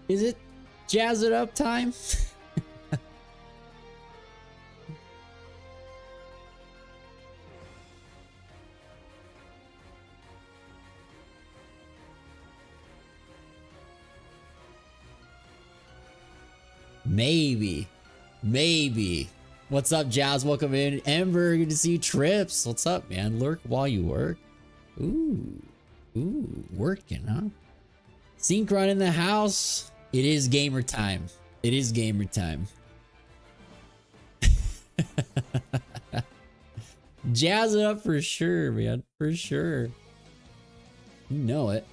Is it jazz it up time? Maybe. What's up, Jazz? Welcome in. Ember, good to see you. Trips, what's up, man? Lurk while you work. Ooh, working, huh? Synchron in the house. It is gamer time. Jazz it up for sure, man. For sure. You know it.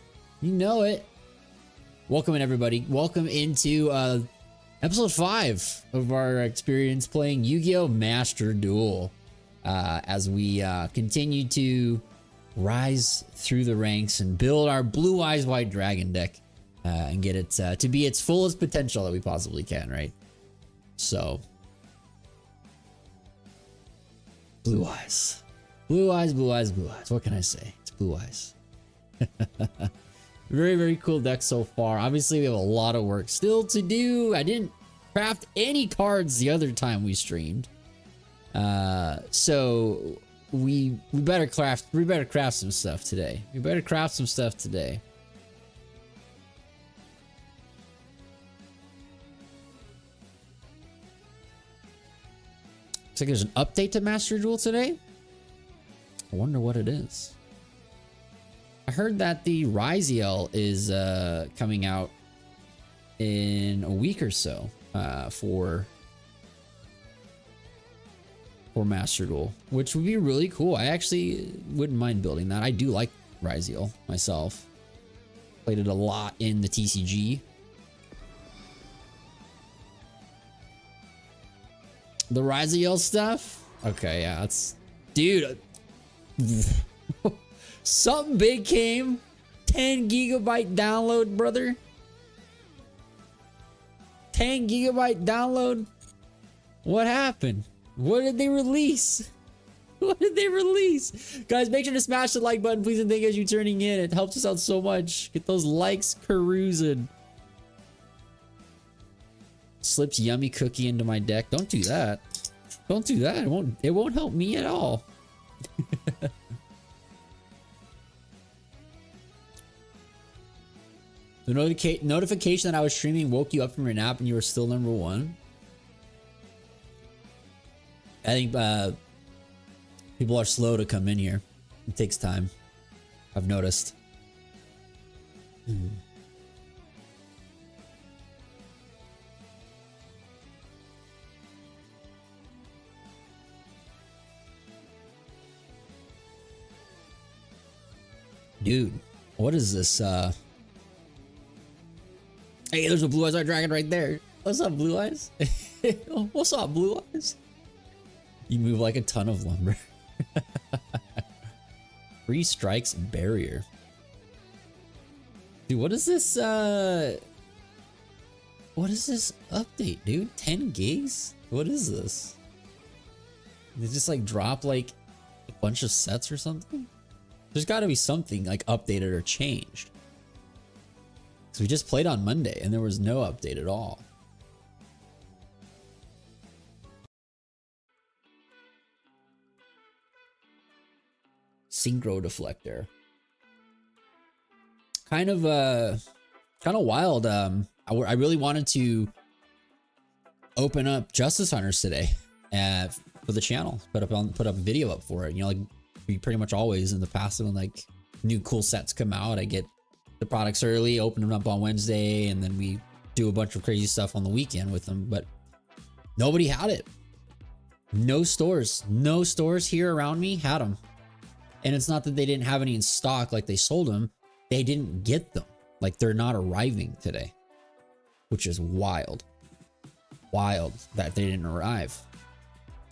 Welcome in, everybody. Welcome into episode 5 of our experience playing Yu-Gi-Oh! Master Duel. As we continue to rise through the ranks and build our Blue Eyes White Dragon deck and get it to be its fullest potential that we possibly can, right? So, Blue Eyes. What can I say? It's Blue Eyes. Very, very cool deck so far. Obviously, we have a lot of work still to do. I didn't craft any cards the other time we streamed. So we better craft some stuff today. Looks like there's an update to Master Duel today. I wonder what it is. I heard that the yugioh is coming out in a week or so for Master Duel, which would be really cool. I actually wouldn't mind building that. I do like yugioh myself. Played it a lot in the TCG. The yugioh stuff? Okay, yeah, that's... Dude... Something big came. 10 gigabyte download, brother. 10 gigabyte download. What happened? What did they release? Guys, make sure to smash the like button, please, and thank you as you tuning in. It helps us out so much. Get those likes cruising. Slips yummy cookie into my deck. Don't do that. It won't help me at all. The notification that I was streaming woke you up from your nap and you were still number 1. I think people are slow to come in here. It takes time. I've noticed. Dude, what is this? Hey, there's a Blue Eyes White Dragon right there. What's up, Blue Eyes? What's up, Blue Eyes? You move like a ton of lumber. 3 strikes barrier. Dude, what is this update, dude? 10 gigs? What is this? They just like drop like a bunch of sets or something? There's got to be something like updated or changed. So we just played on Monday and there was no update at all. Synchro deflector. Kind of wild. I really wanted to open up Justice Hunters today for the channel. Put up a video up for it. You know, like we pretty much always in the past when like new cool sets come out, I get the products early, open them up on Wednesday, and then we do a bunch of crazy stuff on the weekend with them. But nobody had it. No stores here around me had them. And it's not that they didn't have any in stock, like they sold them. They didn't get them. Like they're not arriving today, which is wild. Wild that they didn't arrive.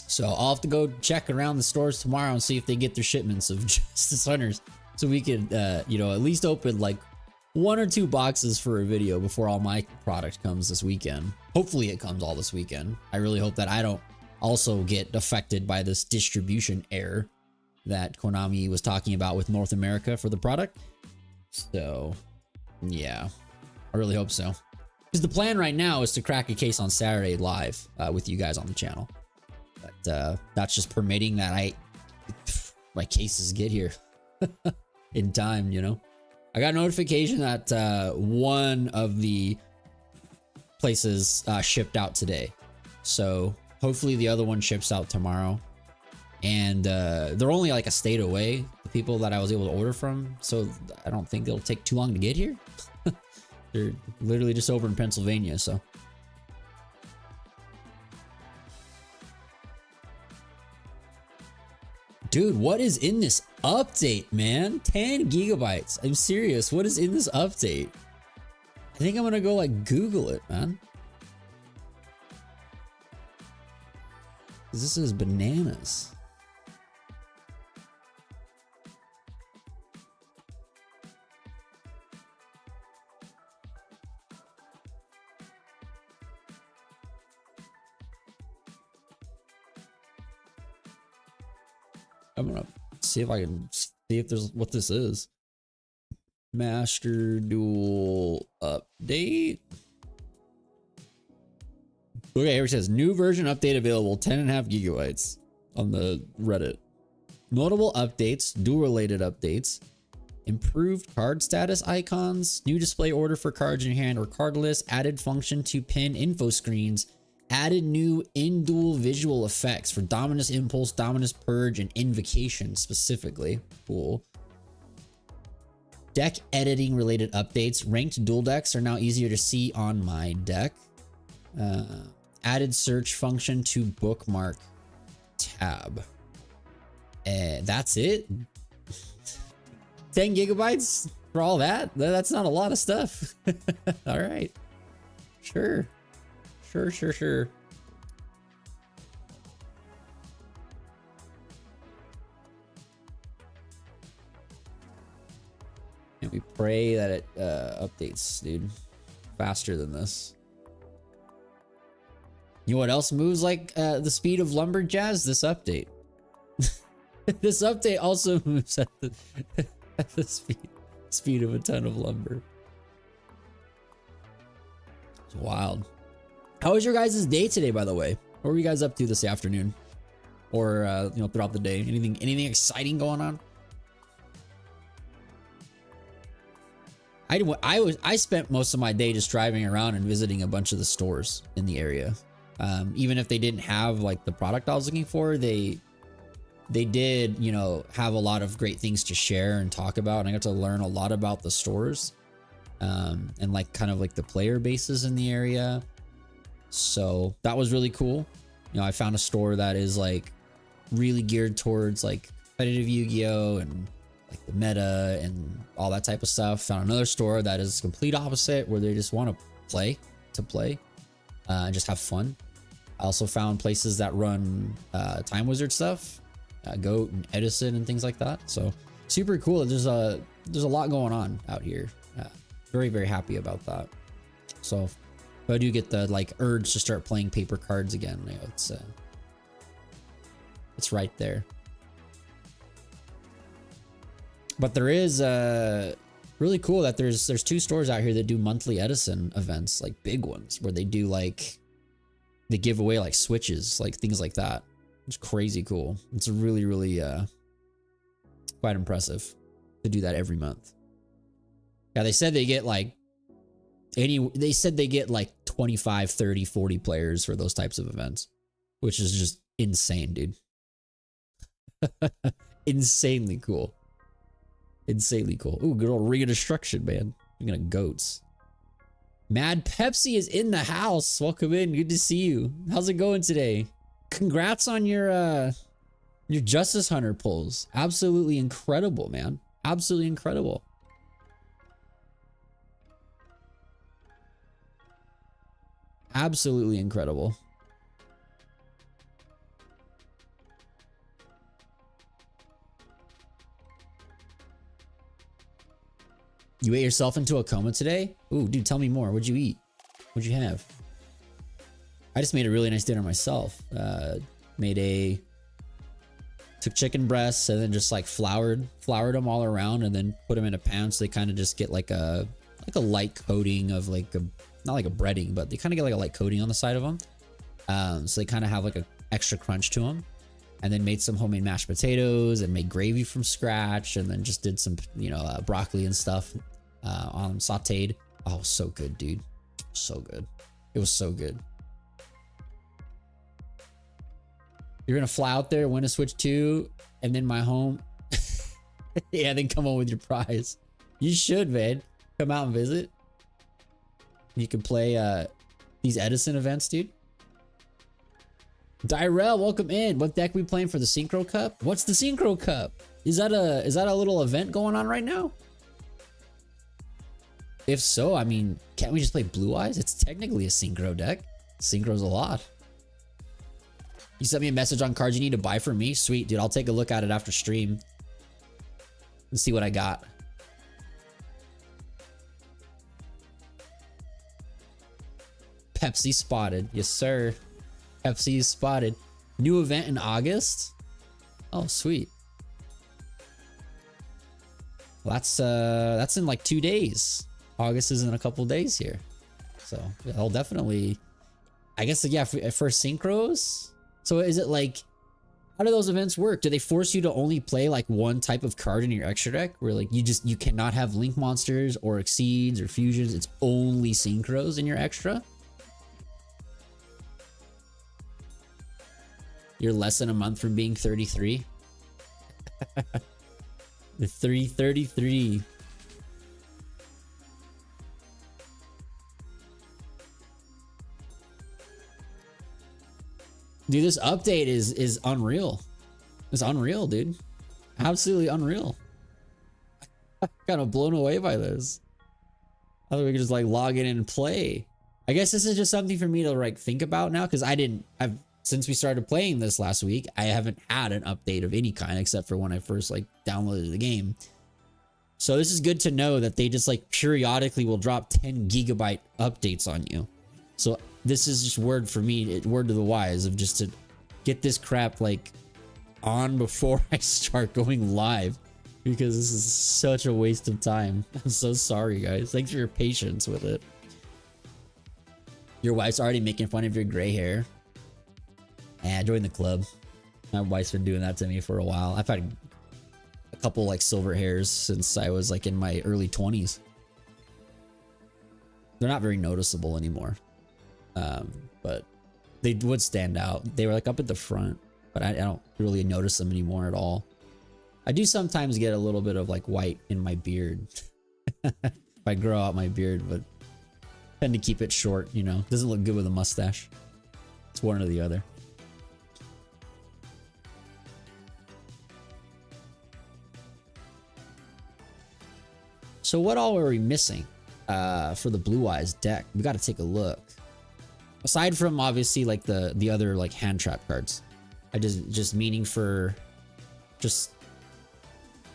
So I'll have to go check around the stores tomorrow and see if they get their shipments of Justice Hunters, so we could, you know, at least open like 1 or 2 boxes for a video before all my product comes this weekend. Hopefully it comes all this weekend. I really hope that I don't also get affected by this distribution error that Konami was talking about with North America for the product. So yeah, I really hope so. Because the plan right now is to crack a case on Saturday live with you guys on the channel. But that's just permitting that my cases get here in time, you know. I got a notification that one of the places shipped out today. So hopefully the other one ships out tomorrow. And they're only like a state away, the people that I was able to order from. So I don't think it'll take too long to get here. They're literally just over in Pennsylvania, so. Dude, what is in this update, man? 10 gigabytes. I'm serious. What is in this update? I think I'm gonna go like Google it, man. This is bananas. I'm gonna see if I can see if there's what this is. Master Duel update. Okay, here it says new version update available, 10.5 gigabytes on the Reddit. Notable updates, duel related updates, improved card status icons, new display order for cards in hand or card list, added function to pin info screens, added new in-duel visual effects for Dominus Impulse, Dominus Purge, and Invocation specifically. Cool. Deck editing related updates. Ranked duel decks are now easier to see on my deck. Added search function to bookmark tab. That's it? 10 gigabytes for all that? That's not a lot of stuff. All right. Sure. Sure. And we pray that it updates, dude, faster than this. You know what else moves like the speed of Lumberjazz? This update. This update also moves at the speed of a ton of lumber. It's wild. How was your guys' day today, by the way? What were you guys up to this afternoon? Or you know, throughout the day? Anything exciting going on? I spent most of my day just driving around and visiting a bunch of the stores in the area. Even if they didn't have like the product I was looking for, they did, you know, have a lot of great things to share and talk about, and I got to learn a lot about the stores, and like kind of like the player bases in the area. So that was really cool. You know, I found a store that is like really geared towards like competitive Yu-Gi-Oh and like the meta and all that type of stuff. Found another store that is complete opposite, where they just want to play and just have fun. I also found places that run Time Wizard stuff, Goat and Edison and things like that. So super cool. There's a lot going on out here. Very, very happy about that. So if I do get the like urge to start playing paper cards again, you know, it's right there. But there is really cool that there's 2 stores out here that do monthly Edison events, like big ones, where they do like they give away like switches, like things like that. It's crazy cool. It's really, really quite impressive to do that every month. Yeah, they said they get like they said they get like 25, 30, 40 players for those types of events, which is just insane, dude. Insanely cool. Insanely cool. Ooh, good old Ring of Destruction, man. I'm gonna goats. Mad Pepsi is in the house. Welcome in. Good to see you. How's it going today? Congrats on your Justice Hunter pulls. Absolutely incredible, man. Absolutely incredible. Absolutely incredible. You ate yourself into a coma today? Ooh, dude, tell me more. What'd you eat? What'd you have? I just made a really nice dinner myself. Took chicken breasts and then just like floured them all around and then put them in a pan so they kind of just get like a light coating of like a not like a breading, but they kind of get like a light coating on the side of them. So they kind of have like a extra crunch to them. And then made some homemade mashed potatoes and made gravy from scratch, and then just did some, you know, broccoli and stuff on sauteed. Oh, so good, dude. So good. It was so good. You're gonna fly out there, win a Switch 2, and then my home. Yeah, then come on with your prize. You should, man. Come out and visit. You can play these Edison events, dude. Dyrell, welcome in. What deck we playing for the Synchro Cup? What's the Synchro Cup? Is that a little event going on right now? If so, I mean, can't we just play Blue Eyes? It's technically a Synchro deck. Synchro's a lot. You sent me a message on cards you need to buy for me? Sweet, dude. I'll take a look at it after stream and see what I got. Pepsi spotted. Yes, sir. Pepsi is spotted. New event in August. Oh, sweet. Well, that's in like 2 days. August is in a couple days here, so I'll definitely. I guess yeah, for synchros. So is it like, how do those events work? Do they force you to only play like one type of card in your extra deck, where like you cannot have link monsters or exceeds or fusions? It's only synchros in your extra. You're less than a month from being 33. The 333. Dude, this update is unreal. It's unreal, dude. Absolutely unreal. I'm kind of blown away by this. I thought we could just like log in and play. I guess this is just something for me to like think about now, because since we started playing this last week, I haven't had an update of any kind except for when I first like downloaded the game. So this is good to know that they just like periodically will drop 10 gigabyte updates on you. So this is just word for me, word to the wise, of just to get this crap like on before I start going live, because this is such a waste of time. I'm so sorry, guys. Thanks for your patience with it. Your wife's already making fun of your gray hair. And join the club. My wife's been doing that to me for a while. I've had a couple like silver hairs since I was like in my early 20s. They're not very noticeable anymore. But they would stand out. They were like up at the front, but I don't really notice them anymore at all. I do sometimes get a little bit of like white in my beard. If I grow out my beard, but tend to keep it short, you know. Doesn't look good with a mustache. It's one or the other. So what all are we missing for the Blue Eyes deck? We got to take a look. Aside from obviously like the other like hand trap cards, I just meaning for just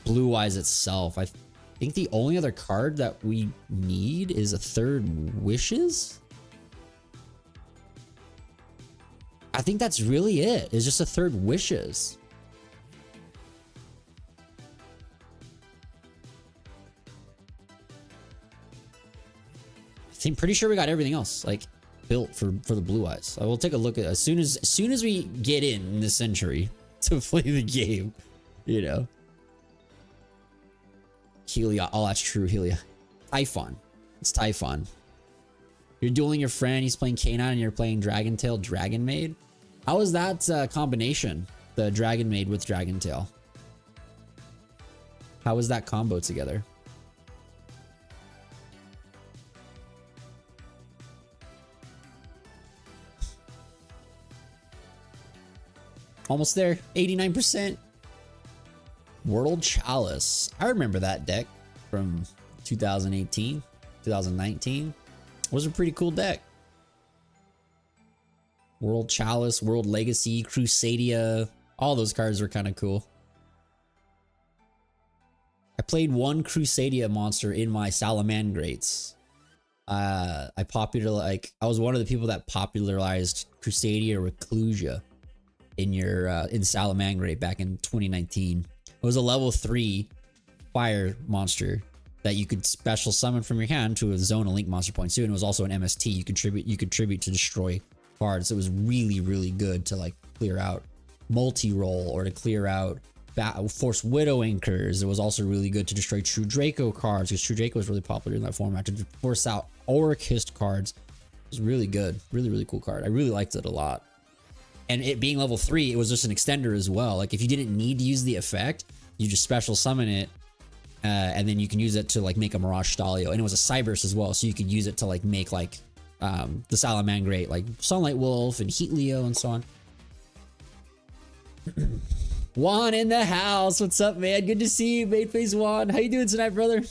Blue Eyes itself. I think the only other card that we need is a third Wishes. I think that's really it. It's just a third Wishes. I'm pretty sure we got everything else like built for the Blue Eyes. I will take a look at it as soon as we get in the century to play the game, you know. Helia, oh that's true, Helia. Typhon, it's Typhon. You're dueling your friend, he's playing K9 and you're playing Dragon Tail, Dragon Maid. How is that combination? The Dragon Maid with Dragon Tail. How is that combo together? Almost there, 89%. World Chalice. I remember that deck from 2018, 2019. It was a pretty cool deck. World Chalice, World Legacy, Crusadia. All those cards were kind of cool. I played one Crusadia monster in my Salamangrates. I was one of the people that popularized Crusadia Reclusia in Salamangrate back in 2019. It was a level 3 fire monster that you could special summon from your hand to a zone and link monster points too. And it was also an MST. You contribute to destroy cards. It was really, really good to like clear out multi-roll or to clear out Force Widow Anchors. It was also really good to destroy True Draco cards because True Draco was really popular in that format, to force out Orchist cards. It was really good. Really, really cool card. I really liked it a lot. And it being level 3, it was just an extender as well. Like if you didn't need to use the effect, you just special summon it, and then you can use it to like make a Mirage Stalio. And it was a Cyberse as well, so you could use it to like make like the Salamangreat, like Sunlight Wolf and Heat Leo and so on. Juan in the house. What's up, man? Good to see you, Baitface Juan. How you doing tonight, brother?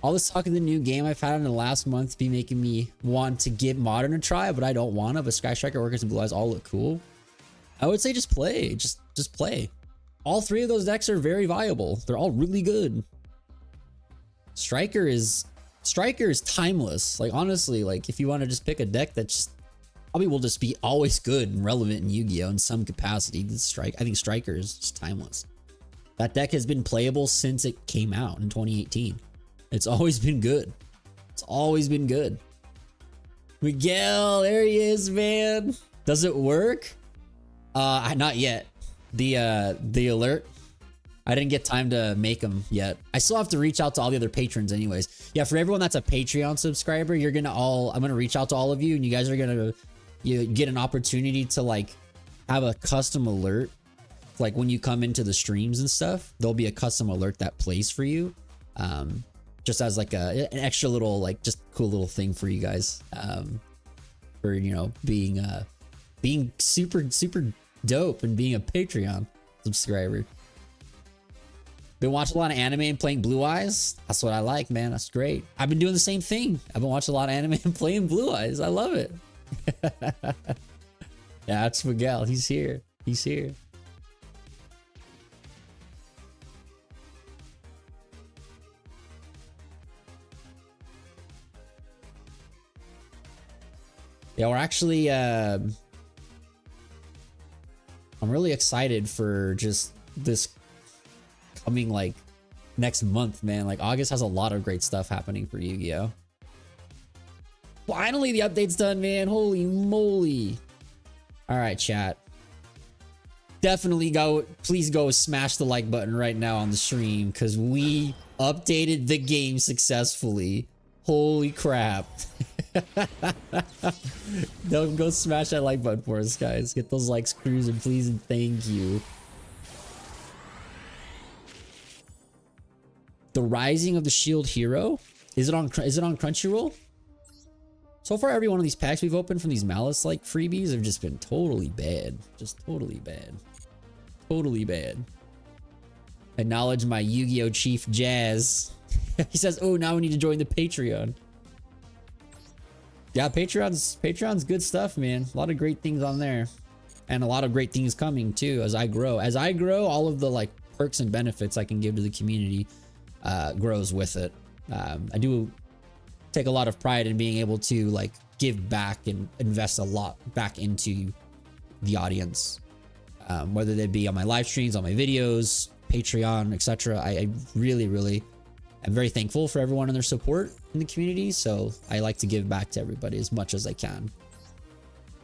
All this talk of the new game I've had in the last month be making me want to give Modern a try, but I don't want to. But Sky Striker, Orcus, and Blue Eyes all look cool. I would say just play. Just play. All 3 of those decks are very viable. They're all really good. Striker is timeless. Like honestly, like if you want to just pick a deck that just probably will just be always good and relevant in Yu-Gi-Oh in some capacity, I think Striker is just timeless. That deck has been playable since it came out in 2018. It's always been good. It's always been good. Miguel, there he is, man. Does it work? Not yet. The alert, I didn't get time to make them yet. I still have to reach out to all the other patrons anyways. Yeah, for everyone that's a Patreon subscriber, I'm gonna reach out to all of you, and you guys are gonna get an opportunity to like have a custom alert. Like when you come into the streams and stuff, there'll be a custom alert that plays for you. Just as like an extra little, like just cool little thing for you guys. For, you know, being super dope and being a Patreon subscriber. Been watching a lot of anime and playing Blue Eyes. That's what I like, man. That's great. I've been doing the same thing. I've been watching a lot of anime and playing Blue Eyes. I love it. Yeah, that's Miguel. He's here. He's here. Yeah, we're actually I'm really excited for just this coming like next month, man. Like August has a lot of great stuff happening for Yu-Gi-Oh. Finally the update's done, man. Holy moly. All right, chat. Definitely please go smash the like button right now on the stream because we updated the game successfully. Holy crap. Don't go smash that like button for us, guys. Get those likes cruising, please, and thank you. The Rising of the Shield Hero. Is it on Crunchyroll? So far, every one of these packs we've opened from these Malice like freebies have just been totally bad. Just totally bad. Totally bad. Acknowledge my Yu-Gi-Oh chief Jazz. He says, "Oh, now we need to join the Patreon." Yeah, Patreon's good stuff, man. A lot of great things on there, and a lot of great things coming too as I grow. As I grow, all of the like perks and benefits I can give to the community grows with it. I do take a lot of pride in being able to like give back and invest a lot back into the audience, whether they be on my live streams, on my videos, Patreon, etc. I really I'm very thankful for everyone and their support in the community, so I like to give back to everybody as much as I can.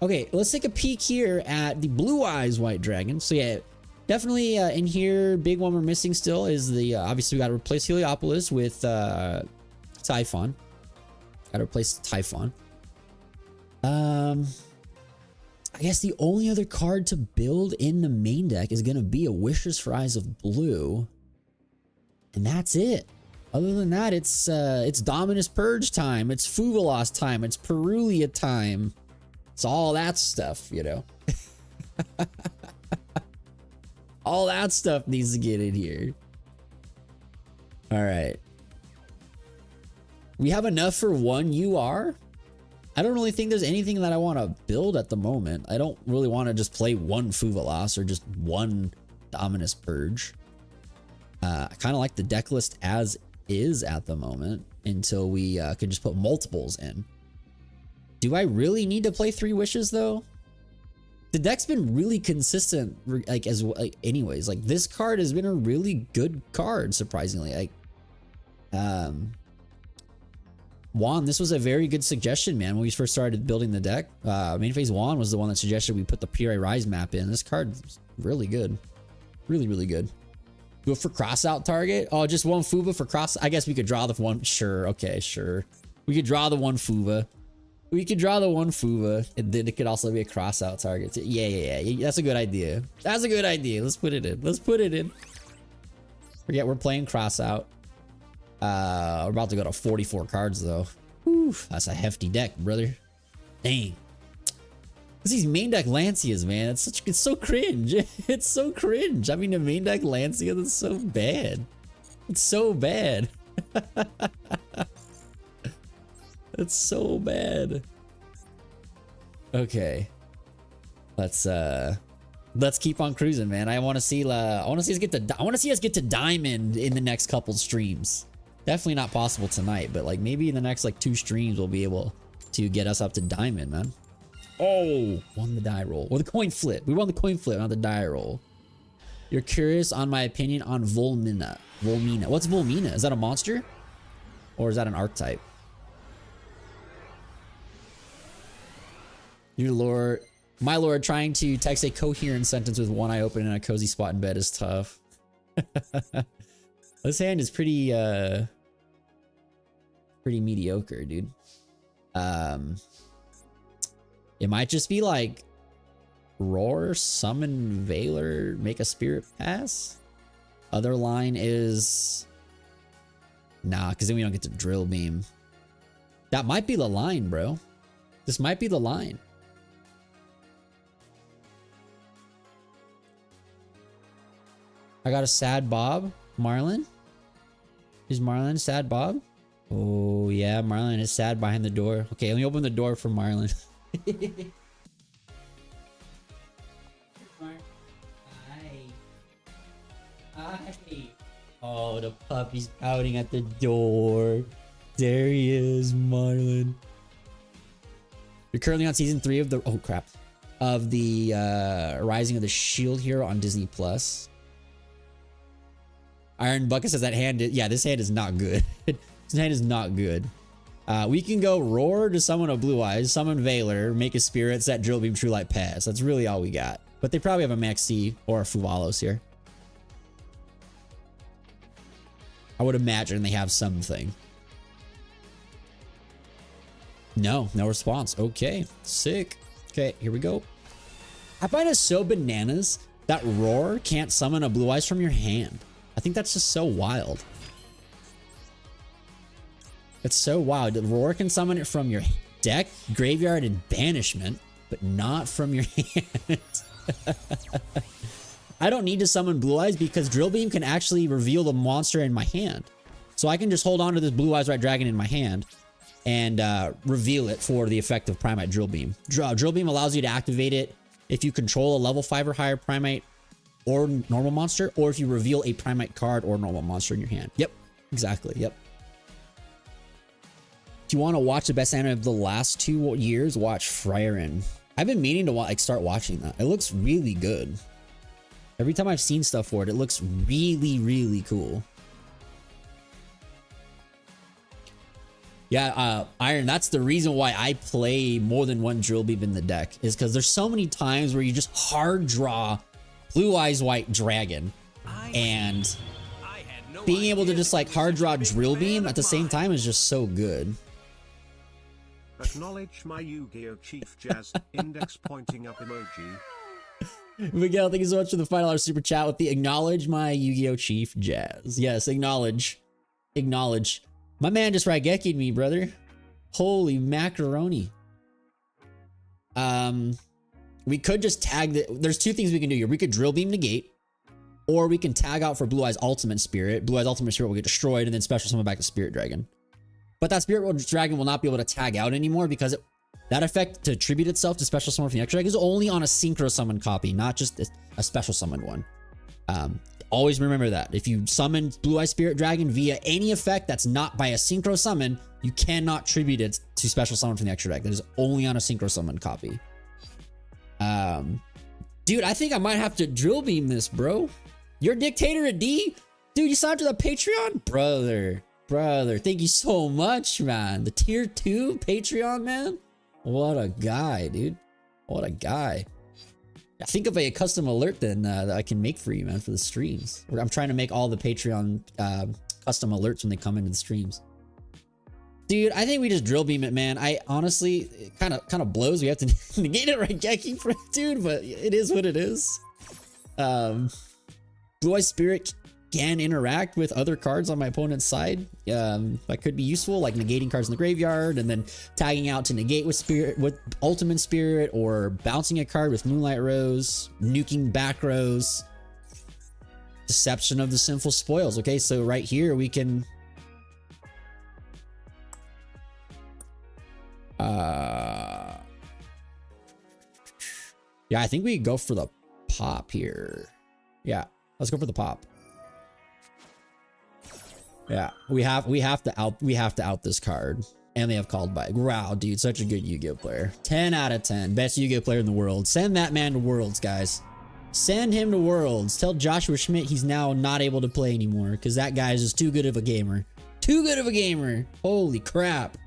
Okay, let's take a peek here at the Blue Eyes White Dragon. So yeah, definitely in here, big one we're missing still is the, obviously we got to replace Heliopolis with Typhon. Got to replace Typhon. I guess the only other card to build in the main deck is going to be a Wishes for Eyes of Blue. And that's it. Other than that, it's Dominus Purge time, it's Fugalos time, it's Perulia time. It's all that stuff, you know. All that stuff needs to get in here. All right. We have enough for one UR. I don't really think there's anything that I want to build at the moment. I don't really want to just play one Fugalos or just one Dominus Purge. I kind of like the deck list as is at the moment until we can just put multiples in. Do I really need to play 3 Wishes though? The deck's been really consistent, like anyways. Like this card has been a really good card, surprisingly. Like Juan, this was a very good suggestion, man. When we first started building the deck, main phase Juan was the one that suggested we put the PRA Rise map in. This card's really good. Really, really good. Go for cross out target. Oh, just one Fuba for cross. I guess we could draw the one. Sure. Okay, sure. We could draw the one Fuba. We could draw the one Fuba, and then it could also be a cross out target. Yeah. That's a good idea. That's a good idea. Let's put it in. Let's put it in. Forget we're playing cross out. We're about to go to 44 cards though. Whew, that's a hefty deck, brother. Dang. It's these main deck Lancias, man. It's so cringe. It's so cringe. I mean, the main deck Lancia, that's so bad. It's so bad. It's so bad. Okay. Let's keep on cruising, man. I want to see us get to diamond in the next couple streams. Definitely not possible tonight, but like maybe in the next like 2 streams we'll be able to get us up to diamond, man. Oh, won the die roll. Or the coin flip. We won the coin flip, not the die roll. You're curious on my opinion on Volmina. What's Volmina? Is that a monster? Or is that an archetype? Your lord, my lord, trying to text a coherent sentence with one eye open and a cozy spot in bed is tough. This hand is pretty mediocre, dude. It might just be like roar, summon, Veiler, make a spirit pass. Other line is nah, because then we don't get to drill beam. That might be the line, bro. This might be the line. I got a sad Bob. Marlin? Is Marlin sad Bob? Oh yeah, Marlin is sad behind the door. Okay, let me open the door for Marlin. Hi. Oh, the puppy's pouting at the door. There he is, Marlin. You're currently on season 3 of the of the Rising of the Shield Hero on Disney Plus. Iron Bucket says that hand, this hand is not good. This hand is not good. We can go roar to summon a Blue Eyes, summon Veiler, make a spirit, set Drill Beam, True Light, pass. That's really all we got. But they probably have a Maxi or a Fuvalos here. I would imagine they have something. No response. Okay, sick. Okay, here we go. I find it so bananas that roar can't summon a Blue Eyes from your hand. I think that's just so wild. It's so wild. Roar can summon it from your deck, graveyard, and banishment, but not from your hand. I don't need to summon Blue Eyes because Drill Beam can actually reveal the monster in my hand. So I can just hold on to this Blue Eyes White Dragon in my hand and reveal it for the effect of Primite Drill Beam. Drill Beam allows you to activate it if you control a level 5 or higher Primite or normal monster, or if you reveal a Primite card or normal monster in your hand. Yep, exactly, yep. If you want to watch the best anime of the last 2 years, watch Frieren. I've been meaning to start watching that. It looks really good. Every time I've seen stuff for it, it looks really, really cool. Yeah, Iron, that's the reason why I play more than one Drill Beam in the deck, is because there's so many times where you just hard draw Blue Eyes White Dragon, and being able to just like hard draw Drill Beam at the same time is just so good. Acknowledge my Yu-Gi-Oh! Chief Jazz, index pointing up emoji. Miguel, thank you so much for the $5 super chat with the acknowledge my Yu-Gi-Oh! Chief Jazz. Yes, acknowledge. Acknowledge. My man just Raigeki'd me, brother. Holy macaroni. We could just tag there's 2 things we can do here. We could Drill Beam negate, or we can tag out for Blue Eyes Ultimate Spirit. Blue Eyes Ultimate Spirit will get destroyed, and then special summon back to Spirit Dragon. But that Spirit Dragon will not be able to tag out anymore because that effect to attribute itself to special summon from the extra deck is only on a synchro summon copy, not just a special summon one. Always remember that. If you summon Blue Eye Spirit Dragon via any effect that's not by a synchro summon, you cannot attribute it to special summon from the extra deck. That is only on a synchro summon copy. Dude, I think I might have to Drill Beam this, bro. You're Dictator at D? Dude, you signed up to the Patreon? Brother. Brother, thank you so much, man. The tier 2 Patreon, man. What a guy, dude. What a guy. I think of a custom alert then that I can make for you, man, for the streams. I'm trying to make all the Patreon custom alerts when they come into the streams. Dude, I think we just drill beam it, man. I honestly, it kind of blows. We have to negate it, right, Geki, dude, but it is what it is. Blue Eye Spirit can interact with other cards on my opponent's side. That could be useful, like negating cards in the graveyard and then tagging out to negate with Spirit, with Ultimate Spirit, or bouncing a card with Moonlight Rose, nuking back rows. Deception of the Sinful Spoils. Okay, so right here we can yeah, I think we go for the pop here. Yeah, let's go for the pop. Yeah, we have to out this card. And they have called by. Wow, dude, such a good Yu-Gi-Oh player. 10 out of 10. Best Yu-Gi-Oh player in the world. Send that man to Worlds, guys. Send him to Worlds. Tell Joshua Schmidt he's now not able to play anymore because that guy is just too good of a gamer. Too good of a gamer. Holy crap.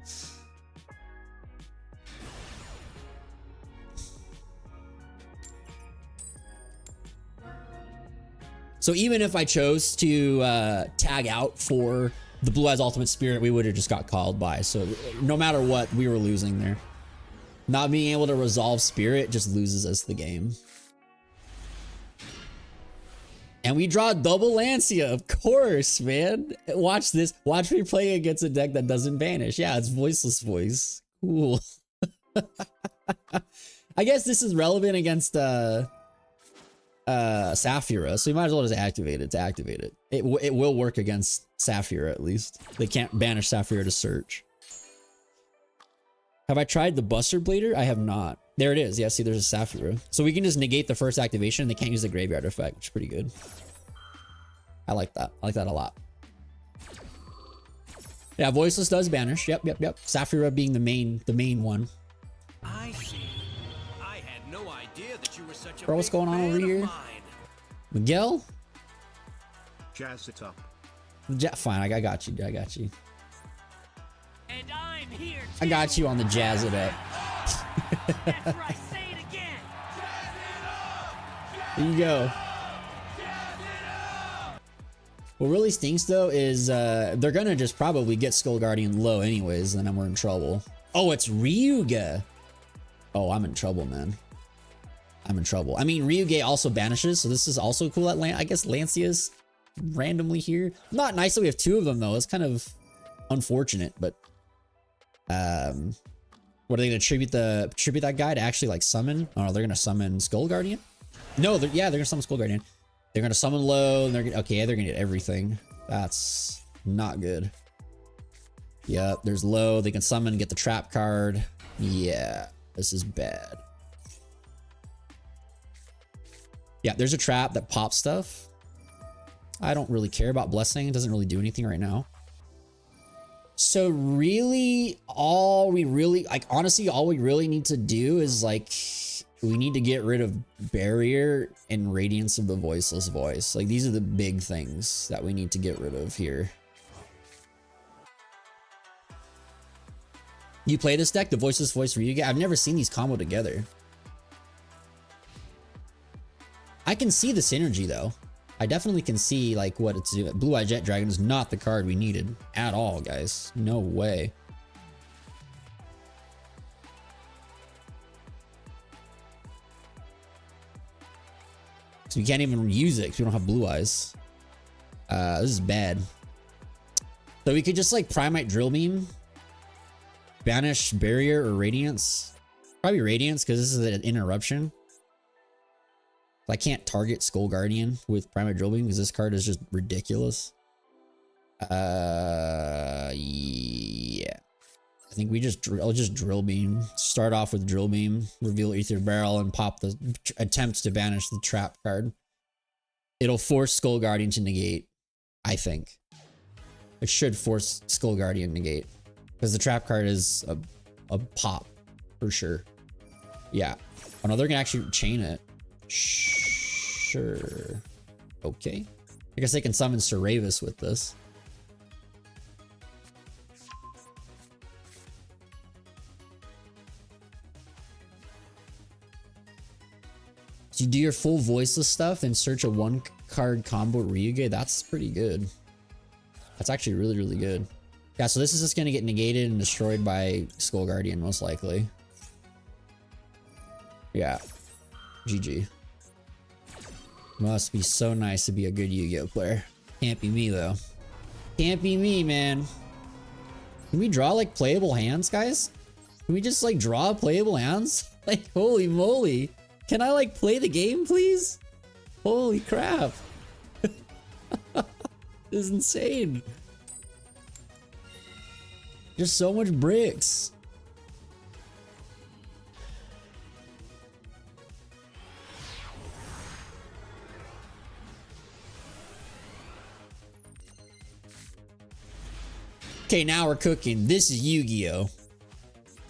So even if I chose to tag out for the Blue Eyes Ultimate Spirit, we would have just got called by. So no matter what, we were losing there. Not being able to resolve Spirit just loses us the game. And we draw double Lancia, of course, man. Watch this. Watch me play against a deck that doesn't banish. Yeah, it's Voiceless Voice. Cool. I guess this is relevant against Saphira, so you might as well just activate it to activate it. It will work against Saphira at least. They can't banish Saphira to search. Have I tried the Buster Blader? I have not. There it is. Yeah, see, there's a Saphira. So we can just negate the first activation and they can't use the graveyard effect, which is pretty good. I like that. I like that a lot. Yeah, Voiceless does banish. Yep. Saphira being the main one. I see. I had no idea that you were such a Bro, what's going on over here? Miguel? Jazz it up. Fine, I got you. I got you. And I'm here too. I got you on the jazz it up. That's right, say it again. There you go. What really stinks though is they're gonna just probably get Skull Guardian low anyways, and then we're in trouble. Oh, it's Ryuga. Oh, I'm in trouble, man. I'm in trouble. I mean, Ryuga also banishes, so this is also cool at I guess Lancia's randomly here. Not nice that we have two of them though. It's kind of unfortunate, but what are they gonna tribute that guy to actually like summon? Oh no, they're gonna summon Skull Guardian. No, they're gonna summon Skull Guardian. They're gonna summon low, and they're gonna get everything. That's not good. Yep, there's low. They can summon, get the trap card. Yeah, this is bad. Yeah, there's a trap that pops stuff. I don't really care about Blessing. It doesn't really do anything right now. So really, all we really need to do is like, we need to get rid of Barrier and Radiance of the Voiceless Voice. Like, these are the big things that we need to get rid of here. You play this deck, the Voiceless Voice Ryuga? I've never seen these combo together. I can see the synergy though. I definitely can see like what it's doing. Blue Eye Jet Dragon is not the card we needed at all, guys. No way. So we can't even use it because we don't have blue eyes. This is bad. So we could just like Primite Drill Beam, banish Barrier or Radiance. Probably Radiance because this is an interruption. I can't target Skull Guardian with Primate Drill Beam because this card is just ridiculous. Yeah. I think I'll just Drill Beam. Start off with Drill Beam, reveal Ether Barrel, and pop the attempt to banish the trap card. It'll force Skull Guardian to negate, I think. It should force Skull Guardian negate. Because the trap card is a pop, for sure. Yeah. Oh no, they're gonna actually chain it. Sure. Okay. I guess they can summon Seravis with this. You do your full voiceless stuff and search a 1-card combo Ryuge. That's pretty good. That's actually really, really good. Yeah, so this is just gonna get negated and destroyed by Skull Guardian, most likely. Yeah. GG. Must be so nice to be a good Yu-Gi-Oh player. Can't be me though. Can't be me, man. Can we draw like playable hands, guys? Can we just like draw playable hands? Like, holy moly. Can I like play the game, please? Holy crap. This is insane. There's so much bricks. Okay, now we're cooking. This is Yu-Gi-Oh!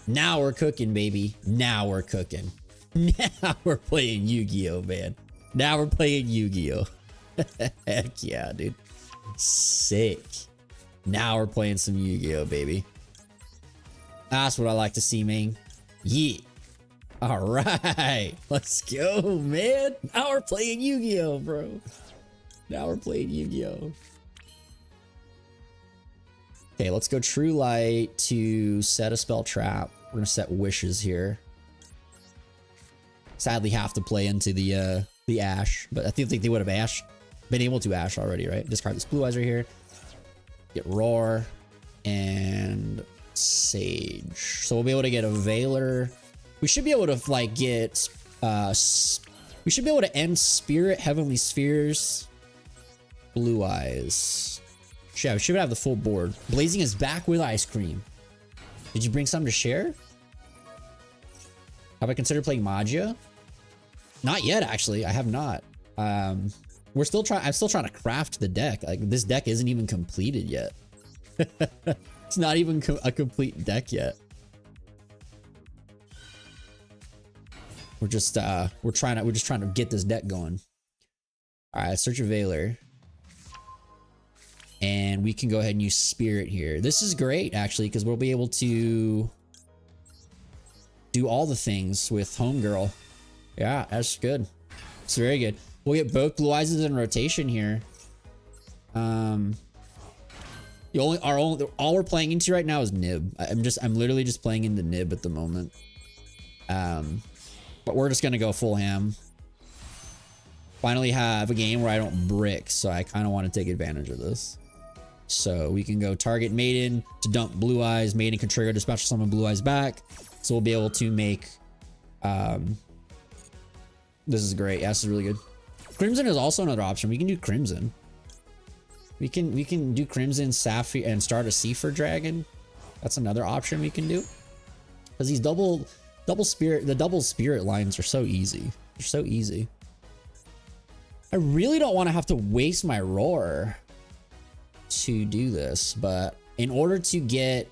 Now we're cooking, baby. Now we're cooking. Now we're playing Yu-Gi-Oh, man. Now we're playing Yu-Gi-Oh! Heck yeah, dude. Sick. Now we're playing some Yu-Gi-Oh, baby. That's what I like to see, man. Yeah. All right. Let's go, man. Now we're playing Yu-Gi-Oh, bro. Now we're playing Yu-Gi-Oh. Okay, let's go True Light to set a spell trap. We're gonna set wishes here. Sadly, have to play into the ash, but I think they would have been able to ash already, right? Discard this Blue Eyes right here. Get Roar and Sage. So we'll be able to get a Veiler. We should be able to like get we should be able to end Spirit, Heavenly Spheres, Blue Eyes. Yeah, we should have the full board. Blazing is back with ice cream. Did you bring some to share? Have I considered playing Magia? Not yet, actually. I have not. We're still trying. I'm still trying to craft the deck. Like, this deck isn't even completed yet. It's not even a complete deck yet. We're just trying to get this deck going. All right, search a Veiler. And we can go ahead and use Spirit here. This is great, actually, because we'll be able to do all the things with Homegirl. Yeah, that's good. It's very good. We'll get both Blue Eyes in rotation here. All we're playing into right now is Nib. I'm literally just playing into Nib at the moment. But we're just gonna go full ham. Finally have a game where I don't brick, so I kind of want to take advantage of this. So we can go target Maiden to dump Blue Eyes. Maiden can trigger to special summon Blue Eyes back. So we'll be able to make... this is great. Yeah, this is really good. Crimson is also another option. We can do Crimson. We can do Crimson, Sapphire, and start a Seafer Dragon. That's another option we can do. Because these double spirit lines are so easy. They're so easy. I really don't want to have to waste my Roar to do this, but in order to get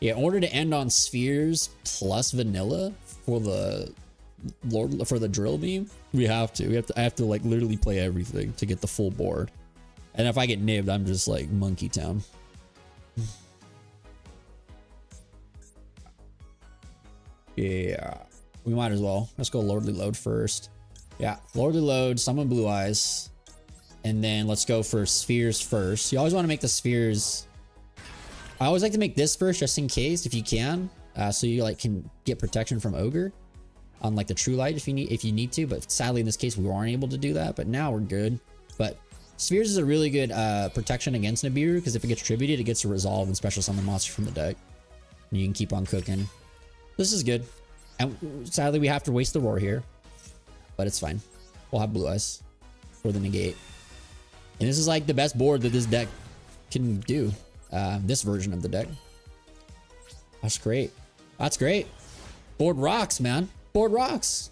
in order to end on Spheres plus Vanilla for the Drill Beam, I have to like literally play everything to get the full board. And if I get nibbed, I'm just like Monkey Town. Yeah, we might as well. Let's go Lordly Load first. Yeah, Lordly Load, summon Blue Eyes, and then let's go for Spheres first. You always want to make the Spheres. I always like to make this first, just in case, if you can, so you like can get protection from Ogre on like the True Light if you need to. But sadly, in this case, we weren't able to do that. But now we're good. But Spheres is a really good protection against Nibiru, because if it gets tributed, it gets to resolve and special summon monster from the deck. And you can keep on cooking. This is good. And sadly, we have to waste the Roar here. But it's fine. We'll have Blue Eyes for the negate. And this is like the best board that this deck can do. This version of the deck. That's great. That's great. Board rocks, man. Board rocks.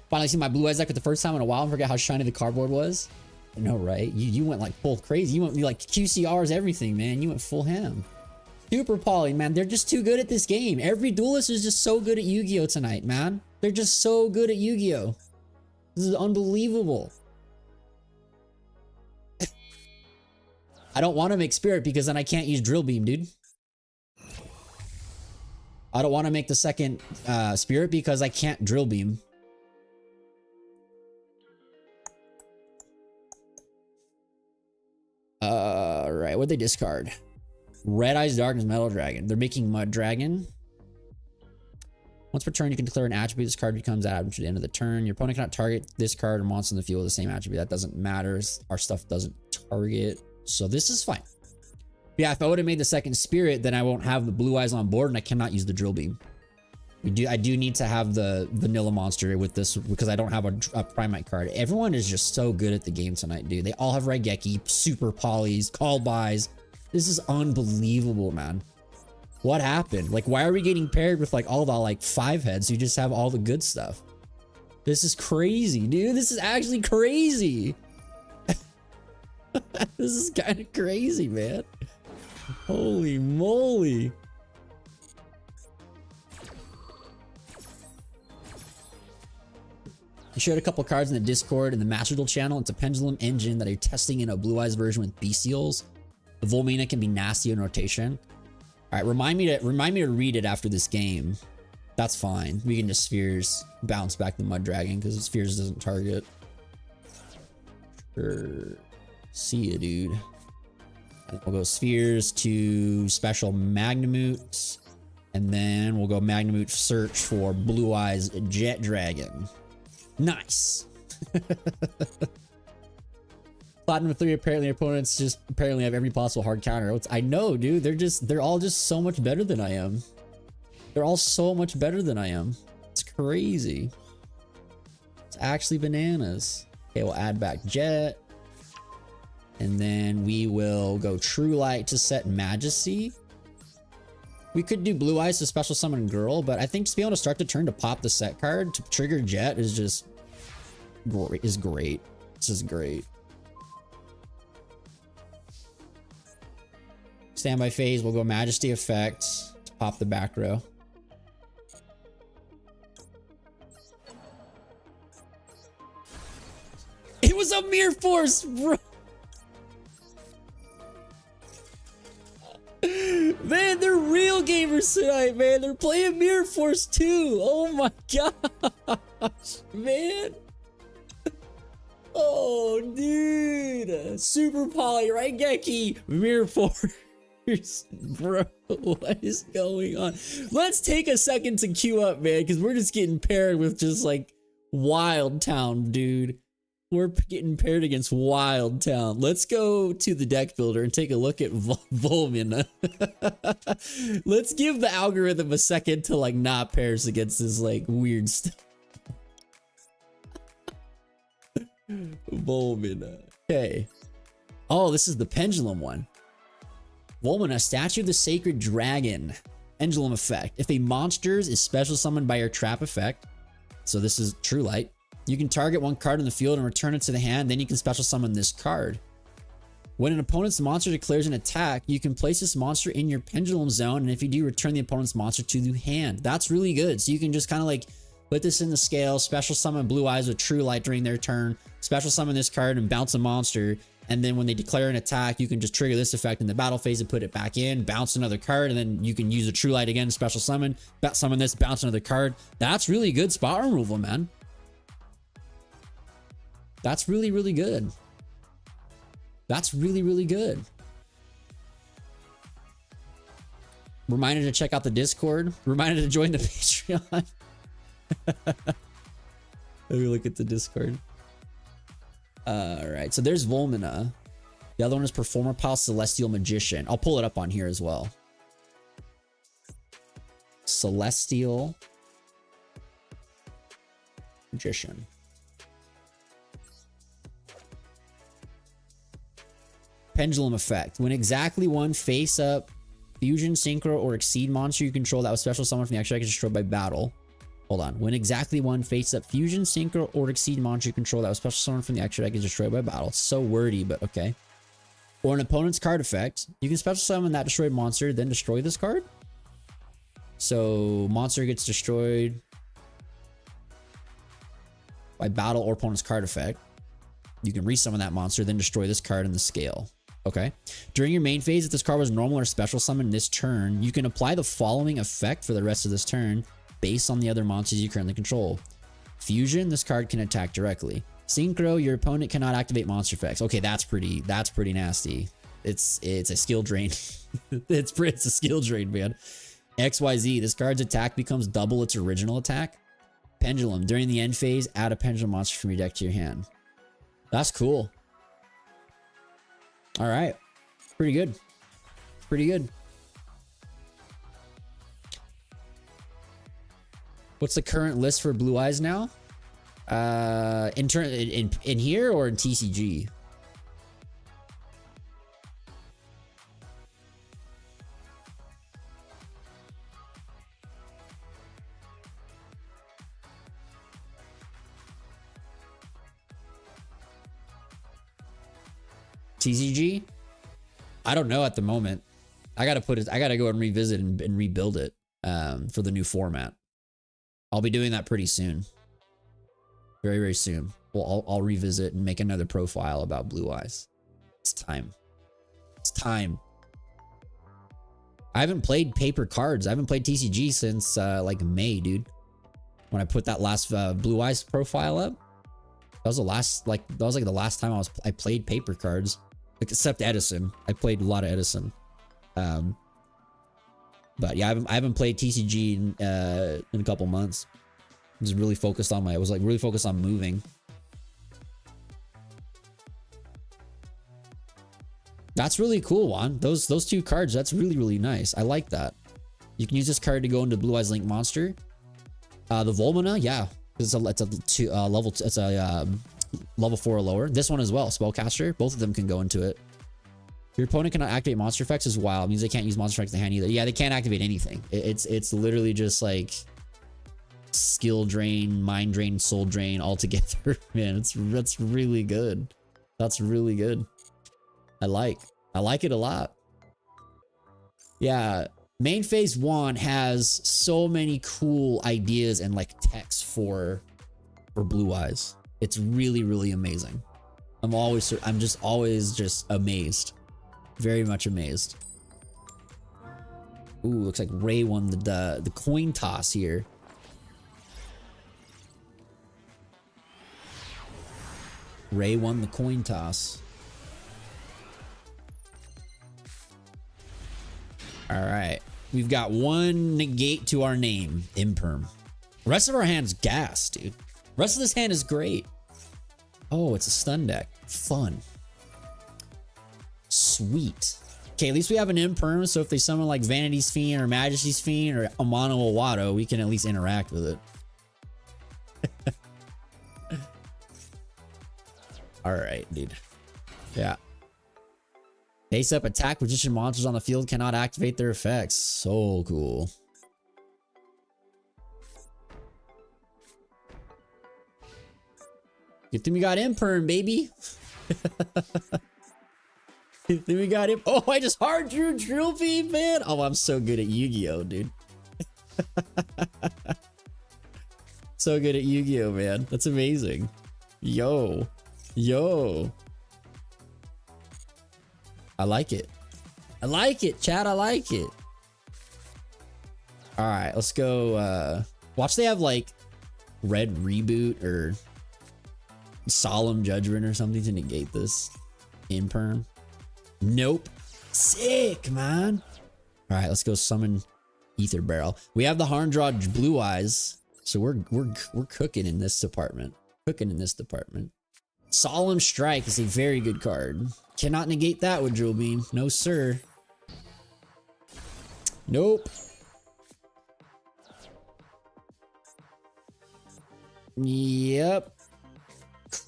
Finally see my Blue Eyes deck for the first time in a while and forget how shiny the cardboard was. I know, right? You went like full crazy. You went like QCRs, everything, man. You went full ham. Super Poly, man. They're just too good at this game. Every duelist is just so good at Yu-Gi-Oh tonight, man. They're just so good at Yu-Gi-Oh. This is unbelievable. I don't want to make Spirit because then I can't use Drill Beam, dude. I don't want to make the second spirit because I can't drill beam. Right, what'd they discard? Red Eyes Darkness Metal Dragon. They're making Mud Dragon. Once per turn, you can declare an attribute. This card becomes that attribute at the end of the turn. Your opponent cannot target this card or monster in the field with the same attribute. That doesn't matter. Our stuff doesn't target. So this is fine. Yeah, if I would have made the second spirit, then I won't have the blue eyes on board and I cannot use the drill beam. I do need to have the vanilla monster with this because I don't have a Primite card. Everyone is just so good at the game tonight, dude. They all have Raigeki, super polys, call buys. This is unbelievable, man. What happened? Like, why are we getting paired with like all the like 5 heads? You just have all the good stuff. This is crazy, dude. This is actually crazy. This is kind of crazy, man. Holy moly. I showed a couple cards in the Discord in the Master Duel channel. It's a pendulum engine that are testing in a Blue Eyes version with Bestials. The Volmina can be nasty in rotation. All right, remind me to read it after this game. That's fine. We can just Spheres bounce back the Mud Dragon because Spheres doesn't target. Sure. See ya, dude. And we'll go Spheres to special Magnamute. And then we'll go Magnamute search for Blue Eyes Jet Dragon. Nice. Platinum 3, apparently opponents just apparently have every possible hard counter. I know, dude. They're all just so much better than I am. They're all so much better than I am. It's crazy. It's actually bananas. Okay, we'll add back Jet. And then we will go True Light to set Majesty. We could do Blue Eyes to special summon Girl, but I think just being able to start the turn to pop the set card to trigger Jet is just great. This is great. Standby phase, we'll go Majesty effect to pop the back row. It was a Mere Force, bro. Man, they're real gamers tonight, man. They're playing Mirror Force 2. Oh my gosh, man. Oh, dude. Super Poly, right, Geki? Mirror Force. Bro, what is going on? Let's take a second to queue up, man, because we're just getting paired with just like Wild Town, dude. We're getting paired against Wild Town. Let's go to the deck builder and take a look at Volmina. Let's give the algorithm a second to like not pairs against this like weird stuff. Volmina. Okay. Oh, this is the pendulum one. Volmina, Statue of the Sacred Dragon. Pendulum effect. If a monster is special summoned by your trap effect, so this is True Light, you can target one card in the field and return it to the hand, then you can special summon this card. When an opponent's monster declares an attack, you can place this monster in your pendulum zone, and if you do, return the opponent's monster to the hand. That's really good. So you can just kind of like put this in the scale, special summon Blue Eyes with True Light during their turn, special summon this card and bounce a monster, and then when they declare an attack, you can just trigger this effect in the battle phase and put it back in, bounce another card, and then you can use a True Light again, special summon this, bounce another card. That's really good spot removal, man. That's really, really good. That's really, really good. Reminder to check out the Discord. Reminder to join the Patreon. Let me look at the Discord. Alright, so there's Volmina. The other one is Performer Pal Celestial Magician. I'll pull it up on here as well. Celestial Magician. Pendulum effect. When exactly one face-up fusion, synchro, or exceed monster you control that was special summoned from the extra deck is destroyed by battle. Hold on. When exactly one face-up fusion, synchro, or exceed monster you control that was special summoned from the extra deck is destroyed by battle. It's so wordy, but okay. Or an opponent's card effect. You can special summon that destroyed monster, then destroy this card. So monster gets destroyed by battle or opponent's card effect. You can resummon that monster, then destroy this card in the scale. Okay. During your main phase, if this card was normal or special summon this turn, you can apply the following effect for the rest of this turn based on the other monsters you currently control. Fusion, this card can attack directly. Synchro, your opponent cannot activate monster effects. Okay, that's pretty nasty. It's a skill drain. it's a skill drain, man. XYZ, this card's attack becomes double its original attack. Pendulum, during the end phase, add a pendulum monster from your deck to your hand. That's cool. All right. Pretty good. Pretty good. What's the current list for Blue Eyes now? In here or in TCG? TCG? I don't know at the moment. I gotta go and revisit and rebuild it for the new format. I'll be doing that pretty soon. Very, very soon. Well, I'll revisit and make another profile about Blue Eyes. It's time. It's time. I haven't played paper cards. I haven't played TCG since like May, dude. When I put that last Blue Eyes profile up. That was the last the last time I played paper cards. Except Edison. I played a lot of Edison. But yeah, I haven't played TCG in a couple months. I was really focused on really focused on moving. That's really cool, Juan. Those two cards, that's really, really nice. I like that. You can use this card to go into Blue Eyes Link Monster. The Volmina, yeah. It's a level 4 or lower. This one as well, Spellcaster. Both of them can go into it. Your opponent cannot activate monster effects as wild. It means they can't use monster effects in the hand either. Yeah, they can't activate anything. It's literally just like skill drain, mind drain, soul drain all together. Man, that's really good. That's really good. I like it a lot. Yeah, main phase 1 has so many cool ideas and like text for Blue Eyes. It's really, really amazing. I'm just always amazed. Very much amazed. Ooh, looks like Ray won the coin toss here. Ray won the coin toss. All right. We've got one negate to our name, Imperm. The rest of our hand's gas, dude. The rest of this hand is great. Oh, it's a stun deck. Fun. Sweet. Okay, at least we have an Imperm, so if they summon like Vanity's Fiend or Majesty's Fiend or Amano Awato, we can at least interact with it. Alright, dude. Yeah. Face up, attack magician monsters on the field cannot activate their effects. So cool. Good thing we got Imperm, baby. Good thing we got him. Oh, I just hard drew Drill Beam, man. Oh, I'm so good at Yu-Gi-Oh, dude. So good at Yu-Gi-Oh, man. That's amazing. Yo. Yo. I like it. I like it, chat. I like it. All right, let's go. Watch they have like Red Reboot or Solemn Judgment or something to negate this Imperm. Nope. Sick, man. All right, let's go summon Ether Barrel. We have the Harndraw Blue Eyes, so we're cooking in this department. Cooking in this department. Solemn Strike is a very good card. Cannot negate that with Drill Beam. No, sir. Nope. Yep.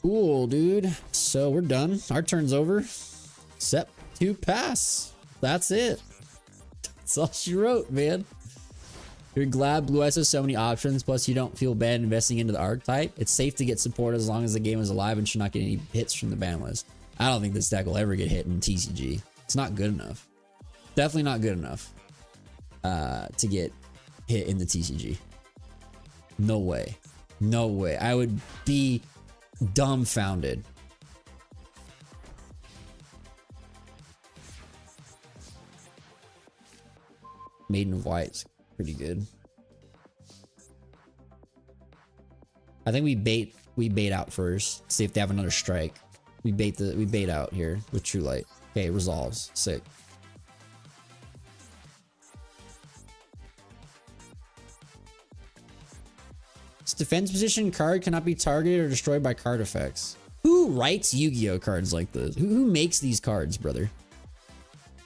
Cool, dude. So we're done. Our turn's over. Set to pass. That's it. That's all she wrote, man. You're glad Blue Eyes has so many options, plus you don't feel bad investing into the archetype. It's safe to get support as long as the game is alive and should not get any hits from the ban list. I don't think this deck will ever get hit in TCG. It's not good enough. Definitely not good enough to get hit in the TCG. No way. No way. I would be dumbfounded. Maiden of White's pretty good. I think we bait out first. See if they have another strike. We bait out here with True Light. Okay, resolves. Sick. This defense position card cannot be targeted or destroyed by card effects. Who writes Yu-Gi-Oh cards like this? Who makes these cards, brother?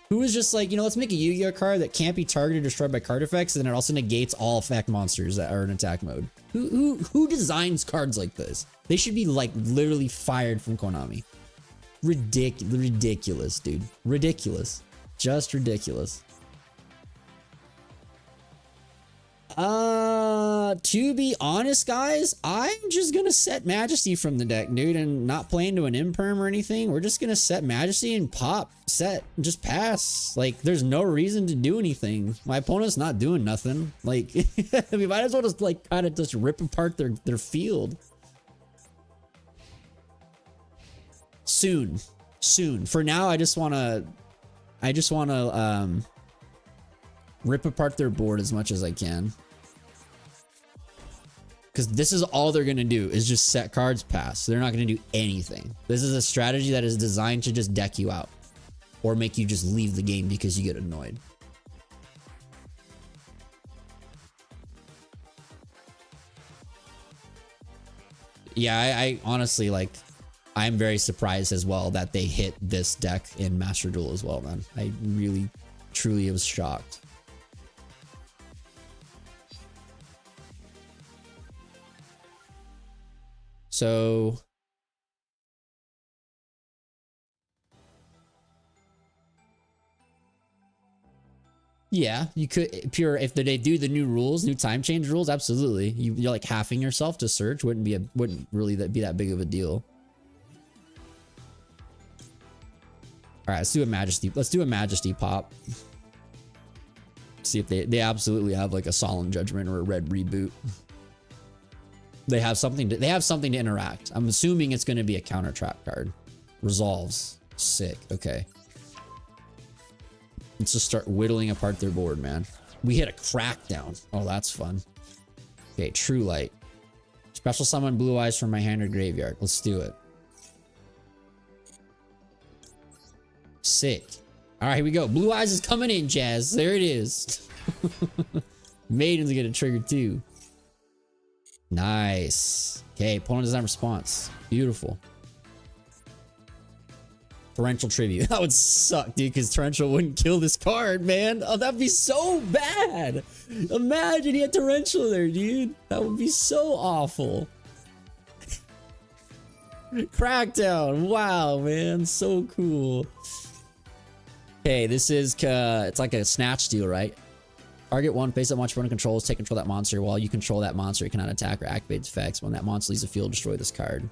Who is just like, you know, let's make a Yu-Gi-Oh card that can't be targeted or destroyed by card effects, and it also negates all effect monsters that are in attack mode. Who designs cards like this? They should be like literally fired from Konami. Ridiculous, dude. Ridiculous. Just ridiculous. To be honest, guys, I'm just gonna set Majesty from the deck, dude, and not play into an imperm or anything. We're just gonna set Majesty and pop, set, just pass. Like, there's no reason to do anything. My opponent's not doing nothing. Like, we might as well just like kind of just rip apart their field. Soon. For now, I just wanna rip apart their board as much as I can. Because this is all they're going to do is just set cards pass. They're not going to do anything. This is a strategy that is designed to just deck you out. Or make you just leave the game because you get annoyed. Yeah, I honestly, like, I'm very surprised as well that they hit this deck in Master Duel as well, man. I really, truly was shocked. So yeah, you could if they do the new rules, new time change rules, absolutely. You're like halving yourself to search wouldn't really be that big of a deal. All right, let's do a Majesty. Let's do a Majesty pop. See if they absolutely have like a Solemn Judgment or a red reboot. They have something to interact. I'm assuming it's going to be a counter trap card. Resolves. Sick. Okay. Let's just start whittling apart their board, man. We hit a crackdown. Oh, that's fun. Okay, True Light. Special summon Blue Eyes from my hand or graveyard. Let's do it. Sick. All right, here we go. Blue Eyes is coming in, Jazz. There it is. Maiden's gonna trigger too. Nice. Okay, opponent doesn't have response. Beautiful. Torrential Tribute. That would suck, dude, because Torrential wouldn't kill this card, man. Oh, that'd be so bad. Imagine he had Torrential there, dude. That would be so awful. Crackdown. Wow, man. So cool. Okay, this is, it's like a snatch steal, right? Target one, face up monster opponent controls, take control of that monster. While you control that monster, it cannot attack or activate its effects. When that monster leaves the field, destroy this card.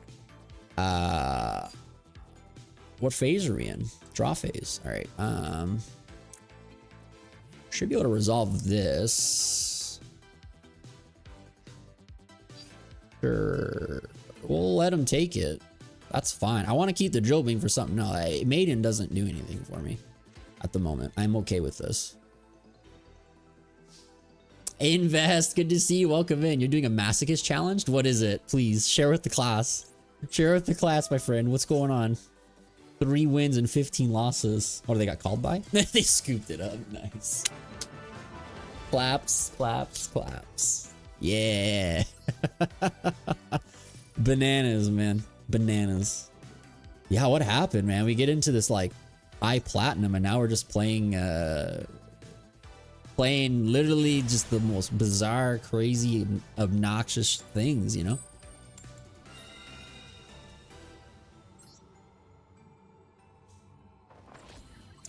What phase are we in? Draw phase. All right. Should be able to resolve this. Sure. We'll let him take it. That's fine. I want to keep the drill beam for something. No, Maiden doesn't do anything for me at the moment. I'm okay with this. Invest. Good to see you. Welcome in. You're doing a masochist challenge? What is it? Please share with the class. Share with the class, my friend. What's going on? 3 wins and 15 losses. What, they got called by? They scooped it up. Nice. Claps, claps, claps. Yeah. Bananas, man. Bananas. Yeah, what happened, man? We get into this like high platinum and now we're just playing literally just the most bizarre, crazy, obnoxious things, you know?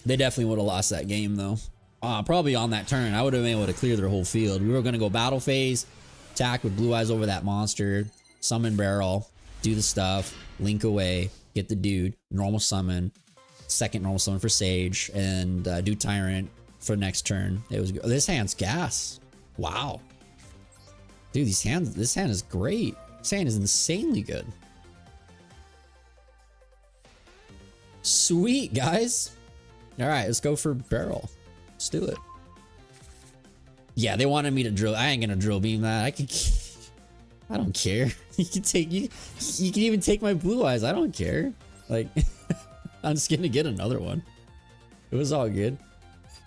They definitely would have lost that game though. Probably on that turn, I would have been able to clear their whole field. We were going to go battle phase, attack with Blue Eyes over that monster, summon barrel, do the stuff, link away, get the dude, normal summon, second normal summon for Sage, and do Tyrant for next turn. It was good. This hand's gas. Wow. Dude, this hand is great. This hand is insanely good. Sweet, guys. All right, let's go for barrel. Let's do it. Yeah, they wanted me to drill. I ain't gonna drill beam that. I don't care. You can take you can even take my blue eyes. I don't care. Like I'm just gonna get another one. It was all good.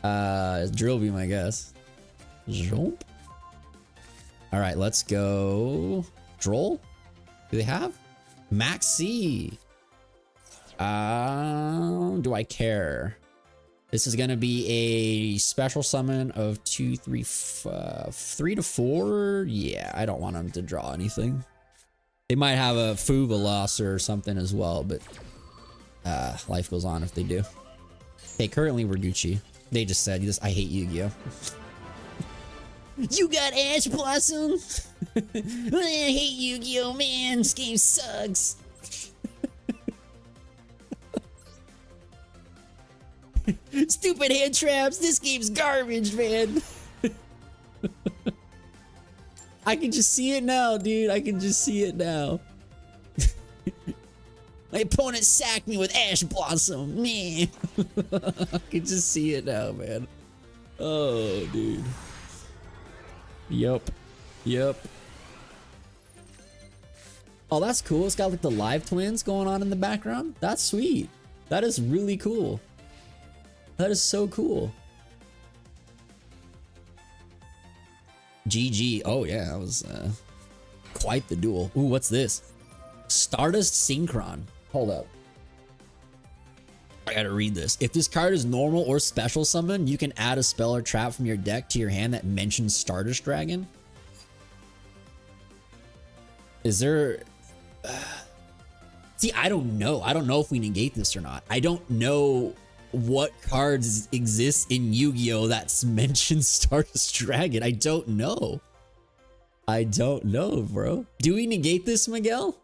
Drill beam, I guess. Jump. All right, let's go. Droll? Do they have? Maxi. Do I care? This is gonna be a special summon of 3 to 4. Yeah, I don't want them to draw anything. They might have a Fubalosser or something as well, but life goes on if they do. Okay, currently we're Gucci. They just said this. I hate Yu-Gi-Oh. You got Ash Blossom. I hate Yu-Gi-Oh, man. This game sucks. Stupid hand traps. This game's garbage, man. I can just see it now, dude. I can just see it now. My opponent sacked me with Ash Blossom. Man. I can just see it now, man. Oh, dude. Yup. Oh, that's cool. It's got like the live twins going on in the background. That's sweet. That is really cool. That is so cool. GG. Oh yeah, that was quite the duel. Ooh, what's this? Stardust Synchron. Hold up. I gotta read this. If this card is normal or special summon, you can add a spell or trap from your deck to your hand that mentions Stardust Dragon. Is there... See, I don't know. I don't know if we negate this or not. I don't know what cards exist in Yu-Gi-Oh! That mentions Stardust Dragon. I don't know. I don't know, bro. Do we negate this, Miguel?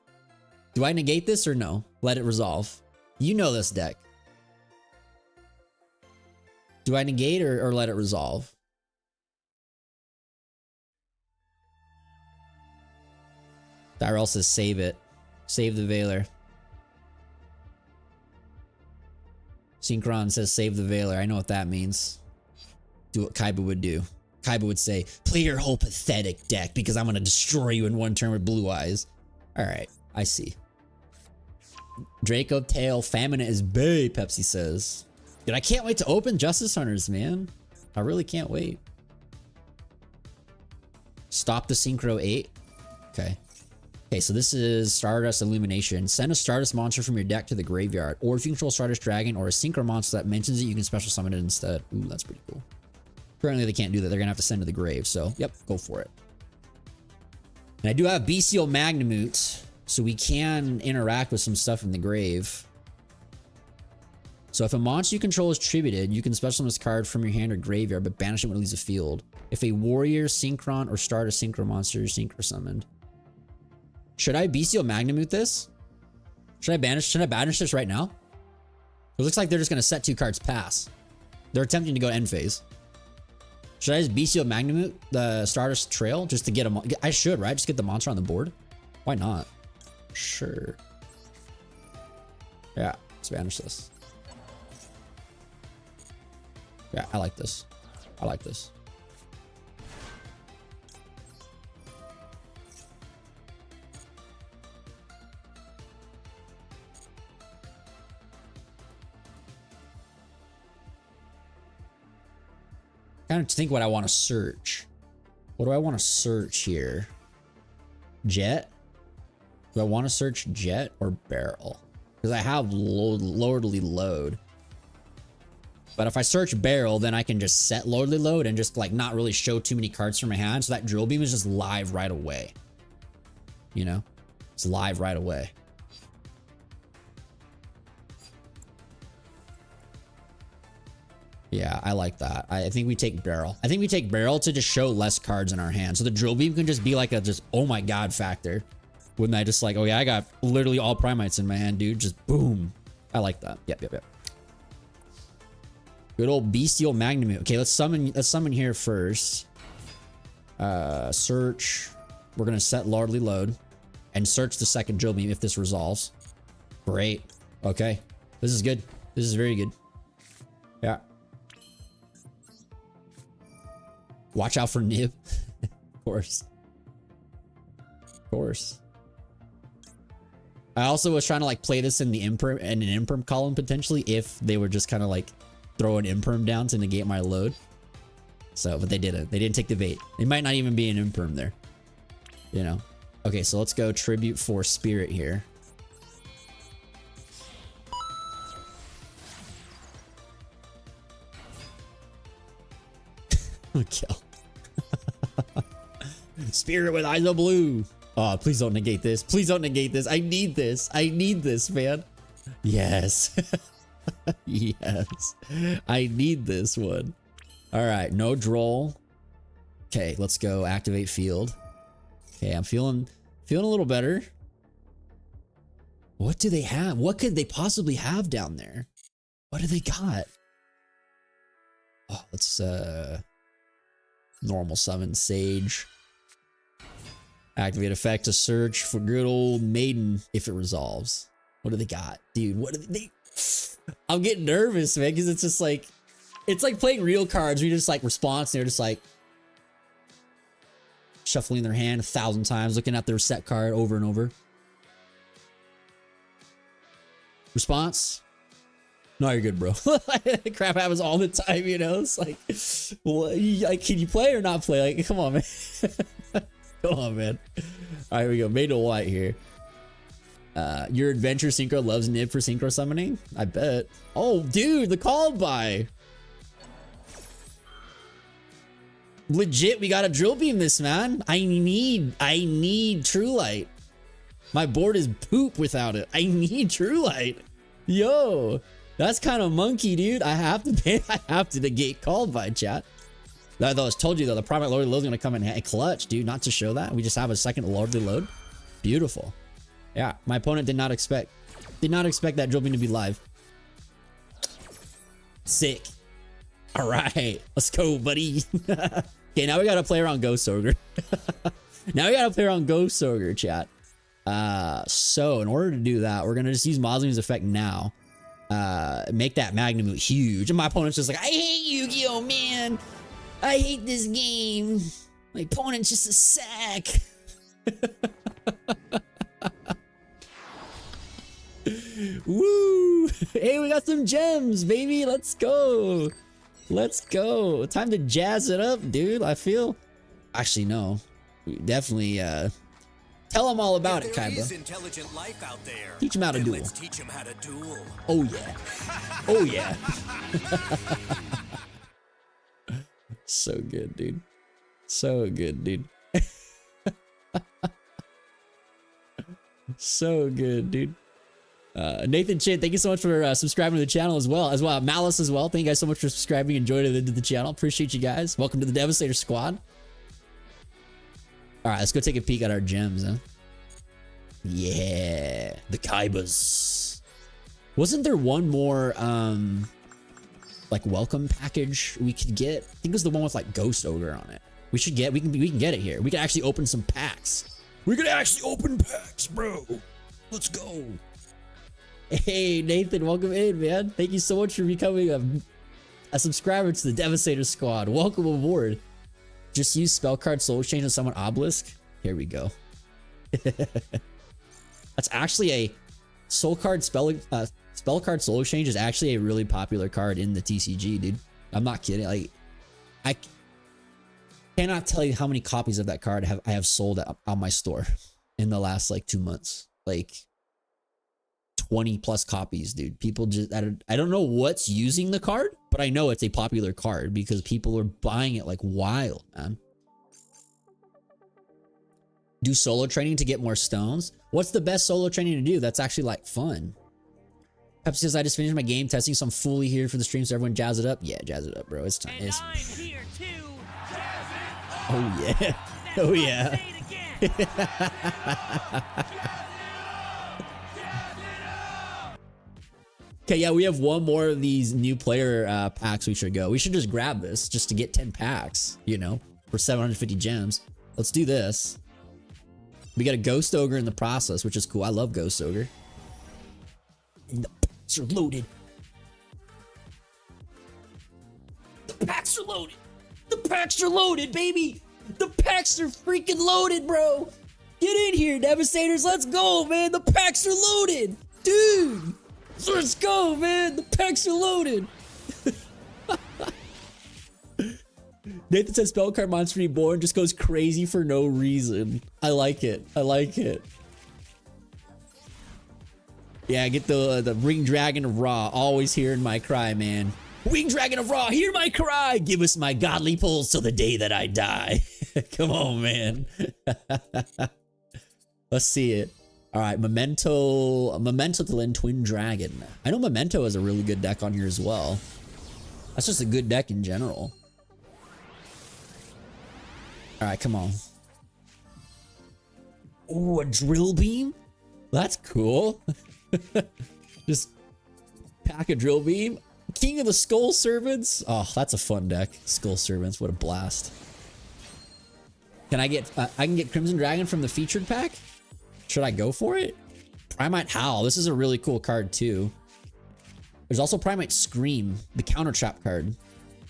Do I negate this or no? Let it resolve. You know this deck. Do I negate or let it resolve? Tyrell says save it. Save the Veiler. Synchron says save the Veiler. I know what that means. Do what Kaiba would do. Kaiba would say, play your whole pathetic deck because I'm going to destroy you in one turn with blue eyes. Alright, I see. Draco Tail, Famine is bae, Pepsi says. Dude, I can't wait to open Justice Hunters, man. I really can't wait. Stop the Synchro 8. Okay. Okay, so this is Stardust Illumination. Send a Stardust monster from your deck to the graveyard. Or if you control Stardust Dragon or a Synchro monster that mentions it, you can special summon it instead. Ooh, that's pretty cool. Currently, they can't do that. They're going to have to send to the grave. So, yep, go for it. And I do have Bestial Magnamute, so we can interact with some stuff in the grave. So if a monster you control is tributed, you can special summon this card from your hand or graveyard, but banish it when it leaves the field. If a warrior, synchron, or Stardust synchro monster is synchro summoned. Should I Bestial Magnamute this? Should I banish this right now? It looks like they're just gonna set 2 cards pass. They're attempting to go end phase. Should I just Bestial Magnamute the Stardust Trail just to get a I should, right? Just get the monster on the board? Why not? Sure. Yeah, let's banish this. Yeah, I like this. I like this. Kind of think what I want to search. What do I want to search here? Jet? Do I want to search Jet or Barrel? Because I have Lordly Load. But if I search Barrel, then I can just set Lordly Load and just like not really show too many cards from my hand. So that Drill Beam is just live right away. You know? It's live right away. Yeah, I like that. I think we take Barrel. I think we take Barrel to just show less cards in our hand. So the Drill Beam can just be like a just, oh my god factor. Wouldn't I just like, oh yeah, I got literally all Primites in my hand, dude. Just boom. I like that. Yep. Good old Bestial Magnamute. Okay, let's summon here first. Search. We're gonna set Lordly Load. And search the second Drill Beam if this resolves. Great. Okay. This is good. This is very good. Yeah. Watch out for Nib. Of course. Of course. I also was trying to like play this in the imperm and an imperm column potentially if they were just kind of like throw an imperm down to negate my load. So, but they didn't. They didn't take the bait. They might not even be an imperm there. You know. Okay, so let's go tribute for spirit here. Kill. Spirit with eyes of blue. Oh, please don't negate this. Please don't negate this. I need this. I need this, man. Yes. Yes. I need this one. All right, no droll. Okay, let's go activate field. Okay, I'm feeling a little better. What do they have? What could they possibly have down there? What do they got? Oh, let's normal summon Sage. Activate effect to search for good old Maiden if it resolves. What do they got? Dude, what do they... I'm getting nervous, man, because it's just like... It's like playing real cards where you just like response and they're just like... shuffling their hand 1,000 times, looking at their set card over and over. Response? No, you're good, bro. Crap happens all the time, you know? It's like, well, like, can you play or not play? Like, come on, man. Come on, man. All right, here we go. Made to white here. Your adventure synchro loves Nib for synchro summoning? I bet. Oh, dude, the called by. Legit, we gotta drill beam this, man. I need True Light. My board is poop without it. I need True Light. Yo, that's kind of monkey, dude. I have to negate called by, chat. I told you though, the primate lordly load is gonna come in clutch, dude. Not to show that. We just have a second lordly load. Beautiful. Yeah, my opponent did not expect that drill beam to be live. Sick. All right, let's go, buddy. Okay, now we gotta play around Ghost Ogre. Now we gotta play around Ghost Ogre, chat. So in order to do that, we're gonna just use Mausoleum's effect now. Make that Magnamute huge. And my opponent's just like, I hate Yu-Gi-Oh, man. I hate this game. My opponent's just a sack. Woo! Hey, we got some gems, baby. Let's go. Let's go. Time to jazz it up, dude. I feel... Actually, no. We definitely, tell them all about it, Kaiba. Intelligent life out there, teach them how to duel. Let's teach them how to duel. Oh, yeah. Oh, yeah. So good, dude. So good, dude. So good, dude. Nathan Chin, thank you so much for subscribing to the channel as well. Malice as well. Thank you guys so much for subscribing and joining into the channel. Appreciate you guys. Welcome to the Devastator Squad. All right, let's go take a peek at our gems, huh? Yeah, the kaibas. Wasn't there one more like welcome package we could get? I think it was the one with like Ghost Ogre on it. We should get. We can get it here. We can actually open some packs. We can actually open packs, bro. Let's go. Hey, Nathan, welcome in, man. Thank you so much for becoming a subscriber to the Devastator Squad. Welcome aboard. Just use spell card soul exchange and summon Obelisk. Here we go. That's actually a soul card spell card soul exchange is actually a really popular card in the TCG, dude. I'm not kidding. Like, I cannot tell you how many copies of that card I have sold on my store in the last like 2 months. Like 20 plus copies, dude. People just, I don't know what's using the card, but I know it's a popular card because people are buying it like wild, man. Do solo training to get more stones. What's the best solo training to do? That's actually like fun. Pepsi says, I just finished my game testing, so I'm fully here for the stream, so everyone jazz it up. Yeah, jazz it up, bro. It's time. And I'm here too. Jazz it up. Oh yeah. Oh yeah. Okay, yeah, we have one more of these new player packs we should go. We should just grab this just to get 10 packs, you know, for 750 gems. Let's do this. We got a Ghost Ogre in the process, which is cool. I love Ghost Ogre. And the packs are loaded. The packs are loaded. The packs are loaded, baby. The packs are freaking loaded, bro. Get in here, Devastators. Let's go, man. The packs are loaded. Dude. Let's go, man. The packs are loaded. Nathan says Spellcard Monster Reborn just goes crazy for no reason. I like it. I like it. Yeah, get the Ring Dragon of Ra. Always hearing my cry, man. Wing Dragon of Ra, hear my cry. Give us my godly pulls till the day that I die. Come on, man. Let's see it. All right, Memento to Lin Twin Dragon. I know Memento is a really good deck on here as well. That's just a good deck in general. All right, come on. Oh, a Drill Beam? That's cool. Just pack a Drill Beam. King of the Skull Servants. Oh, that's a fun deck. Skull Servants, what a blast. Can I get, I can get Crimson Dragon from the featured pack? Should I go for it? Primite Howl. This is a really cool card too. There's also Primite Scream, the counter trap card.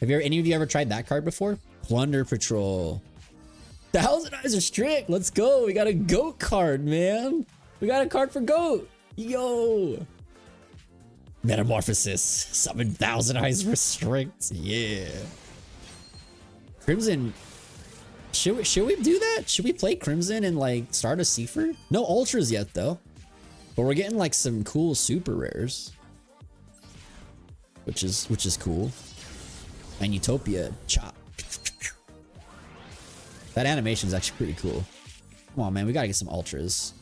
Have you ever, any of you ever tried that card before? Plunder Patrol. Thousand Eyes are strict. Let's go. We got a goat card, man. We got a card for goat. Yo. Metamorphosis. Summon Thousand Eyes restrict. Yeah. Crimson. Should we do that? Should we play Crimson and like start a Cipher? No ultras yet though. But we're getting like some cool super rares. Which is cool. And Utopia chop. That animation is actually pretty cool. Come on, man, we gotta get some ultras.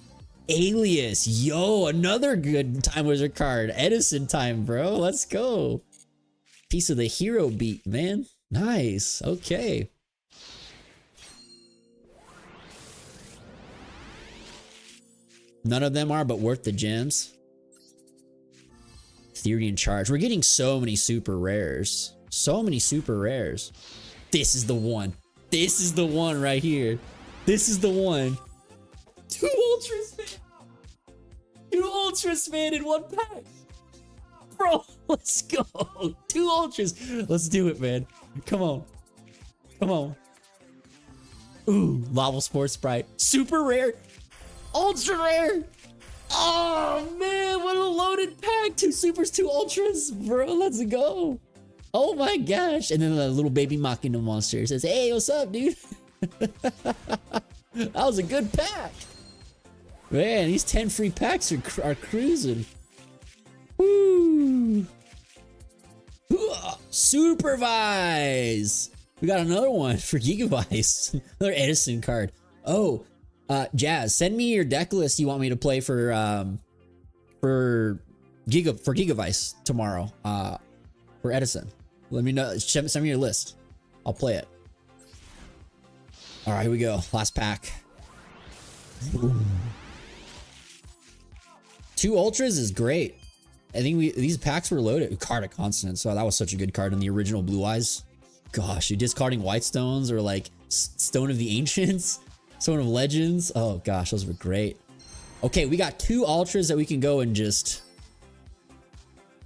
Alias, yo, another good Time Wizard card. Edison time, bro. Let's go. Piece of the hero beat, man. Nice. Okay. None of them are, but worth the gems. Theory in Charge. We're getting so many super rares. So many super rares. This is the one. This is the one right here. This is the one. 2 ultras, man. 2 ultras, man, in 1 pack. Bro, let's go. 2 ultras. Let's do it, man. Come on. Come on. Ooh, Lava Sports Sprite. Super rare. Ultra rare. Oh, man, what a loaded pack. 2 supers, 2 ultras. Bro, let's go. Oh, my gosh. And then the little baby mocking the monster says, hey, what's up, dude? That was a good pack. Man, these 10 free packs are cruising. Woo. Supervise. We got another one for Gigavice. Another Edison card. Oh, Jazz, send me your deck list you want me to play for Gigavice tomorrow. For Edison. Let me know. Send me your list. I'll play it. All right, here we go. Last pack. Ooh. 2 ultras is great. I think these packs were loaded. Card of Consonance. So that was such a good card in the original Blue Eyes. Gosh, you're discarding White Stones or like Stone of the Ancients, Stone of Legends. Oh gosh, those were great. Okay, we got 2 ultras that we can go and just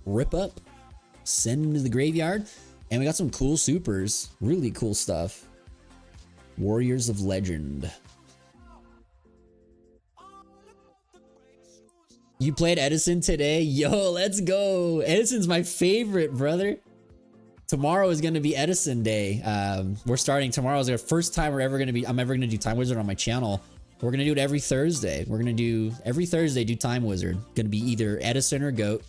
rip up, send them to the graveyard, and we got some cool supers. Really cool stuff. Warriors of Legend. You played Edison today? Yo, let's go. Edison's my favorite, brother. Tomorrow is going to be Edison Day. We're starting tomorrow is our first time I'm ever going to do Time Wizard on my channel. We're going to do it every Thursday. We're going to do every Thursday do Time Wizard. Going to be either Edison or Goat.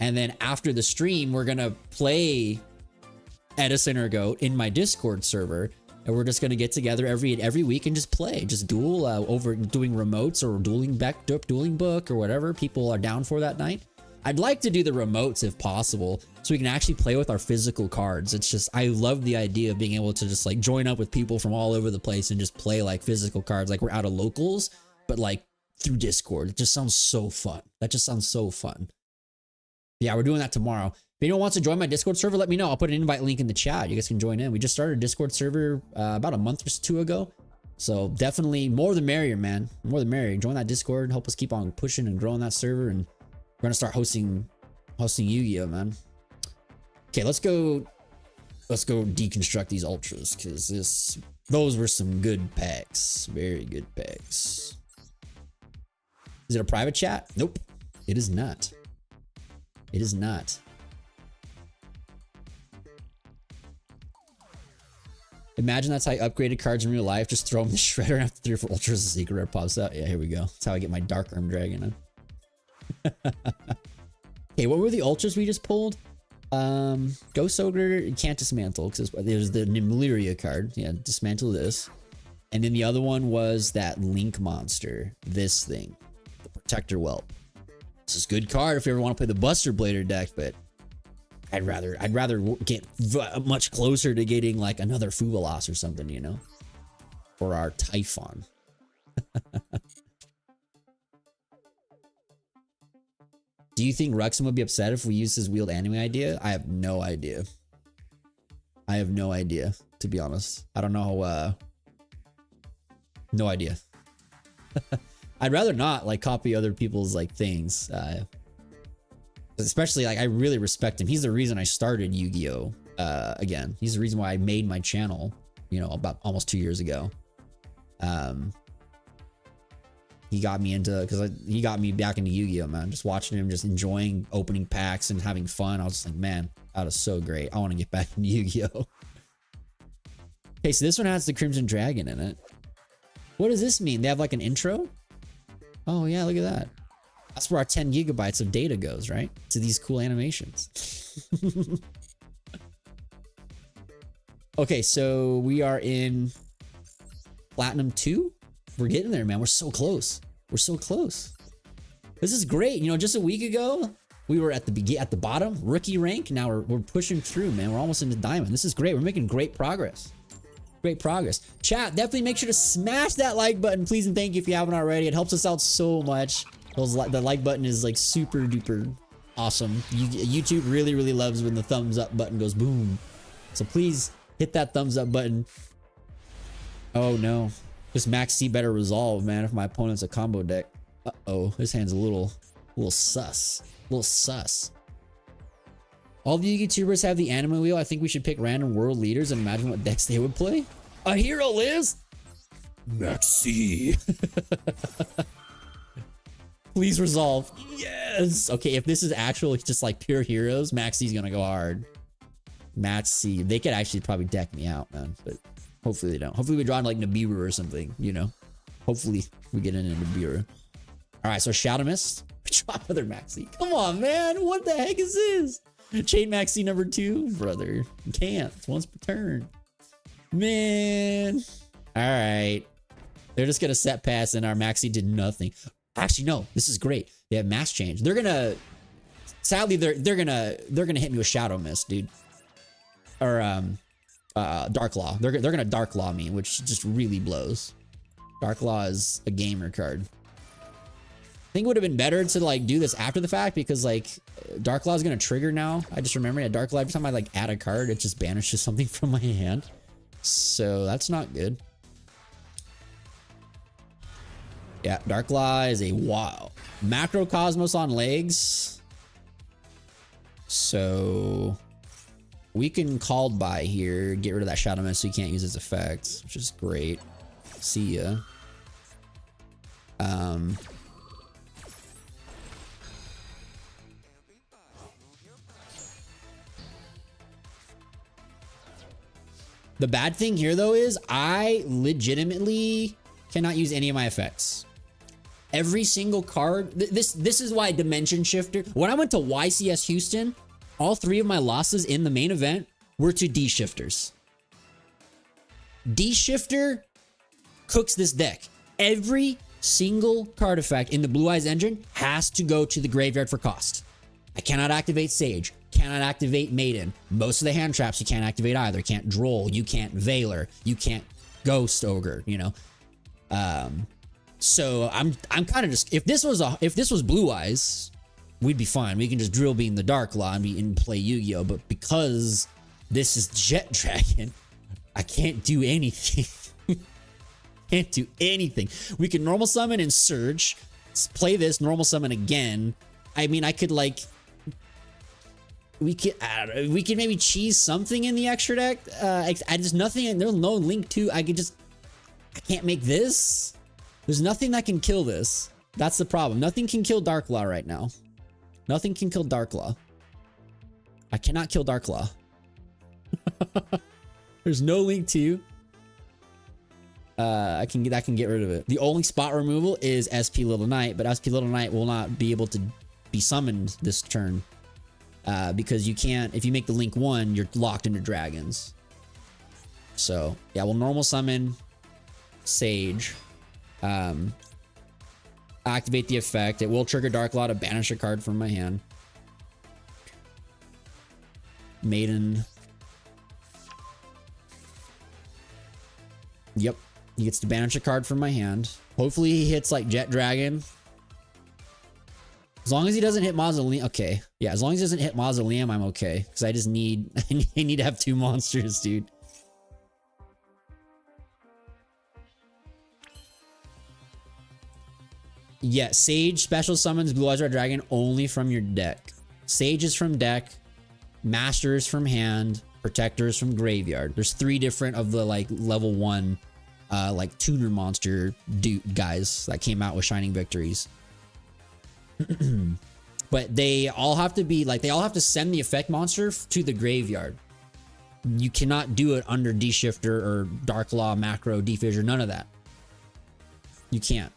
And then after the stream, we're going to play Edison or Goat in my Discord server. And we're just going to get together every week and just play. Just duel over doing remotes or dueling book or whatever people are down for that night. I'd like to do the remotes if possible so we can actually play with our physical cards. It's just, I love the idea of being able to just like join up with people from all over the place and just play like physical cards. Like we're out of locals, but like through Discord. It just sounds so fun. That just sounds so fun. Yeah, we're doing that tomorrow. If anyone wants to join my Discord server, let me know. I'll put an invite link in the chat. You guys can join in. We just started a Discord server about a month or 2 ago. So definitely more the merrier, man. More the merrier. Join that Discord. Help us keep on pushing and growing that server. And we're going to start hosting Yu-Gi-Oh, man. Okay, let's go. let's go deconstruct these ultras because those were some good packs. Very good packs. Is it a private chat? Nope. It is not. It is not. Imagine that's how I upgraded cards in real life. Just throw them in the shredder after 3 or 4 ultras. A secret rare pops out. Yeah, here we go. That's how I get my Dark Arm Dragon. Okay, what were the ultras we just pulled? Ghost Ogre, you can't dismantle because there's the Nymeria card. Yeah, dismantle this. And then the other one was that Link monster. This thing. The Protector Whelp. This is a good card if you ever want to play the Buster Blader deck, but I'd rather get much closer to getting like another Fuvalos or something, you know? For our Typhon. Do you think Ruxin would be upset if we use his wheeled anime idea? I have no idea. I have no idea, to be honest. I don't know. No idea. I'd rather not like copy other people's like things. Especially like I really respect him. He's the reason I started Yu-Gi-Oh! Again. He's the reason why I made my channel, you know, about almost 2 years ago. He got me into, he got me back into Yu-Gi-Oh, man. Just watching him, just enjoying opening packs and having fun. I was just like, man, that was so great. I want to get back into Yu-Gi-Oh. Okay, so this one has the Crimson Dragon in it. What does this mean? They have like an intro? Oh yeah, look at that. That's where our 10 gigabytes of data goes, right? To these cool animations. Okay, so we are in Platinum 2. We're getting there, man. We're so close. We're so close. This is great. You know, just a week ago, we were at the bottom, rookie rank. Now we're pushing through, man. We're almost into diamond. This is great. We're making great progress. Great progress. Chat, definitely make sure to smash that like button, please and thank you if you haven't already. It helps us out so much. The like button is like super duper awesome. YouTube really, really loves when the thumbs up button goes boom. So please hit that thumbs up button. Oh no. This Max C better resolve, man, if my opponent's a combo deck. Uh-oh, his hand's a little sus. A little sus. All the YouTubers have the anime wheel. I think we should pick random world leaders and imagine what decks they would play. A hero lives! Max C. Please resolve. Yes! Okay, if this is actually just like pure heroes, Max C's gonna go hard. Max C. They could actually probably deck me out, man, but hopefully they don't. Hopefully we draw like Nibiru or something, you know? Hopefully we get into Nibiru. Alright, so Shadow Mist. Draw another Maxi. Come on, man. What the heck is this? Chain Maxi number 2? Brother. You can't. It's once per turn. Man. Alright. They're just gonna set pass and our Maxi did nothing. Actually, no. This is great. They have mass change. They're gonna... Sadly, they're gonna hit me with Shadow Mist, dude. Or, Dark Law. They're gonna Dark Law me, which just really blows. Dark Law is a gamer card. I think it would have been better to like do this after the fact because like Dark Law is gonna trigger now. I just remembered at Dark Law every time I like add a card, it just banishes something from my hand. So that's not good. Yeah, Dark Law is a wow. Macrocosmos on legs. So we can called by here, get rid of that Shadow Mist so you can't use its effects, which is great. See ya. The bad thing here though is I legitimately cannot use any of my effects. Every single card, this is why Dimension Shifter, when I went to YCS Houston, all 3 of my losses in the main event were to D-Shifters. D-Shifter cooks this deck. Every single card effect in the Blue Eyes engine has to go to the graveyard for cost. I cannot activate Sage, cannot activate Maiden. Most of the hand traps you can't activate either. Can't Droll, you can't Veiler, you can't Ghost Ogre, you know. So I'm kind of just, if this was Blue Eyes, we'd be fine. We can just drill beam the Dark Law and play Yu-Gi-Oh! But because this is Jet Dragon, I can't do anything. Can't do anything. We can normal summon and Surge, play this, normal summon again. I mean, I could like we could maybe cheese something in the extra deck. I just nothing. There's no link to. I can't make this. There's nothing that can kill this. That's the problem. Nothing can kill Darklaw right now. Nothing can kill Darklaw. I cannot kill Darklaw. There's no link to. I can get rid of it. The only spot removal is SP Little Knight, but SP Little Knight will not be able to be summoned this turn. Because you can't, if you make the link 1, you're locked into dragons. So yeah, we'll normal summon Sage. Activate the effect. It will trigger Darklaw to banish a card from my hand. Maiden. Yep. He gets to banish a card from my hand. Hopefully he hits like Jet Dragon. As long as he doesn't hit Mausoleum. Okay. Yeah, as long as he doesn't hit Mausoleum, I'm okay. Because I just need I need to have 2 monsters, dude. Yeah, Sage special summons Blue Eyes Red Dragon only from your deck. Sage is from deck, Master is from hand, Protector is from graveyard. There's 3 different of the like level 1 like tuner monster guys that came out with Shining Victories. But they all have to be like, they all have to send the effect monster to the graveyard. You cannot do it under D-Shifter or Darklaw, Macro, D-Fissure, none of that. You can't.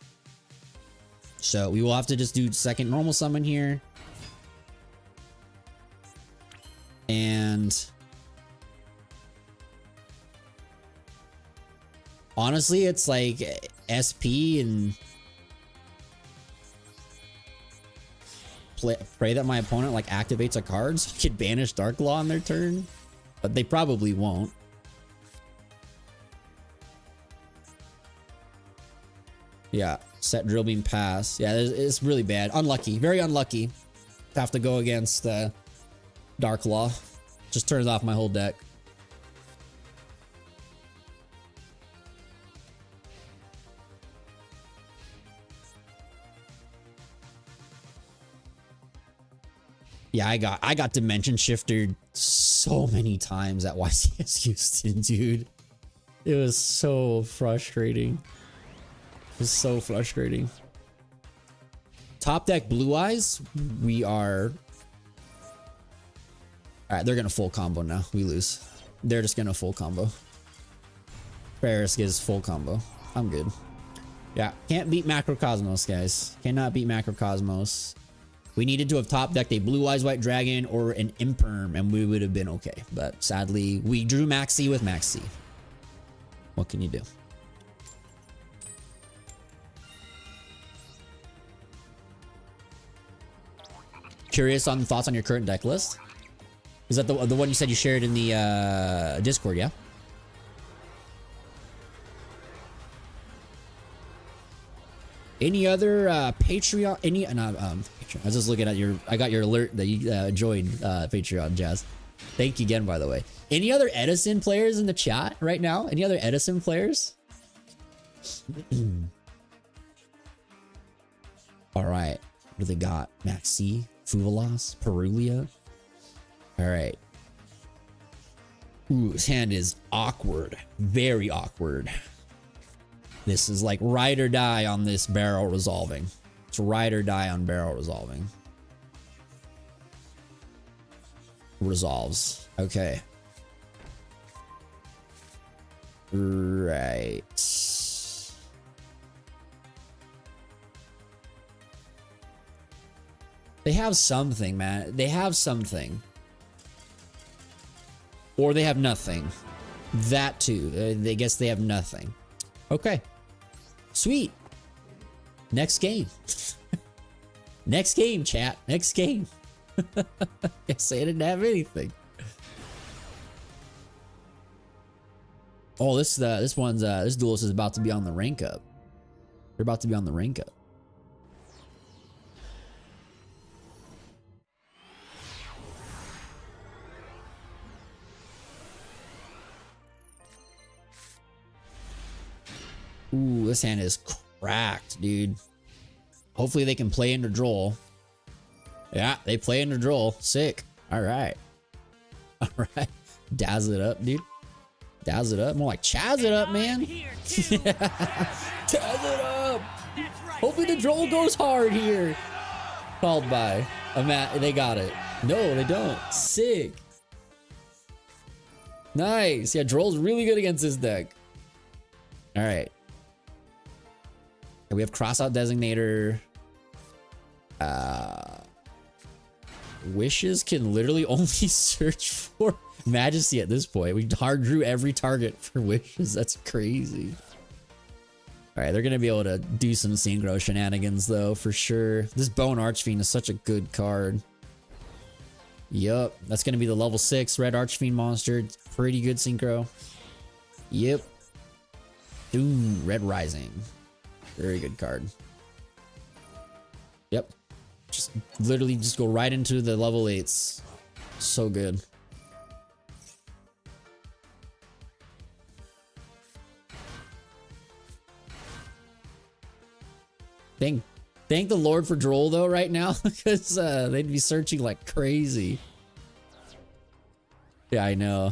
So we will have to just do second normal summon here. And honestly, it's like SP and pray that my opponent like activates a card so I could banish Darklaw on their turn. But they probably won't. Yeah, set Drill Beam pass. Yeah, it's really bad. Unlucky. Very unlucky to have to go against Darklaw. Just turns off my whole deck. Yeah, I got Dimension Shifted so many times at YCS Houston, dude. It was so frustrating. It was so frustrating. Top deck Blue Eyes, we are... Alright, they're gonna full combo now. We lose. They're just gonna full combo. Ferris gets full combo. I'm good. Yeah, can't beat Macrocosmos, guys. Cannot beat Macrocosmos. We needed to have top decked a Blue Eyes White Dragon or an Imperm, and we would have been okay. But sadly, we drew Maxi with Maxi. What can you do? Curious on thoughts on your current deck list? Is that the one you said you shared in the Discord, yeah? Any other Patreon? Patreon. I was just looking at your. I got your alert that you joined Patreon, Jazz. Thank you again, by the way. Any other Edison players in the chat right now? Any other Edison players? All right. What do they got? Maxi, Fuvalas, Perulia. All right. Ooh, his hand is awkward. Very awkward. This is like ride or die on this barrel resolving. It's ride or die on barrel resolving. Resolves. Okay. Right. They have something, man. They have something. Or they have nothing. That too. I guess they have nothing. Okay. Sweet. Next game. Next game, chat. Next game. Guess I didn't have anything. Oh, this duelist is about to be on the rank up. They're about to be on the rank up. Ooh, this hand is cracked, dude. Hopefully they can play into Droll. Yeah, they play into Droll. Sick. All right. All right. Dazz it up, dude. Dazz it up. More like Chaz it up, man. Yeah. Chaz it up. Hopefully the droll goes hard here. Called by a Matt. They got it. No, they don't. Sick. Nice. Yeah, droll's really good against this deck. All right. And we have crossout designator. Wishes can literally only search for Majesty at this point. We hard drew every target for wishes. That's crazy. All right, they're gonna be able to do some synchro shenanigans though, for sure. This Bone Archfiend is such a good card. Yup, that's gonna be the level 6 red Archfiend monster. It's pretty good synchro. Yep. Ooh, Red Rising. Very good card. Yep. Just literally just go right into the level 8s. So good. Thank the Lord for Droll though right now, because they'd be searching like crazy. Yeah, I know.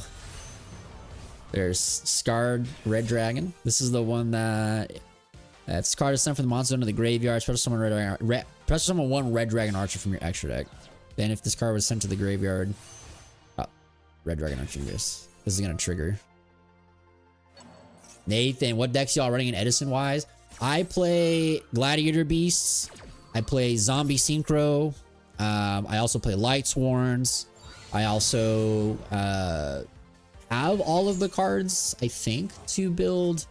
There's Scarred Red Dragon. This is the one that this card is sent from the monster into the graveyard. Special summon one Red Dragon Archer from your extra deck. Then if this card was sent to the graveyard, Red Dragon Archer, this is gonna trigger. Nathan, what decks y'all running in Edison wise? I play Gladiator Beasts. I play Zombie Synchro. I also play Lightsworns. I also have all of the cards, I think, to build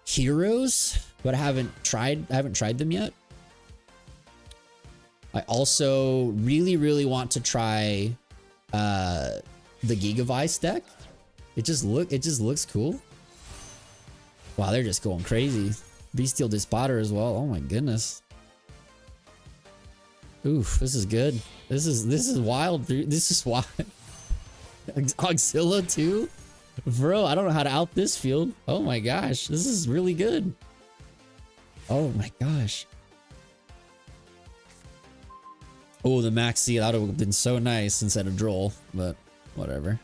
heroes, but I haven't tried them yet. I also really want to try the Gigavice deck. It just looks cool. Wow, they're just going crazy. Bestial Despotter as well. Oh my goodness. Oof, this is good. This is wild, dude. This is wild. Auxilla too? Bro, I don't know how to out this field. Oh my gosh, this is really good. Oh my gosh. Oh, the Maxi, that would have been so nice instead of Droll, but whatever.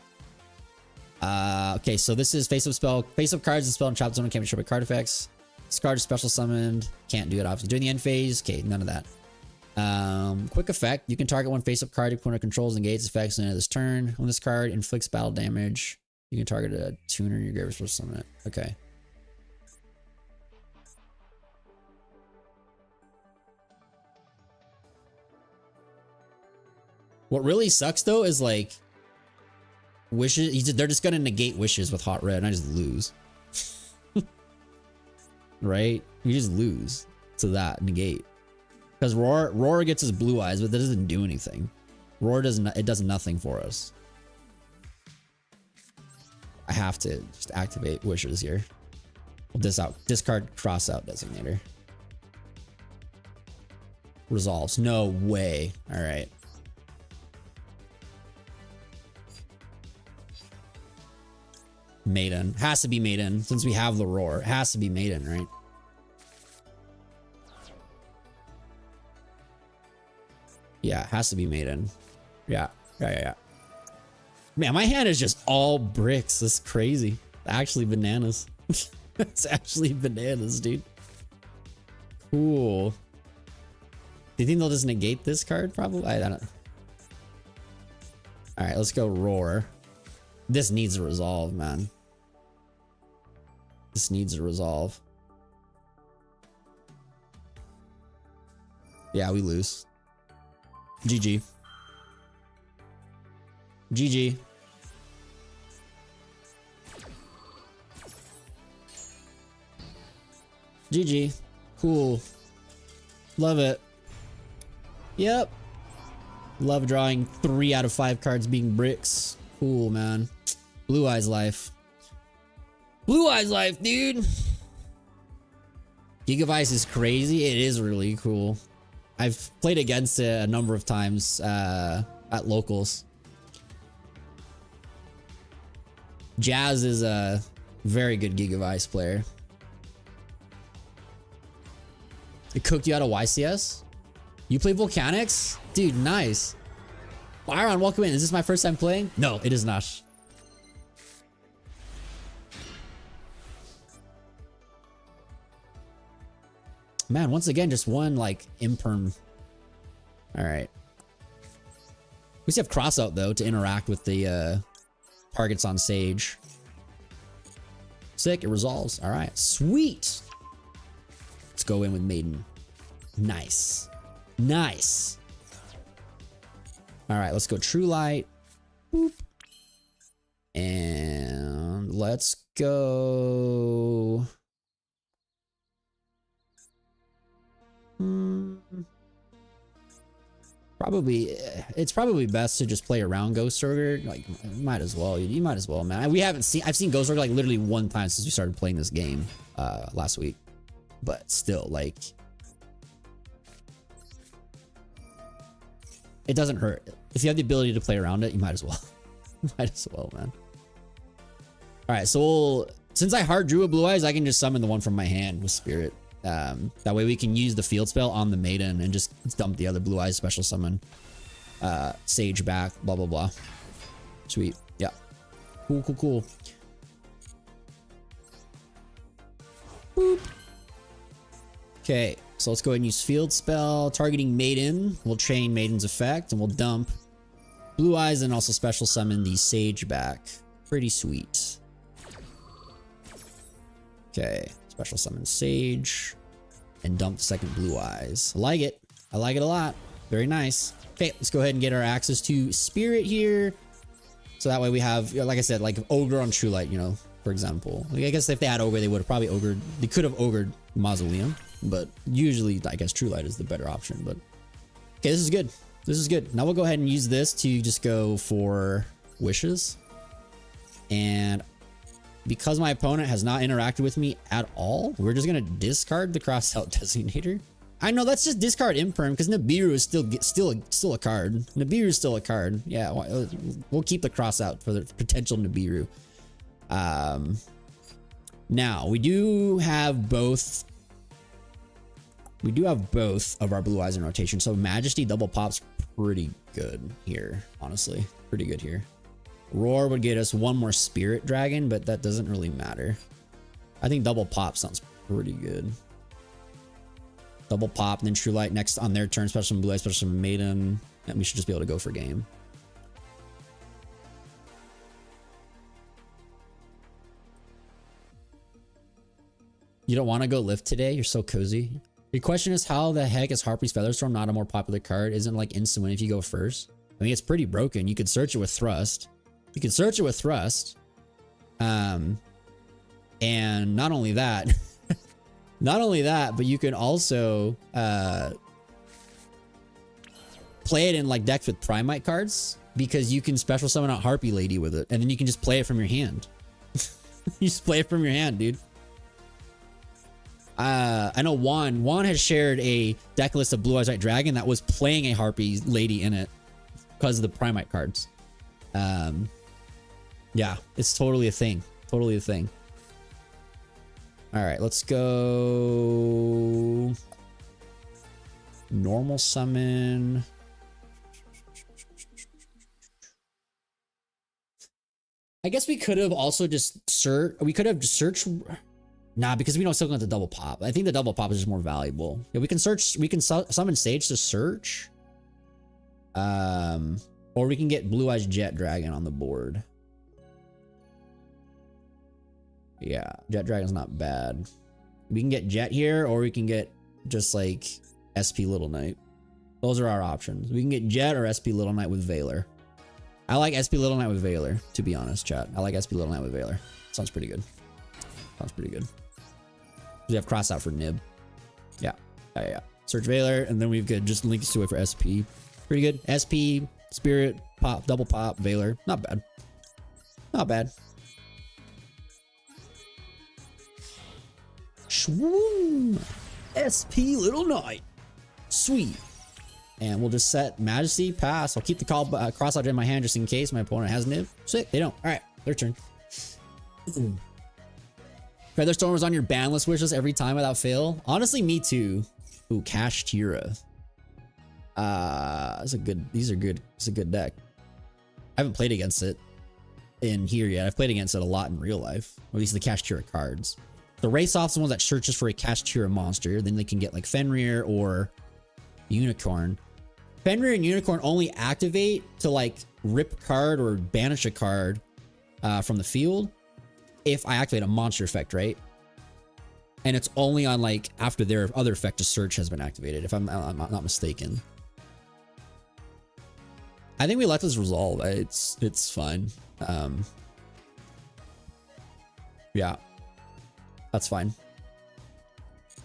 Okay, so this is face up cards and spell and trap zone can't be sure by card effects. This card is special summoned. Can't do it obviously. During the end phase, okay, none of that. Quick effect. You can target one face up card your opponent controls and negates effects at the end of this turn. When this card inflicts battle damage, you can target a tuner in your graveyard special summon it. Okay. What really sucks though is like wishes, they're just gonna negate wishes with hot red and I just lose. Right? You just lose to that negate. Because Roar gets his blue eyes, but that doesn't do anything. Roar does nothing for us. I have to just activate wishes here. We'll discard crossout designator. Resolves. No way. Alright. Maiden. Has to be Maiden. Since we have the Roar. It has to be Maiden, right? Yeah, it has to be Maiden. Yeah. Man, my hand is just all bricks. This is crazy. Actually bananas. It's actually bananas, dude. Cool. Do you think they'll just negate this card? Probably. I don't know. Alright, let's go Roar. This needs a resolve, man. This needs a resolve. Yeah, we lose. GG. GG. GG. Cool. Love it. Yep. Love drawing 3 out of 5 cards being bricks. Cool, man. Blue Eyes life. Blue Eyes life, dude. Gigavice is crazy. It is really cool. I've played against it a number of times at locals. Jazz is a very good Gigavice player. It cooked you out of YCS? You play Volcanics? Dude, nice. Byron, welcome in. Is this my first time playing? No, it is not. Man, once again, just one like imperm. All right. We still have cross out though to interact with the targets on Sage. Sick, it resolves. All right, sweet. Let's go in with Maiden. Nice. Nice. All right, let's go True Light. Boop. And let's go. Probably, it's probably best to just play around Ghost Ogre. Like, might as well. You might as well, man. I've seen Ghost Ogre like literally one time since we started playing this game last week. But still, like, it doesn't hurt. If you have the ability to play around it, you might as well. Might as well, man. All right, so since I hard drew a Blue Eyes, I can just summon the one from my hand with Spirit. That way we can use the field spell on the Maiden and just dump the other Blue Eyes special summon. Sage back, blah, blah, blah. Sweet. Yeah. Cool, cool, cool. Boop. Okay, so let's go ahead and use field spell. Targeting Maiden. We'll chain Maiden's effect and we'll dump Blue Eyes and also special summon the Sage back. Pretty sweet. Okay. Special summon Sage and dump the second Blue Eyes. I like it. I like it a lot. Very nice. Okay, let's go ahead and get our access to Spirit here. So that way we have, like I said, like Ogre on True Light, you know, for example. Like, I guess if they had Ogre, they would have probably ogred. They could have ogred Mausoleum, but usually I guess True Light is the better option. But okay, this is good. This is good. Now we'll go ahead and use this to just go for Wishes. And because my opponent has not interacted with me at all, we're just gonna discard the cross out designator. I know, let's just discard Imperm because Nibiru is still a card. Nibiru is still a card. Yeah, we'll keep the cross out for the potential Nibiru. Now we do have both. We do have both of our Blue Eyes in rotation, so Majesty double pop's pretty good here. Honestly, pretty good here. Roar would get us one more Spirit Dragon, but that doesn't really matter. I think double pop sounds pretty good. Double pop and then True Light next on their turn, special from Blue Eyes, special from Maiden, and we should just be able to go for game. You don't want to go lift today? You're so cozy. Your question is, how the heck is Harpy's Featherstorm not a more popular card? Isn't like instant win if you go first? I mean, it's pretty broken. You could search it with Thrust. You can search it with Thrust. And not only that, but you can also play it in like decks with Primite cards, because you can special summon out Harpy Lady with it, and then you can just play it from your hand. You just play it from your hand, dude. I know Juan has shared a deck list of Blue Eyes White Dragon that was playing a Harpy Lady in it because of the Primite cards. Yeah, it's totally a thing. Totally a thing. All right, let's go normal summon. I guess we could have also just searched. We could have searched. Nah, because we don't still got the double pop. I think the double pop is just more valuable. Yeah, we can search. We can summon Sage to search. Or we can get Blue Eyes Jet Dragon on the board. Yeah, Jet Dragon's not bad. We can get Jet here, or we can get just like SP Little Knight. Those are our options. We can get Jet or SP Little Knight with Valor. I like SP Little Knight with Valor, to be honest, chat. I like SP Little Knight with Valor. Sounds pretty good. Sounds pretty good. We have cross out for Nib. Yeah. Yeah. Search Valor, and then we've got just links to it for SP. Pretty good. SP, Spirit, Pop, Double Pop, Valor. Not bad. Not bad. Shwoom! SP Little Knight. Sweet. And we'll just set Majesty, pass. I'll keep the cross out in my hand just in case my opponent has Nib. Sick. They don't. All right. Their turn. Featherstorm was on your ban list wishes every time without fail. Honestly, me too. Ooh, Cash Tira. It's a good. These are good. It's a good deck. I haven't played against it in here yet. I've played against it a lot in real life. At least the Kashtira cards. The Race Off's the one that searches for a Kashtira monster. Then they can get like Fenrir or Unicorn. Fenrir and Unicorn only activate to like rip a card or banish a card from the field if I activate a monster effect, right? And it's only on like after their other effect to search has been activated, if I'm not mistaken. I think we let this resolve. It's fine. Yeah, that's fine.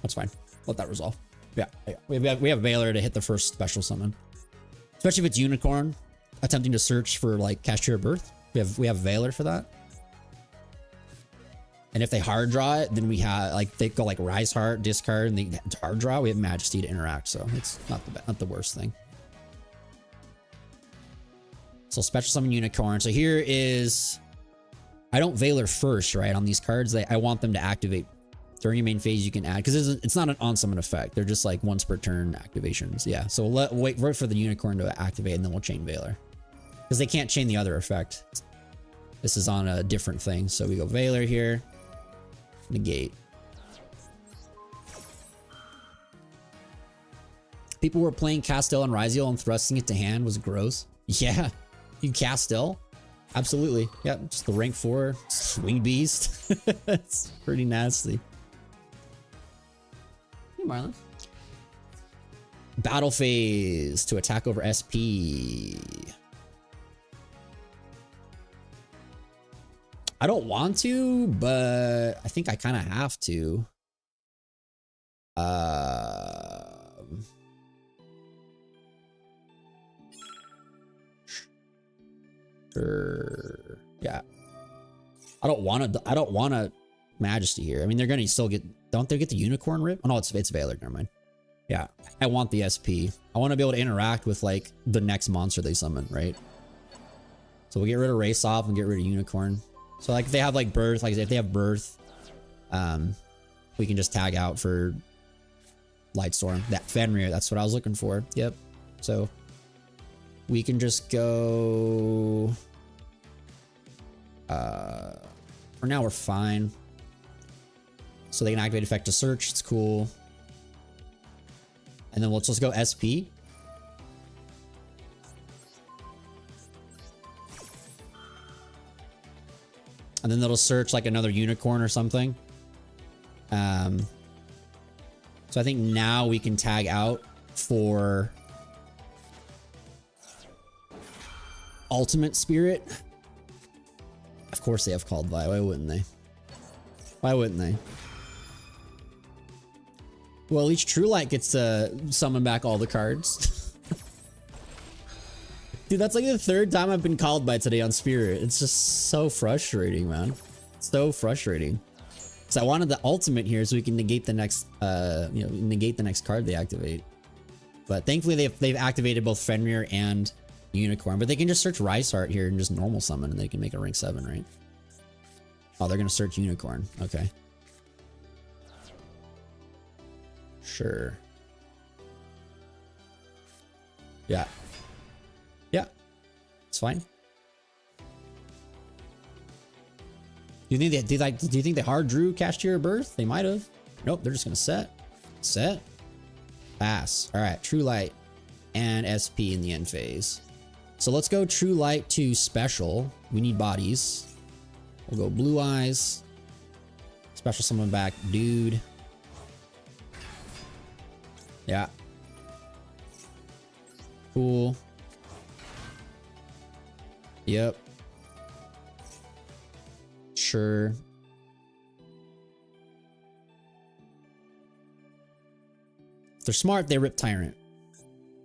That's fine. Let that resolve. Yeah, we have Veiler to hit the first special summon, especially if it's Unicorn attempting to search for like Kashtira Birth. We have Veiler for that. And if they hard draw it, then we have like they go like Rise Heart, discard, and they hard draw. We have Majesty to interact, so it's not the worst thing. So special summon Unicorn. So here is, I don't Veiler first, right? On these cards, I want them to activate during your main phase. You can add because it's not an on summon effect. They're just like once per turn activations. Yeah. So wait for the Unicorn to activate, and then we'll chain Veiler because they can't chain the other effect. This is on a different thing. So we go Veiler here. Negate. People were playing Castel and Ryziel and thrusting it to hand was gross. Yeah, you Castel? Absolutely. Yeah, just the rank 4 swing beast. It's pretty nasty. Hey, Marlon. Battle phase to attack over SP. I don't want to, but I think I kind of have to. Sure. Yeah. I don't want to Majesty here. I mean, they're gonna still get. Don't they get the Unicorn rip? Oh no, it's Veiler. Never mind. Yeah, I want the SP. I want to be able to interact with like the next monster they summon, right? So we'll get rid of Race Off and get rid of Unicorn. So like if they have like Birth, like if they have Birth, we can just tag out for Lightstorm. That Fenrir, that's what I was looking for. Yep. So we can just go. For now we're fine. So they can activate effect to search. It's cool. And then let's just go SP. And then it'll search like another Unicorn or something. So I think now we can tag out for Ultimate Spirit. Of course they have called Vi. Why wouldn't they? Why wouldn't they? Well, each True Light gets to summon back all the cards. Dude, that's like the 3rd time I've been called by today on Spirit. It's just so frustrating, man. So frustrating. So I wanted the ultimate here so we can negate the next, negate the next card they activate. But thankfully they've activated both Fenrir and Unicorn. But they can just search Rise Heart here and just normal summon, and they can make a rank 7, right? Oh, they're gonna search Unicorn. Okay. Sure. Yeah. Yeah. It's fine. Do you think they hard drew Kashtira Birth? They might have. Nope, they're just gonna set, pass. All right, True Light and SP in the end phase. So let's go True Light to special. We need bodies. We'll go Blue Eyes. Special summon back, dude. Yeah. Cool. Yep. Sure. If they're smart, they rip Tyrant.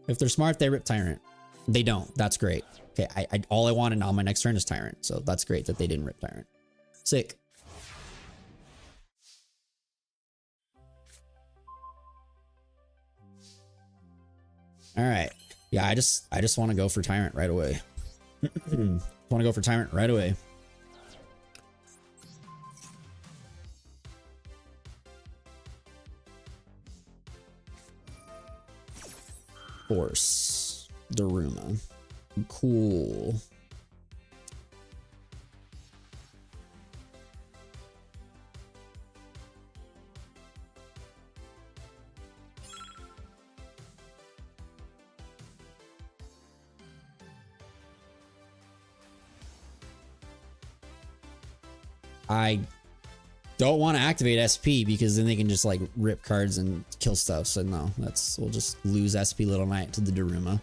If they're smart, they rip Tyrant. They don't. That's great. Okay, all I wanted on my next turn is Tyrant. So that's great that they didn't rip Tyrant. Sick. All right. Yeah, I just want to go for Tyrant right away. Want to go for Tyrant right away. Force. Daruma. Cool. I don't want to activate SP because then they can just like rip cards and kill stuff. So no, we'll just lose SP Little Knight to the Daruma.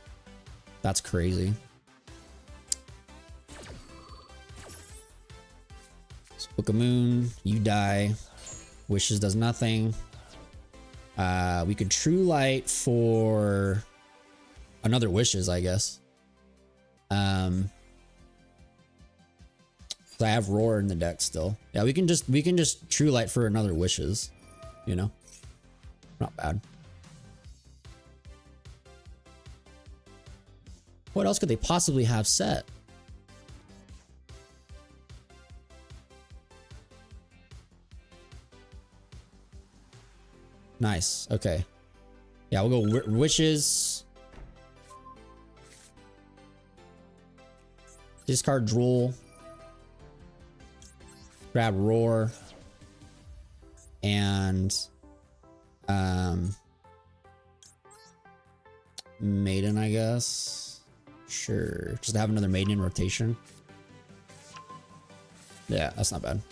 That's crazy. So Book of Moon, you die. Wishes does nothing. We could True Light for another Wishes, I guess. So I have Roar in the deck still. Yeah, we can just True Light for another Wishes, you know? Not bad. What else could they possibly have set? Nice. Okay. Yeah, we'll go Wishes. Discard Drool. Grab Roar. And Maiden, I guess. Sure. Just to have another Maiden in rotation. Yeah, that's not bad.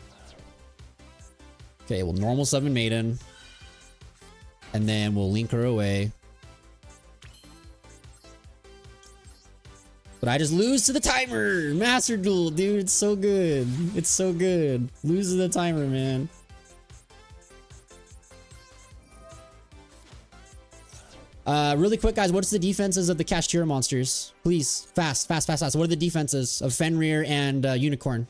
Okay, we'll normal summon Maiden. And then we'll link her away. But I just lose to the timer! Master Duel, dude, it's so good. It's so good. Lose to the timer, man. Really quick, guys, what's the defenses of the Kashtira monsters? Please, fast. What are the defenses of Fenrir and Unicorn?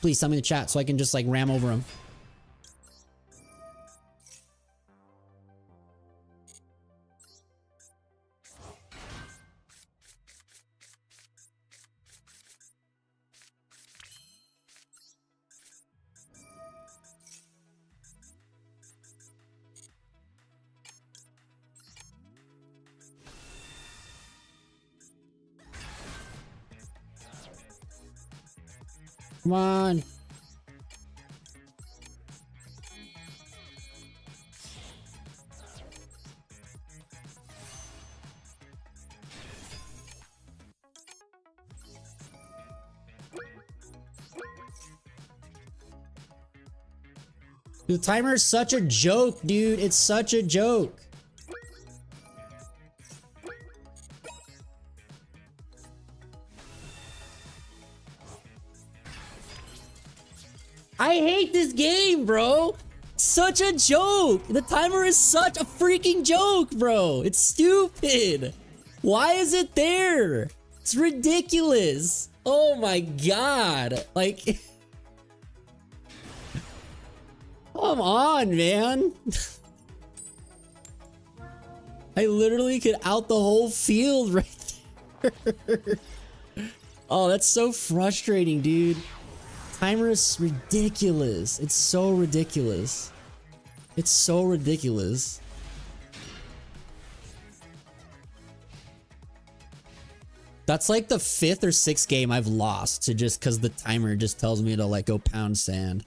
Please tell me in the chat so I can just like ram over them. Come on. The timer is such a joke, dude. It's such a joke. I hate this game, bro. Such a joke. The timer is such a freaking joke, bro. It's stupid. Why is it there? It's ridiculous. Oh my god. Like, come on, man. I literally could out the whole field right there. Oh, that's so frustrating, dude. Timer is ridiculous. It's so ridiculous. It's so ridiculous. That's like the 5th or 6th game I've lost to just because the timer just tells me to like go pound sand.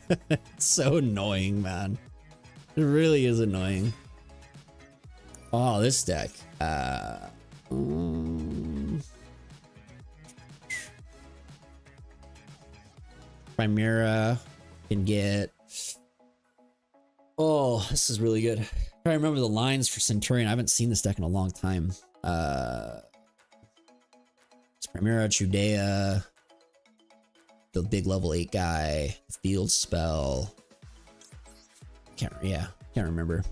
It's so annoying, man. It really is annoying. Oh, this deck. Chimera can get. Oh, this is really good. I remember the lines for Centurion. I haven't seen this deck in a long time. It's Chimera, Chudea, the big level 8 guy, field spell. Can't remember.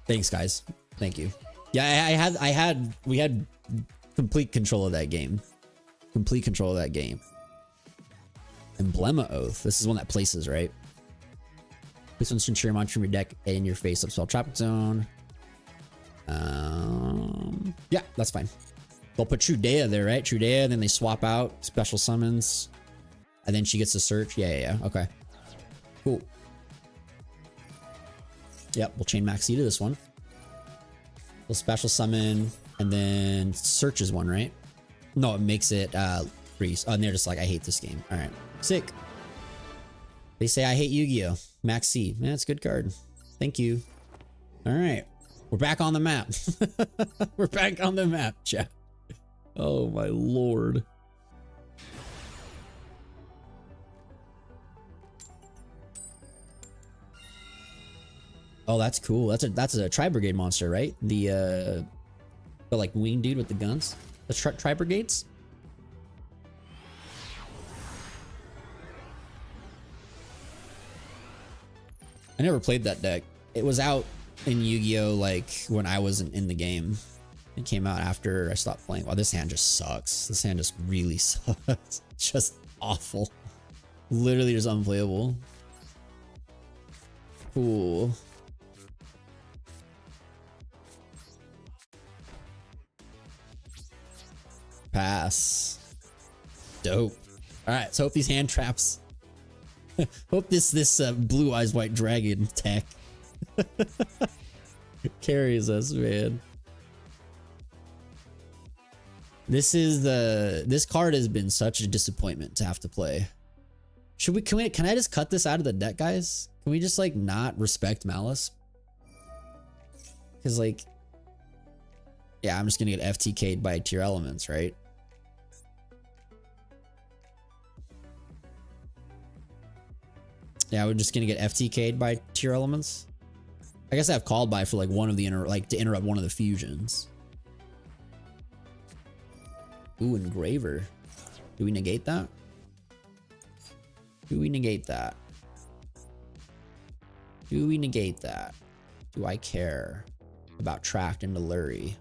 Thanks, guys. Thank you. Yeah, we had complete control of that game. Complete control of that game. Emblema Oath. This is one that places, right? This one's Centurion monster from your deck in your face up spell traffic zone. Yeah, that's fine. They'll put Trudea there, right? Trudea, then they swap out special summons. And then she gets to search. Yeah, okay. Cool. Yep, we'll chain Maxi to this one. We'll special summon, and then searches one, right? No, it makes it freeze. Oh, and they're just like, I hate this game. All right, sick. They say I hate Yu-Gi-Oh! Maxi. Man, that's a good card. Thank you. All right, we're back on the map. We're back on the map, chat. Oh my lord. Oh, that's cool. That's a Tri-Brigade monster, right? The like wing dude with the guns. The Tri-Brigades. I never played that deck. It was out in Yu-Gi-Oh! Like when I wasn't in the game. It came out after I stopped playing. Wow, this hand just sucks. This hand just really sucks. Just awful. Literally just unplayable. Cool. Pass. Dope. All right, so hope these hand traps. Hope this blue eyes white dragon tech carries us, man. This card has been such a disappointment to have to play. Can I just cut this out of the deck, guys? Can we just like not respect Malice? Cause like, yeah, I'm just gonna get FTK'd by tier elements, right? Yeah, we're just gonna get FTK'd by tier elements. I guess I have called by for like one of the to interrupt one of the fusions. Ooh, engraver. Do we negate that? Do we negate that? Do we negate that? Do I care about tracked into Lurie?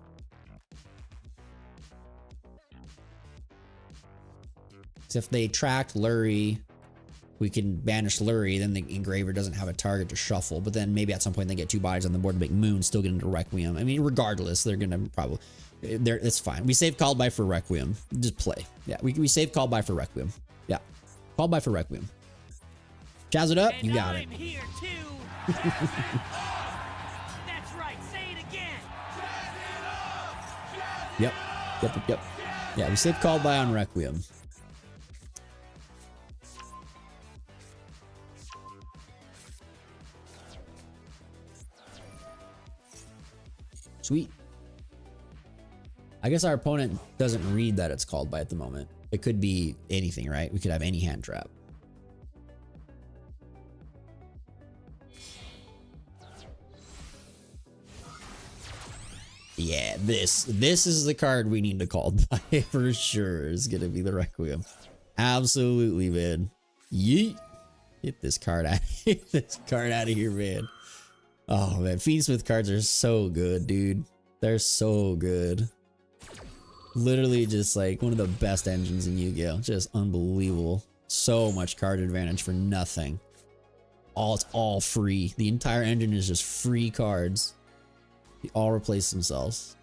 So if they tracked Lurie, we can banish Lurie, then the engraver doesn't have a target to shuffle, but then maybe at some point they get two bodies on the board to make Moon still get into Requiem. I mean, regardless, they're gonna probably, it's fine. We save Called by for Requiem. Just play. Yeah, we save Called by for Requiem. Yeah, Called by for Requiem. Jazz it up, you got it. Here too. That's right, say it again. Yep. Yeah, we save Called by on Requiem. Sweet. I guess our opponent doesn't read that it's called by at the moment. It could be anything, right? We could have any hand trap. Yeah, this is the card we need to call by for sure. Is gonna be the Requiem. Absolutely, man. Yeet. Get this card out. Get this card out of here, man. Oh man, Fiendsmith cards are so good, dude. They're so good. Literally just like one of the best engines in Yu-Gi-Oh! Just unbelievable. So much card advantage for nothing. It's all free. The entire engine is just free cards. They all replace themselves.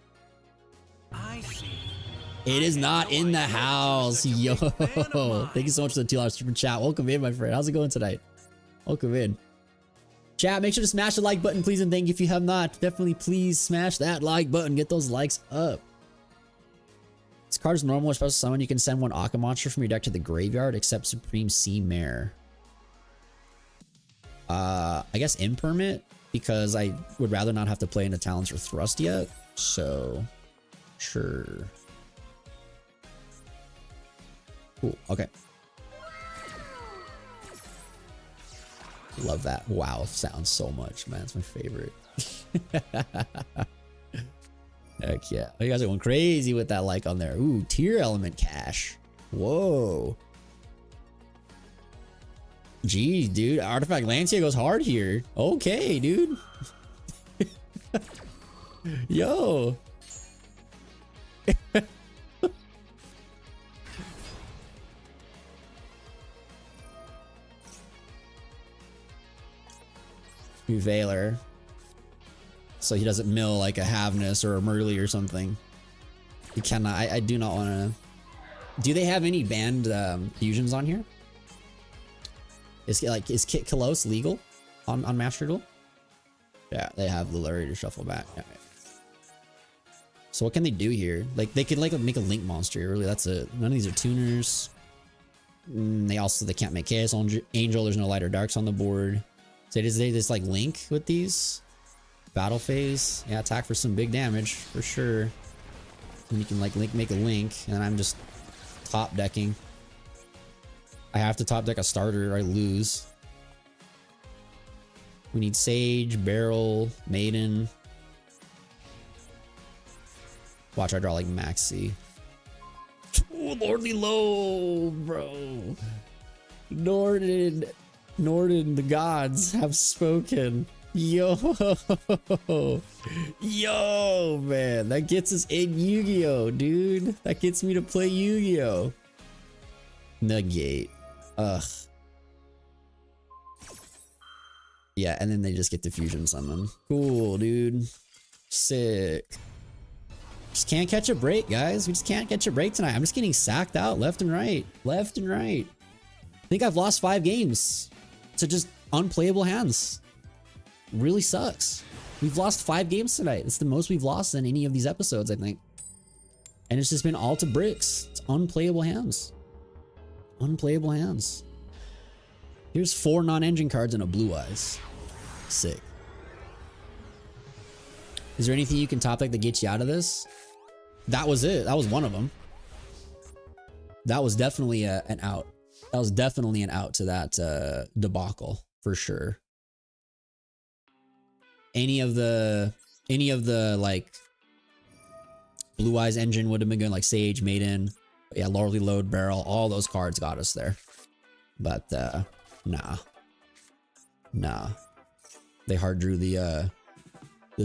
I see. It is not in the house. Yo. Thank you so much for the $2 super chat. Welcome in, my friend. How's it going tonight? Welcome in. Chat, make sure to smash the like button, please, and thank you if you have not. Definitely please smash that like button. Get those likes up. This card is normal or special summon. You can send one Aqua monster from your deck to the graveyard, except Supreme Sea Mare. I guess Impermit, because I would rather not have to play into Talons or Thrust yet. So, sure. Cool, okay. Love that. Wow, sounds so much, man. It's my favorite. Heck yeah. Oh, you guys are going crazy with that like on there. Ooh, tier element cash. Whoa. Geez, dude. Artifact Lancia goes hard here. Okay, dude. Yo. Veiler, so he doesn't mill like a Havness or a Merly or something. He cannot. I do not want to. Do they have any banned fusions on here? Is Kit Kalos legal on Master Duel? Yeah, they have the Larry to shuffle back. Yeah. So what can they do here? Like they could like make a Link monster. Really, that's it. None of these are tuners. They can't make Chaos Angel. There's no light or darks on the board. So they just like Link with these. Battle phase. Yeah, attack for some big damage for sure. And you can like make a Link, and I'm just top decking. I have to top deck a starter or I lose. We need Sage, Barrel, Maiden. Watch, I draw like Maxi. Oh, Lordly Low, bro. Norden, the gods have spoken. Yo, man, that gets us in Yu-Gi-Oh, dude. That gets me to play Yu-Gi-Oh. Negate. Ugh. Yeah, and then they just get Diffusion Summon. Cool, dude. Sick. Just can't catch a break, guys. We just can't catch a break tonight. I'm just getting sacked out left and right. Left and right. I think I've lost 5 games to just unplayable hands. Really sucks. We've lost 5 games tonight. It's the most we've lost in any of these episodes, I think. And it's just been all to bricks. It's unplayable hands. Unplayable hands. Here's 4 non-engine cards and a Blue Eyes. Sick. Is there anything you can top deck that gets you out of this? That was it. That was one of them. That was definitely an out. That was definitely an out to that debacle for sure. Any of the like Blue Eyes engine would have been good, like Sage, Maiden, yeah, Lordly Load, Barrel, all those cards got us there. But nah. They hard drew the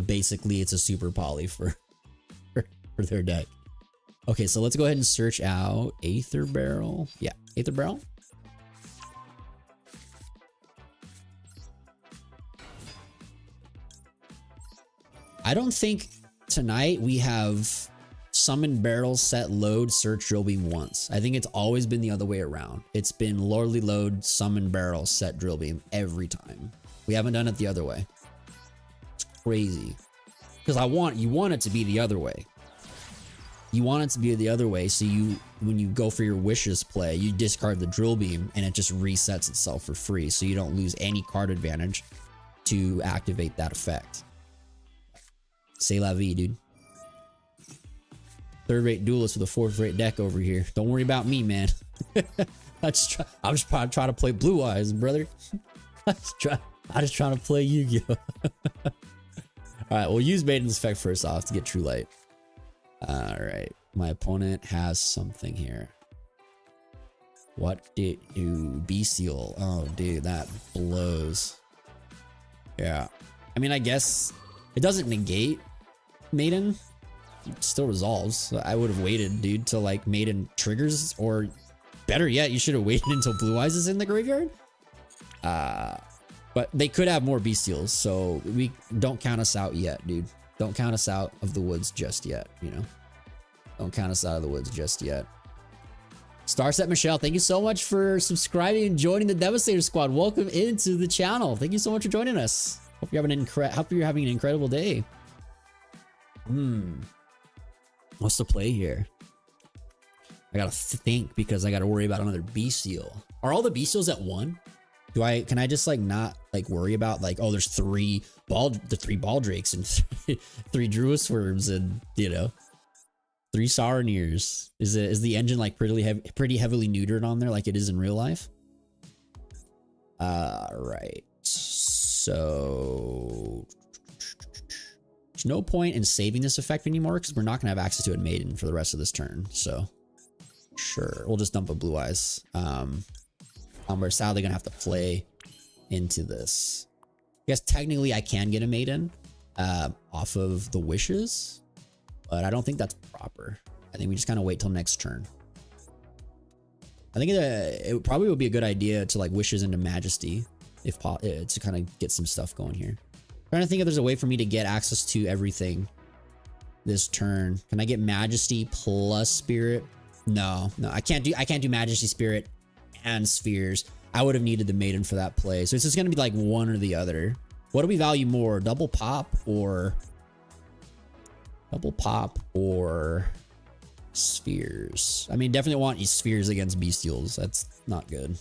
basically it's a super poly for their deck. Okay, so let's go ahead and search out Aether Barrel. Yeah, Aether Barrel. I don't think tonight we have Summon Barrel, Set Load, Search Drill Beam once. I think it's always been the other way around. It's been Lordly Load, Summon Barrel, Set Drill Beam every time. We haven't done it the other way. It's crazy. Because you want it to be the other way. You want it to be the other way, so when you go for your wishes play, you discard the Drill Beam and it just resets itself for free, so you don't lose any card advantage to activate that effect. C'est la vie, dude. Third-rate duelist with a fourth-rate deck over here. Don't worry about me, man. I'm just trying to play Blue Eyes, brother. I'm just trying to play Yu-Gi-Oh. All right, we'll use Maiden's effect first off to get True Light. All right, my opponent has something here. What did you Bestial? Oh, dude, that blows. Yeah, I mean, I guess it doesn't negate Maiden. It still resolves. So I would have waited, dude, till like Maiden triggers, or better yet, you should have waited until Blue Eyes is in the graveyard. But they could have more Bestials, so we don't count us out yet, dude. Don't count us out of the woods just yet, you know? Don't count us out of the woods just yet. Starset Michelle, thank you so much for subscribing and joining the Devastator Squad. Welcome into the channel. Thank you so much for joining us. Hope you're having an incredible day. What's the play here? I gotta think because I gotta worry about another Bestial. Are all the Bestials at 1? Can I just like not like worry about like, oh, there's 3 Baldrakes and 3 Druid Swerves and, you know, 3 Saronniers. Is the engine like pretty heavily neutered on there like it is in real life? Right. So there's no point in saving this effect anymore because we're not gonna have access to it Maiden for the rest of this turn. So sure, we'll just dump a Blue Eyes. We're sadly gonna have to play into this. I guess technically I can get a Maiden off of the wishes, but I don't think that's proper. I think we just kind of wait till next turn. I think it probably would be a good idea to like wishes into Majesty if to kind of get some stuff going here. Trying to think if there's a way for me to get access to everything this turn. Can I get Majesty plus Spirit? No, I can't do Majesty, Spirit, and Spheres. I would have needed the maiden for that play. So it's just going to be like one or the other. What do we value more? Double pop or spheres? I mean, definitely want spheres against bestials. That's not good.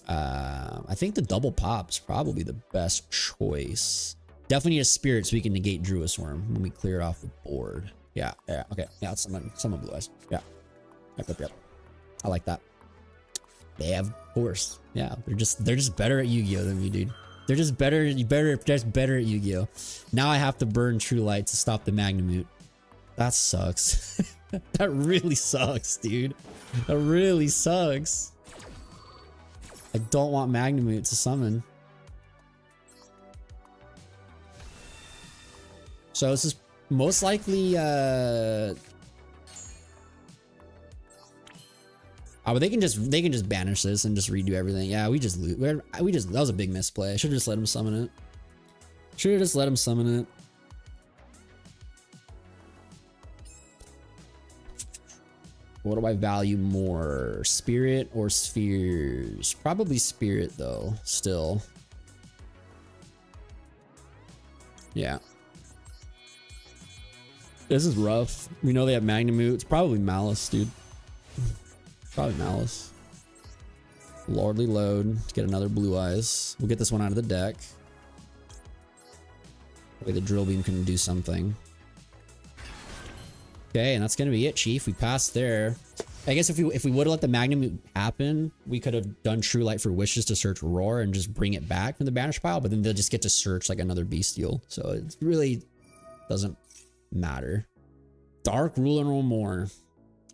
I think the double pop is probably the best choice. Definitely need a spirit so we can negate Druid Worm when we clear it off the board. Yeah, okay. Yeah, it's some blue eyes. Yeah. Yep. I like that. Yeah, of course. Yeah, they're just better at Yu-Gi-Oh than me, dude. They're just better at Yu-Gi-Oh. Now I have to burn True Light to stop the Magnamute. That sucks. That really sucks, dude. That really sucks. I don't want Magnamute to summon. So this is most likely oh, but they can just banish this and just redo everything. Yeah, we just that was a big misplay. I should have just let him summon it. What do I value more? Spirit or spheres? Probably spirit though, still. Yeah. This is rough. We know they have Magnamute. It's probably Malice, dude. Probably Malice. Lordly Load to get another Blue Eyes. We'll get this one out of the deck. Maybe the Drill Beam can do something. Okay, and that's gonna be it, Chief. We passed there. I guess if we would have let the Magnamute happen, we could have done True Light for Wishes to search Roar and just bring it back from the banish pile, but then they'll just get to search like another Bestial. So it really doesn't matter. Dark Ruler no more.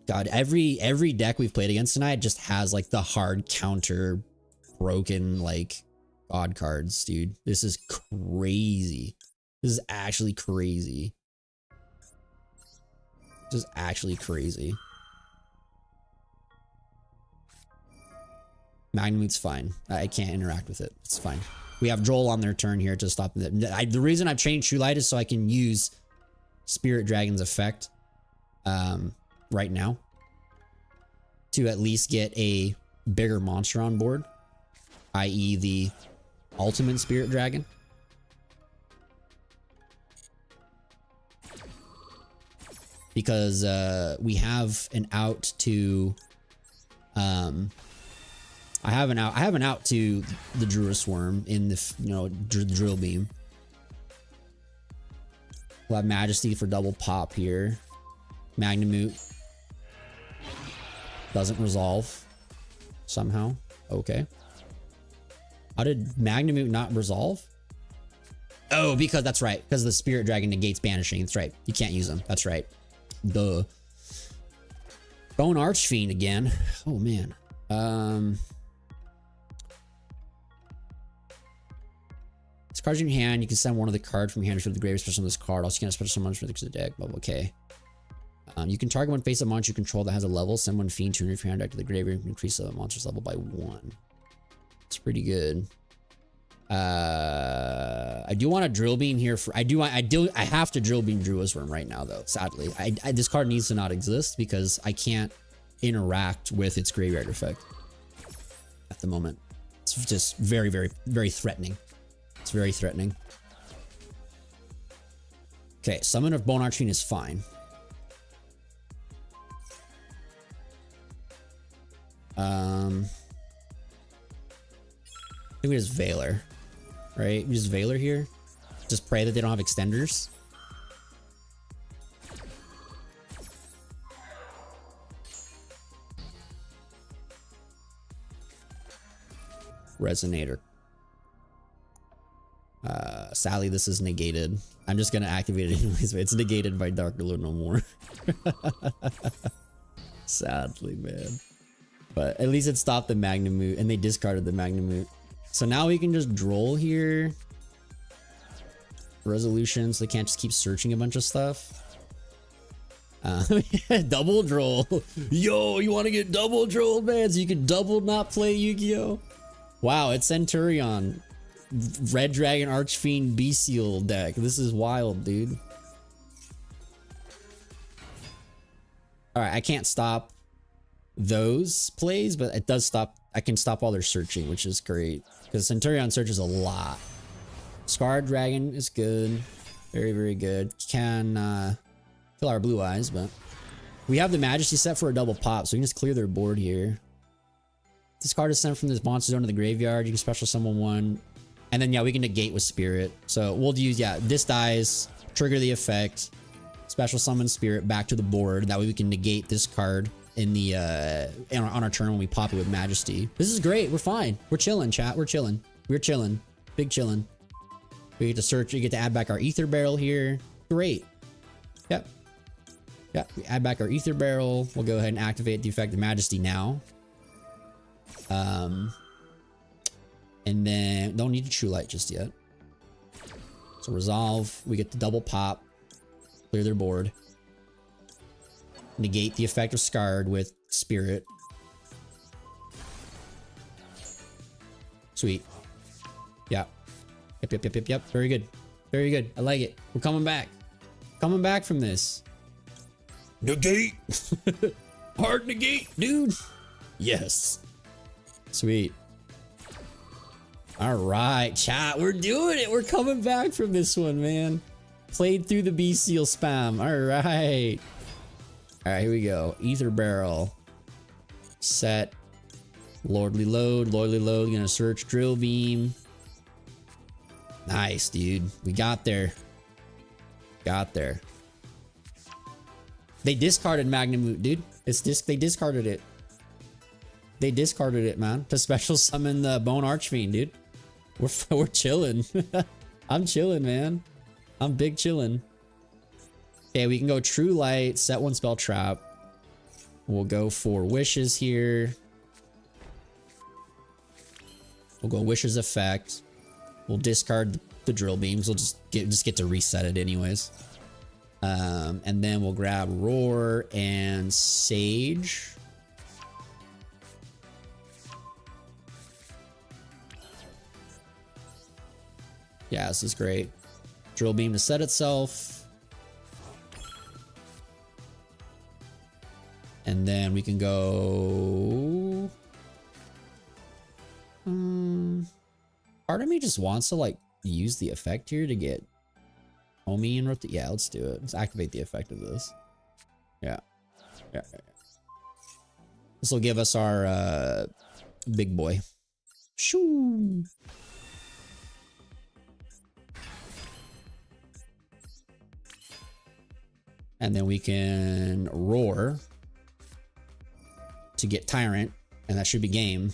God, every deck we've played against tonight just has like the hard counter broken like odd cards, dude. This is crazy. This is actually crazy. This is actually crazy. Magnamute's fine. I can't interact with it. It's fine. We have Joel on their turn here to stop them. The reason I've changed True Light is so I can use Spirit Dragon's effect right now to at least get a bigger monster on board, i.e. the ultimate Spirit Dragon. Because we have an out to I have an out to the Druid Worm in the Drill Beam. We'll have Majesty for double pop here. Magnamute doesn't resolve somehow. Okay. How did Magnamute not resolve? Oh, because that's right. Because the Spirit Dragon negates banishing. That's right. You can't use them. That's right. Duh. Bone Archfiend again. Oh man. This card's in your hand. You can send one of the cards from your hand to the graveyard special on this card. Also, you can special summon for the deck. But okay. You can target one face of monster you control that has a level. Send one fiend to your hand deck to the graveyard and increase the monster's level by 1. It's pretty good. I do want a Drill Beam here for I have to Drill Beam Druid Worm right now though, sadly. This card needs to not exist because I can't interact with its graveyard effect at the moment. It's just very, very, very threatening. It's very threatening. Okay, Summon of Bone Archfiend is fine. I think we just Veiler. Right? We just Veiler here. Just pray that they don't have extenders. Resonator. Sadly, this is negated. I'm just gonna activate it anyways, but it's negated by Dark Ruler no more. Sadly, man. But at least it stopped the Magnamute, and they discarded the Magnamute. So now we can just droll here. Resolution, so they can't just keep searching a bunch of stuff. Double droll. Yo, you want to get double drolled, man? So you can double not play Yu-Gi-Oh! Wow, it's Centurion. Red Dragon Archfiend Bestial deck. This is wild, dude. Alright, I can't stop those plays, but it does stop. I can stop all their searching, which is great because Centurion searches a lot. Scarred Dragon is good, very, very good. Can kill our blue eyes, but we have the Majesty set for a double pop, so we can just clear their board here. This card is sent from this monster zone to the graveyard. You can special summon one, and then yeah, we can negate with Spirit. So we'll use this dies, trigger the effect, special summon Spirit back to the board. That way we can negate this card in the on our turn when we pop it with Majesty. This is great. We're fine. We're chilling, chat. We're chilling. We're chilling. Big chilling. We get to search. We get to add back our Ether Barrel here. Great. Yep. Yep. We add back our Ether Barrel. We'll go ahead and activate the effect of Majesty now. And then don't need to True Light just yet. So resolve. We get the double pop. Clear their board. Negate the effect of Scarred with Spirit. Sweet. Yeah. Yep. Very good. Very good. I like it. We're coming back. Coming back from this. Negate. Hard negate, dude. Yes. Sweet. All right, chat. We're doing it. We're coming back from this one, man. Played through the B-Seal spam. All right. All right, here we go. Ether Barrel. Set. Lordly Load. Lordly Load. Gonna search Drill Beam. Nice, dude. We got there. Got there. They discarded Magnum, dude. They discarded it. They discarded it, man. To special summon the Bone Archfiend, dude. We're chilling. I'm chilling, man. I'm big chilling. Okay, we can go True Light, set one spell trap. We'll go for Wishes here. We'll go Wishes effect. We'll discard the Drill Beams. We'll just get to reset it anyways. And then we'll grab Roar and Sage. Yeah, this is great. Drill Beam to set itself. And then we can go... Part of me just wants to like use the effect here to get Homie and rotate. Yeah, let's do it. Let's activate the effect of this. Yeah. This will give us our big boy. Shoo! And then we can Roar to get Tyrant, and that should be game.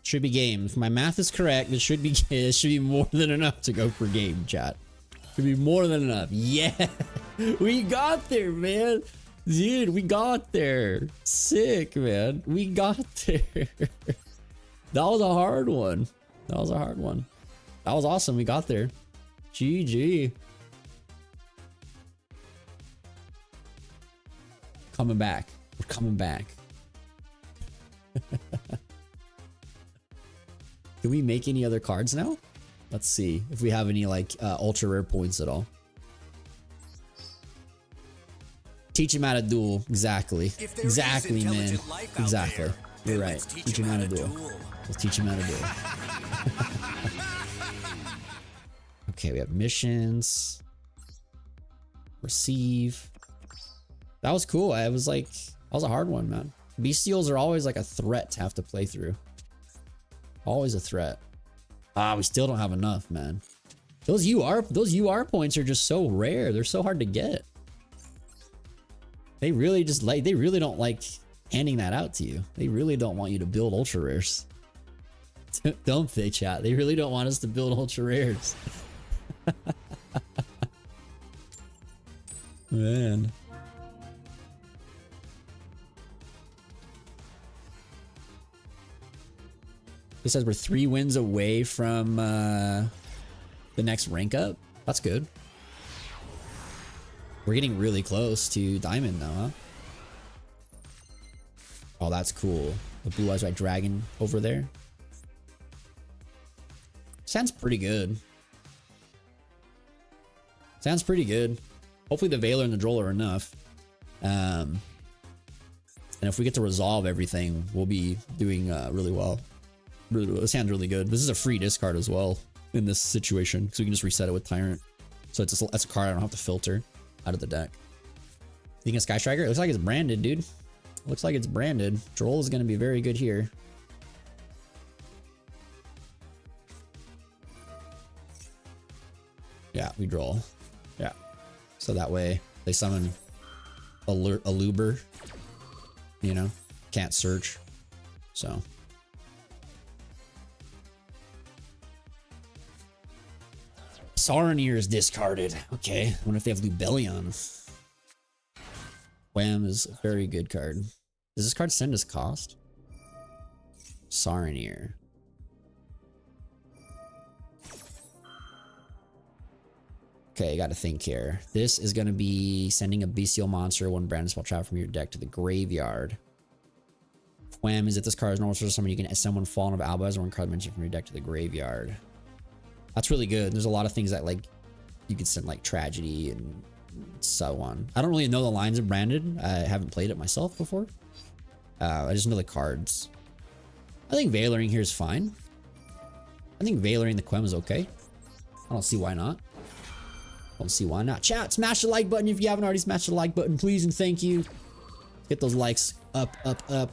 Should be game. If my math is correct, it should be more than enough to go for game, chat. Should be more than enough. Yeah, we got there, man. Dude, we got there. Sick, man. We got there. That was a hard one. That was a hard one. That was awesome. We got there. GG. Coming back. We're coming back. Can we make any other cards now? Let's see if we have any like ultra rare points at all. Teach him how to duel. Exactly. Exactly, man. Exactly. You're right. Teach him how to duel. Let's teach him how to duel. Okay, we have missions. Receive. That was cool. I was like, that was a hard one, man. Bestials are always like a threat to have to play through. Always a threat. Ah, we still don't have enough, man. Those UR points are just so rare. They're so hard to get. They really don't like handing that out to you. They really don't want you to build ultra rares. Don't they, chat? They really don't want us to build ultra rares. Man. It says we're 3 wins away from the next rank up. That's good. We're getting really close to Diamond now, huh? Oh, that's cool. The Blue Eyes White Dragon over there. Sounds pretty good. Sounds pretty good. Hopefully the Veiler and the Droll are enough. And And if we get to resolve everything, we'll be doing really well. Really well. This hand's really good. This is a free discard as well in this situation, so we can just reset it with Tyrant. So that's a card I don't have to filter out of the deck. You think a Sky Striker? It looks like it's branded, dude. Looks like it's branded. Droll is going to be very good here. Yeah, we Droll. Yeah. So that way they summon a Luber. You know, can't search. So. Saronir is discarded. Okay. I wonder if they have Lubellion. Wham is a very good card. Does this card send us cost? Saronir. Okay, you gotta think here. This is gonna be sending a bestial monster, one brand spell trap from your deck to the graveyard. Wham is if this card is normal for someone, you can summon Fallen of Albaz or one card mentioned from your deck to the graveyard. That's really good. There's a lot of things that like you could send like Tragedy and so on. I don't really know the lines of branded. I haven't played it myself before. I just know the cards. I think Veiloring here is fine. I think Veiloring the Quem is okay. I don't see why not. Don't see why not. Chat, smash the like button if you haven't already smashed the like button, please and thank you. Get those likes up, up, up.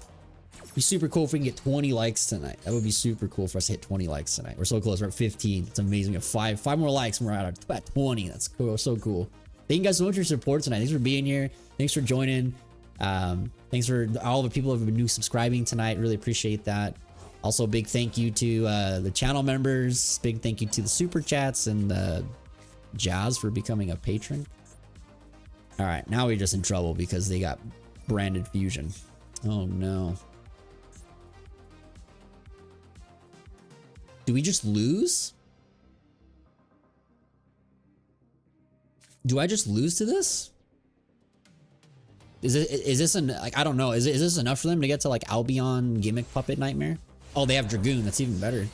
It'd be super cool if we can get 20 likes tonight. That would be super cool for us to hit 20 likes tonight. We're so close. We're at 15. It's amazing. We have five more likes and we're at 20. That's cool. So cool. Thank you guys so much for your support tonight. Thanks for being here. Thanks for joining. Thanks for all the people who have been new subscribing tonight. Really appreciate that. Also, big thank you to the channel members. Big thank you to the super chats and Jazz for becoming a patron. All right, now we're just in trouble because they got branded fusion. Oh no. Do we just lose? Do I just lose to this? Is this like, I don't know. Is this enough for them to get to like Albion Gimmick Puppet Nightmare? Oh, they have Dragoon. That's even better.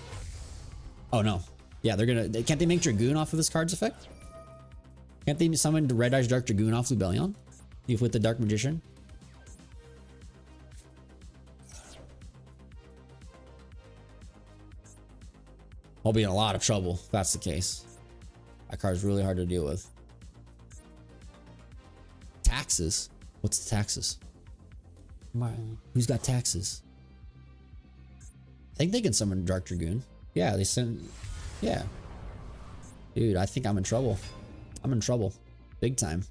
Oh no. Yeah, can't they make Dragoon off of this card's effect? Can't they summon the Red Eyes Dark Dragoon off Lubellion? If with the Dark Magician? I'll be in a lot of trouble if that's the case. That card's really hard to deal with. Taxes? What's the taxes? Who's got taxes? I think they can summon Dark Dragoon. Yeah, they send. Yeah. Dude, I think I'm in trouble. I'm in trouble. Big time.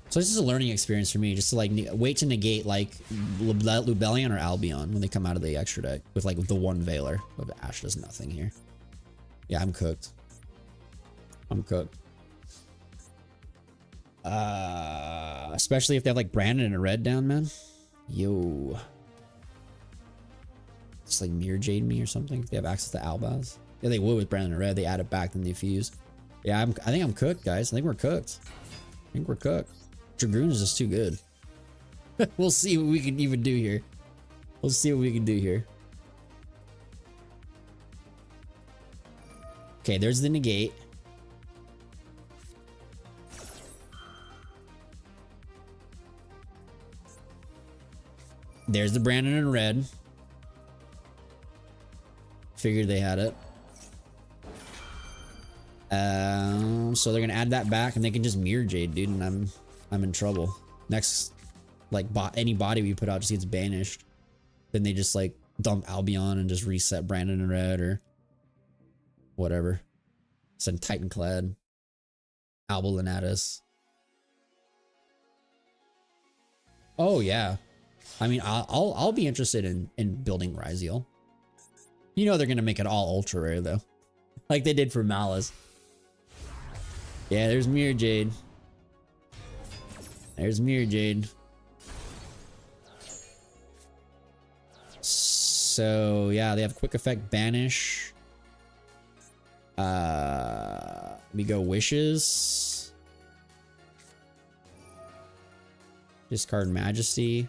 So this is a learning experience for me, just to like wait to negate like Lubellion or Albion when they come out of the extra deck with like the one Veiler. But Ash does nothing here. Yeah, I'm cooked. I'm cooked. Especially if they have like Brandon and a red down, man. Yo. Just like Mirror Jade me or something. If they have access to Albaz. Yeah, they would with Brandon and red. They add it back, then they fuse. Yeah, I think I'm cooked, guys. I think we're cooked. I think we're cooked. Dragoon is just too good. We'll see what we can even do here. We'll see what we can do here. Okay, there's the negate. There's the Brandon in red. Figured they had it. So they're gonna add that back, and they can just Mirror Jade, dude, and I'm in trouble. Next, like any body we put out just gets banished. Then they just like dump Albion and just reset Brandon in red or whatever. Send Titanclad, Albulinatus. Oh yeah, I mean I'll be interested in building Ryziel. You know they're gonna make it all ultra rare though, like they did for Malice. Yeah, there's Mirror Jade. There's Mirror Jade. So yeah, they have quick effect banish. We go wishes. Discard Majesty.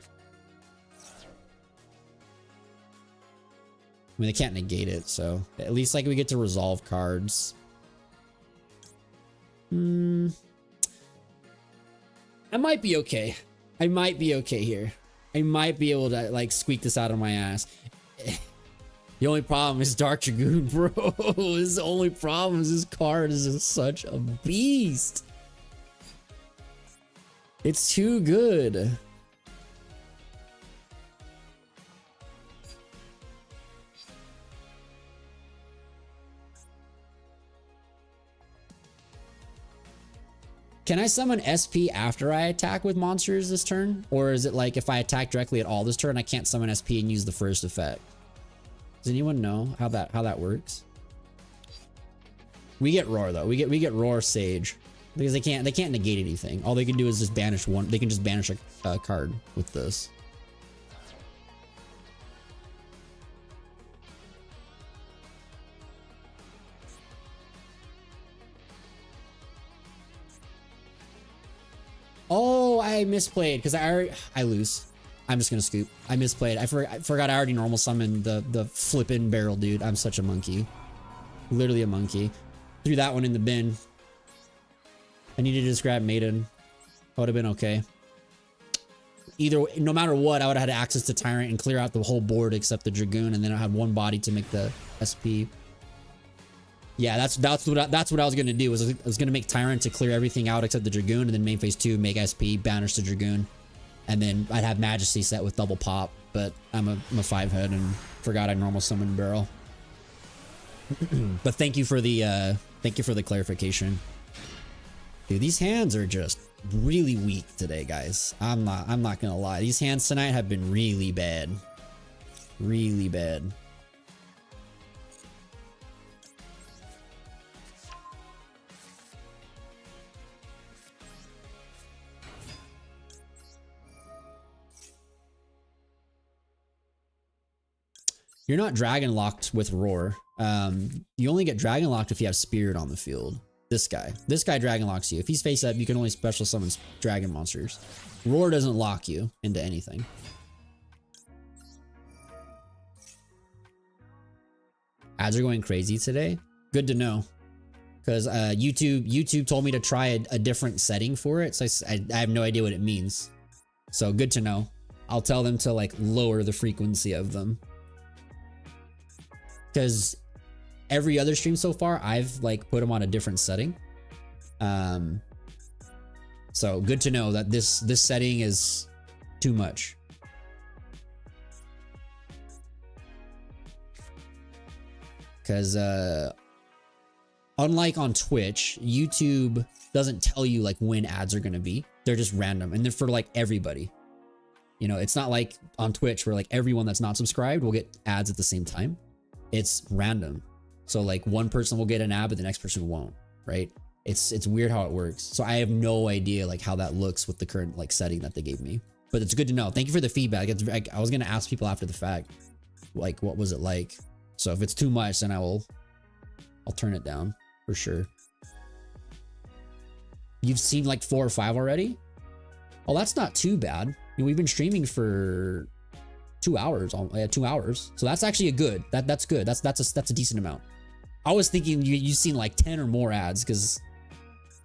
I mean, they can't negate it, so at least like we get to resolve cards. I might be okay. I might be okay here. I might be able to like squeak this out of my ass. The only problem is Dark Dragoon, bro. This the only problem is this card is just such a beast. It's too good. Can I summon SP after I attack with monsters this turn? Or is it like if I attack directly at all this turn, I can't summon SP and use the first effect? Does anyone know how that works? We get Roar though. We get Roar Sage because they can't negate anything. All they can do is just banish one. They can just banish a card with this. Oh, I misplayed because I lose. I'm just gonna scoop. I misplayed. I forgot I already normal summoned the flippin' barrel dude. I'm such a monkey. Literally a monkey. Threw that one in the bin. I needed to just grab Maiden. That would have been okay. Either no matter what, I would have had access to Tyrant and clear out the whole board except the Dragoon, and then I had one body to make the SP. Yeah, that's what I was gonna do. I was gonna make Tyrant to clear everything out except the Dragoon, and then main phase 2 make SP, banish the Dragoon, and then I'd have Majesty set with double pop. But I'm a 5-head and forgot I normal summoned barrel. But thank you for the clarification. Dude, these hands are just really weak today, guys. I'm not gonna lie. These hands tonight have been really bad. Really bad. You're not dragon locked with Roar. You only get dragon locked if you have Spirit on the field. This guy dragon locks you. If he's face up, you can only special summon dragon monsters. Roar doesn't lock you into anything. Ads are going crazy today. Good to know, because YouTube told me to try a different setting for it, so I have no idea what it means. So good to know. I'll tell them to like lower the frequency of them. Because every other stream so far, I've like put them on a different setting. So good to know that this setting is too much. Because unlike on Twitch, YouTube doesn't tell you like when ads are gonna be. They're just random, and they're for like everybody. You know, it's not like on Twitch where like everyone that's not subscribed will get ads at the same time. It's random. So like one person will get an ad, but the next person won't, right? It's weird how it works. So I have no idea like how that looks with the current like setting that they gave me. But it's good to know. Thank you for the feedback. I was gonna ask people after the fact, like what was it like? So if it's too much, then I'll turn it down for sure. You've seen like 4 or 5 already? Oh, that's not too bad. You know, we've been streaming for 2 hours, 2 hours. So that's actually that's good. That's a decent amount. I was thinking you've seen like 10 or more ads, because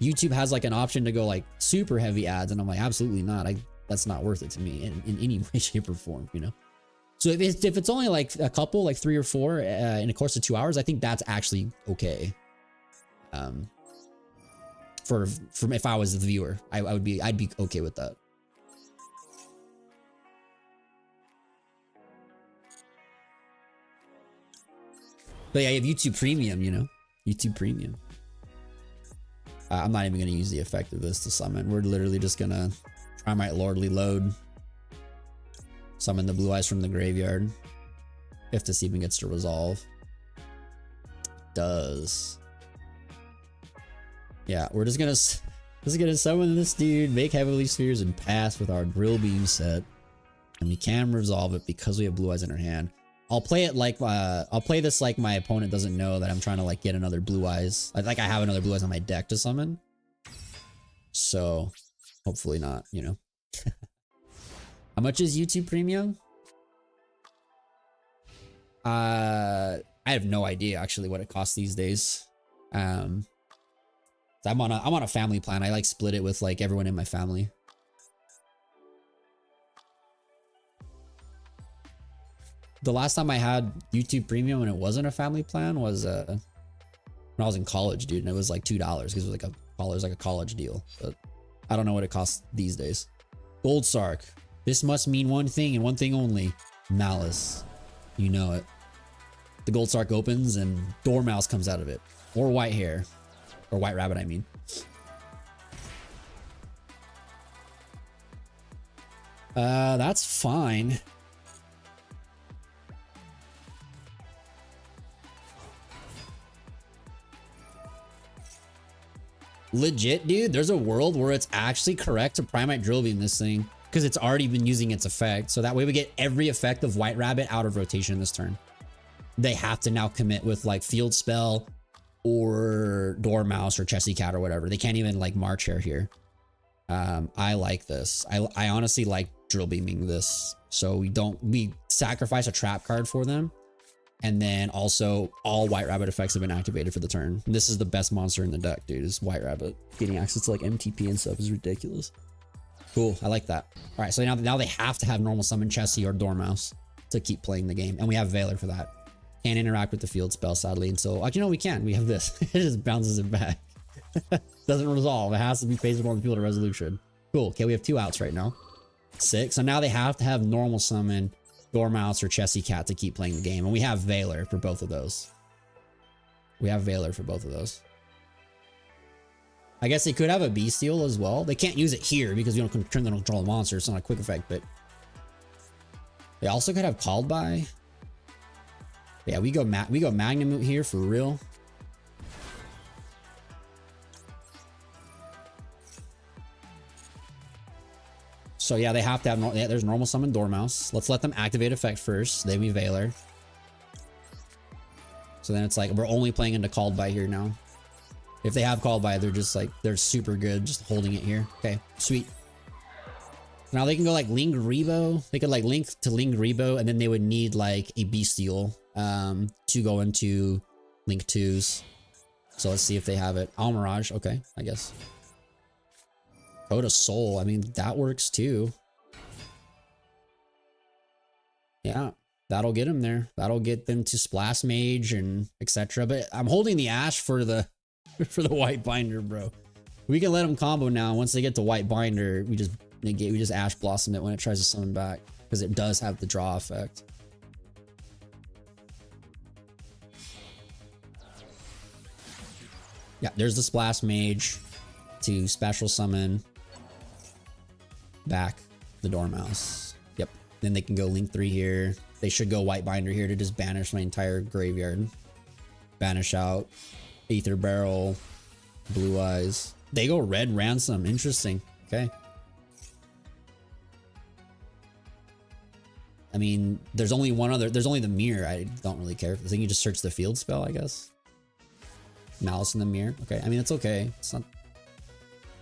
YouTube has like an option to go like super heavy ads, and I'm like, absolutely not. That's not worth it to me in any way, shape, or form, you know? So if it's only like a couple, like 3 or 4 in a course of 2 hours, I think that's actually okay. For if I was the viewer, I'd be okay with that. But yeah, you have YouTube Premium, you know? YouTube Premium. I'm not even going to use the effect of this to summon. We're literally just going to try my Lordly Load. Summon the Blue Eyes from the graveyard. If this even gets to resolve. Does. Yeah, we're just gonna summon this dude, make Heavenly Spheres, and pass with our Drill Beam set. And we can resolve it because we have Blue Eyes in our hand. I'll play it like I'll play this like my opponent doesn't know that I'm trying to like get another Blue Eyes. Like I have another Blue Eyes on my deck to summon. So hopefully not, you know. How much is YouTube Premium? I have no idea actually what it costs these days. I'm on a family plan. I like split it with like everyone in my family. the last time I had YouTube Premium and it wasn't a family plan was when I was in college, dude, and it was like $2 because it was like a college deal. But I don't know what it costs these days. Gold Sark. This must mean one thing and one thing only. Malice. You know it. The Gold Sark opens and Dormouse comes out of it. Or white hair. Or white rabbit, I mean. That's fine. Legit, dude, there's a world where it's actually correct to Primite Drill Beam this thing because it's already been using its effect. So that way we get every effect of White Rabbit out of rotation this turn. They have to now commit with like Field Spell or Dormouse or Chessy Cat or whatever. They can't even like March Hare here. I like this. I honestly like Drill Beaming this. So we sacrifice a trap card for them. And then also all White Rabbit effects have been activated for the turn. This is the best monster in the deck, dude, is White Rabbit. Getting access to like MTP and stuff is ridiculous. Cool, I like that. All right, so now they have to have normal summon Chessy or Dormouse to keep playing the game. And we have Veiler for that. Can't interact with the field spell, sadly. And so, you know, we can. We have this. It just bounces it back. Doesn't resolve. It has to be faceable on the field of resolution. Cool, okay, we have 2 outs right now. 6, so now they have to have normal summon Dormouse or Chessy Cat to keep playing the game. And we have Veiler for both of those. We have Veiler for both of those. I guess they could have a Bestial as well. They can't use it here because we don't turn the control of monster. It's not a quick effect, but they also could have Called By. Yeah, we go Magnamute here for real. So yeah, they have to have, there's normal summon Dormouse. Let's let them activate effect first. Then we Veiler. So then it's like, we're only playing into Called By here now. If they have Called By, they're just like, they're super good just holding it here. Okay, sweet. Now they can go like Ling Rebo. They could like link to Ling Rebo and then they would need like a Bestial to go into Link 2s. So let's see if they have it. Almirage, okay, I guess. Code of Soul, I mean, that works too. Yeah, that'll get them there. That'll get them to Splash Mage and etc. But I'm holding the Ash for the White Binder, bro. We can let them combo now. Once they get to White Binder, we just Ash Blossom it when it tries to summon back because it does have the draw effect. Yeah, there's the Splash Mage to special summon back the Dormouse. Yep. Then they can go Link 3 here. They should go White Binder here to just banish my entire graveyard. Banish out Aether Barrel, Blue Eyes. They go Red Ransom. Interesting. Okay. I mean, there's only one other. There's only the Mirror. I don't really care. I think you just search the field spell, I guess. Malice in the Mirror. Okay. I mean, it's okay. It's not.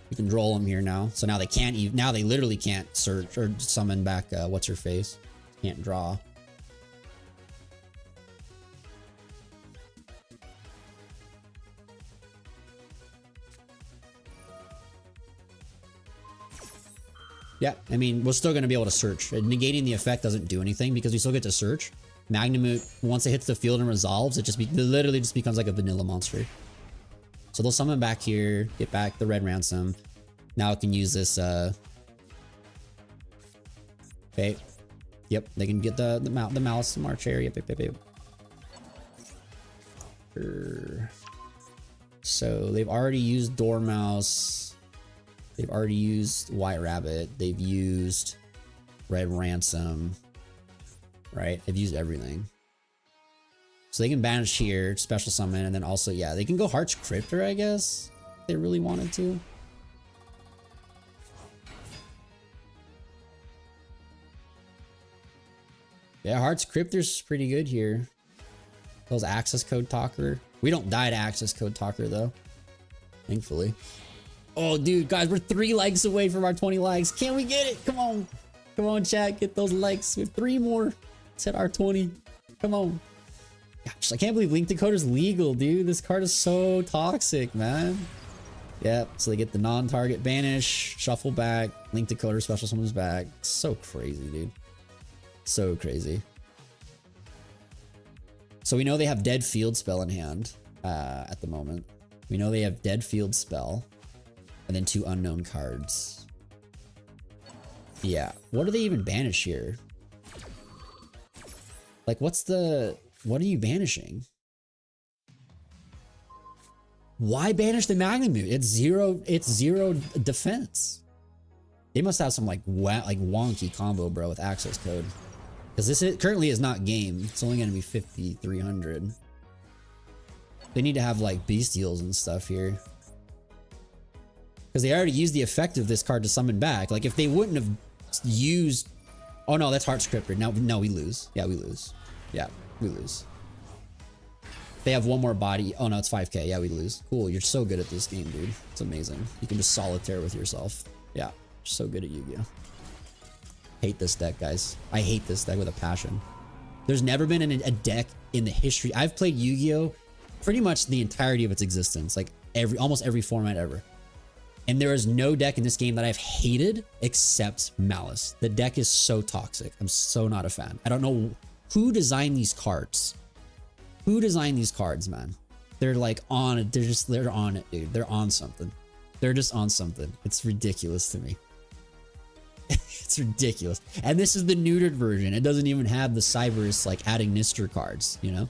You can roll them here now. So now they can't even. Now they literally can't search or summon back. What's her face? Can't draw. Yeah, I mean, we're still going to be able to search. Negating the effect doesn't do anything because we still get to search. Magnamute, once it hits the field and resolves, it literally just becomes like a vanilla monster. So they'll summon back here, get back the Red Ransom. Now it can use this, okay. Yep, they can get the Malice March Hare. Yep. So they've already used Dormouse. They've already used White Rabbit. They've used Red Ransom. Right? They've used everything. So they can banish here, special summon, and then also, yeah, they can go Heart's Cryptor, I guess, if they really wanted to. Yeah, Heart's Cryptor's pretty good here. Those access code talker. We don't die to access code talker, though. Thankfully. Oh, dude, guys, we're 3 likes away from our 20 likes. Can we get it? Come on. Come on, chat. Get those likes. We have 3 more. Let's hit our 20. Come on. Gosh, I can't believe Link Decoder's legal, dude. This card is so toxic, man. Yep, so they get the non-target banish, shuffle back, Link Decoder special summons back. So crazy, dude. So crazy. So we know they have Dead Field Spell in hand at the moment. We know they have Dead Field Spell. And then 2 unknown cards. Yeah. What do they even banish here? Like, what are you banishing? Why banish the Magnamute? It's zero defense. They must have some like wonky combo, bro, with access code. Because this currently is not game. It's only going to be 5,300. They need to have like Bestials and stuff here. Because they already used the effect of this card to summon back. Like if they wouldn't have used... Oh no, that's Heart Scripter. No, we lose. Yeah, we lose. Yeah, we lose. They have 1 more body. Oh no, it's 5k. Yeah, we lose. Cool, you're so good at this game, dude. It's amazing. You can just solitaire with yourself. Yeah, you're so good at Yu-Gi-Oh! Hate this deck, guys. I hate this deck with a passion. There's never been a deck in the history. I've played Yu-Gi-Oh! Pretty much the entirety of its existence. Like almost every format ever. And there is no deck in this game that I've hated except Malice. The deck is so toxic. I'm so not a fan. I don't know who designed these cards. Who designed these cards, man? They're like on it. They're on it, dude. They're on something. They're just on something. It's ridiculous to me. It's ridiculous. And this is the neutered version. It doesn't even have the Cybers like adding Nistor cards, you know?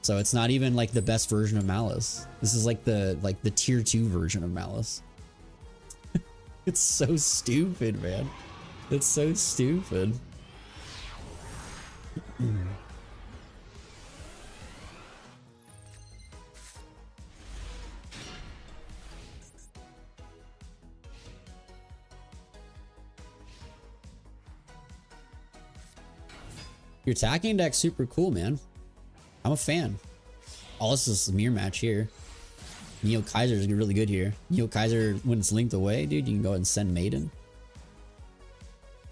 So it's not even like the best version of Malice. This is like the tier 2 version of Malice. It's so stupid, man. It's so stupid. Your attacking deck's super cool, man. I'm a fan. Oh, this is a mirror match here. Neo Kaiser is really good here. Neo Kaiser, when it's linked away, dude, you can go ahead and send Maiden.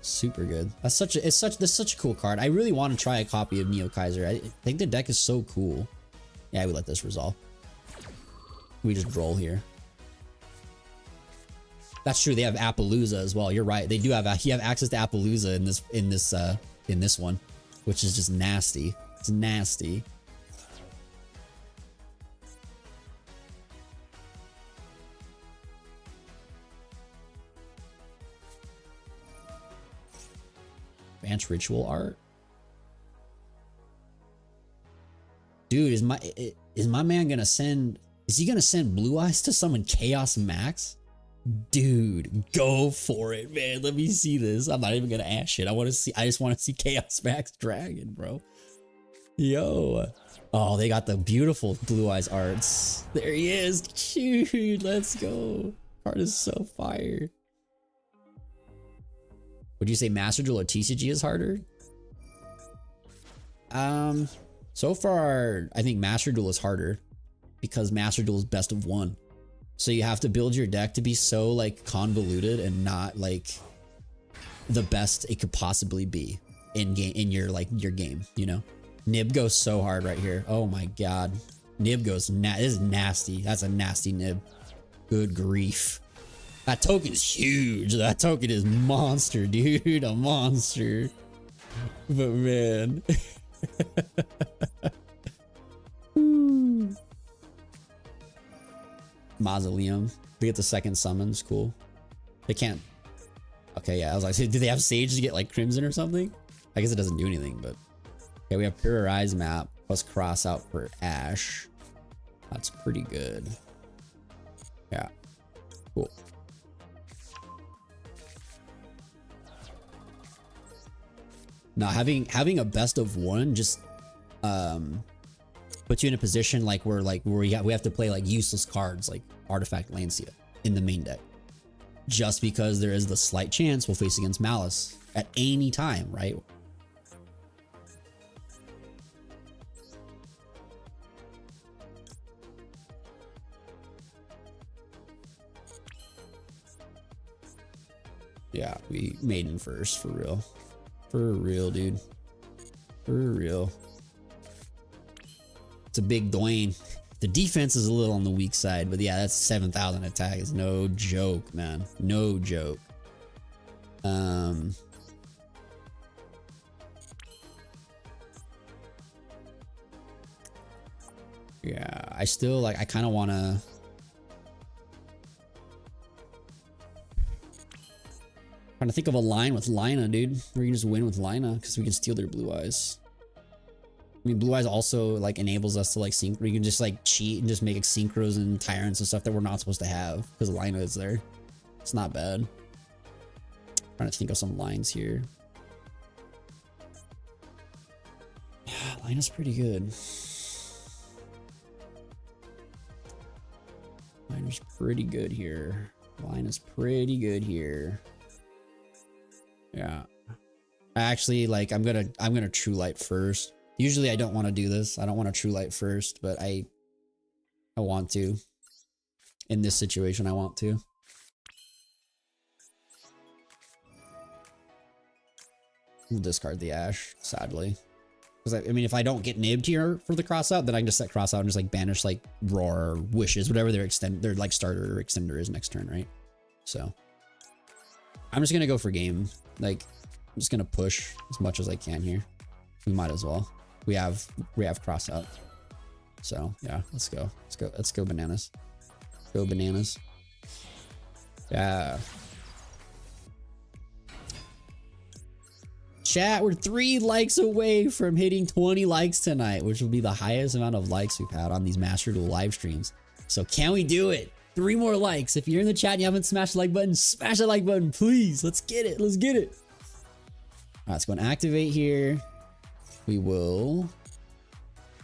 Super good. That's such a cool card. I really want to try a copy of Neo Kaiser. I think the deck is so cool. Yeah, we let this resolve. We just roll here. That's true. They have Appaloosa as well. You're right. They do have. You have access to Appaloosa in this one, which is just nasty. It's nasty. Advanced ritual art, dude. Is my man gonna send? Is he gonna send Blue Eyes to summon Chaos Max? Dude, go for it, man. Let me see this. I'm not even gonna ask shit. I just want to see Chaos Max Dragon, bro. Yo. Oh, they got the beautiful Blue Eyes arts. There he is. Dude, let's go. Card is so fire. Would you say Master Duel or TCG is harder? So far, I think Master Duel is harder because Master Duel is best of 1. So you have to build your deck to be so like convoluted and not like the best it could possibly be in your game, you know? Nib goes so hard right here. Oh my god. Nib goes this is nasty. That's a nasty nib. Good grief. That token is huge. That token is monster, dude. A monster. But man. Mausoleum. We get the second summons. Cool. They can't. Okay, yeah. I was like, do they have Sage to get like Crimson or something? I guess it doesn't do anything, but. Okay, we have Pure Eyes map plus cross out for Ash. That's pretty good. Yeah. Cool. Now having a best of 1 just puts you in a position like where we have to play like useless cards like Artifact Lancia in the main deck, just because there is the slight chance we'll face against Malice at any time, right? Yeah, we Maiden first for real. For real, dude. For real. It's a big Dwayne. The defense is a little on the weak side, but yeah, that's 7,000 attack. It's no joke, man. No joke. Yeah, I still like, I kind of want to. Trying to think of a line with Lina, dude. We can just win with Lina because we can steal their blue eyes. I mean, blue eyes also like enables us to like sync. We can just like cheat and just make synchros and tyrants and stuff that we're not supposed to have because Lina is there. It's not bad. Trying to think of some lines here. Yeah, Lina's pretty good. Lina's pretty good here. Lina's pretty good here. Yeah. Actually, like I'm gonna True Light first. Usually I don't want to do this. I don't want to True Light first, but I want to. In this situation, I want to. We'll discard the Ash, sadly. Because I mean, if I don't get nibbed here for the cross out, then I can just set cross out and just like banish like Roar or Wishes, whatever their like starter or extender is next turn, right? So I'm just gonna go for game. Like I'm just gonna push as much as I can here. We might as well. We have cross out. So yeah, let's go bananas. Go bananas. Yeah. Chat, we're 3 likes away from hitting 20 likes tonight, which will be the highest amount of likes we've had on these Master Duel live streams. So can we do it? 3 more likes. If you're in the chat and you haven't smashed the like button, smash the like button, please. Let's get it. Let's get it. All right, let's go and activate here. We will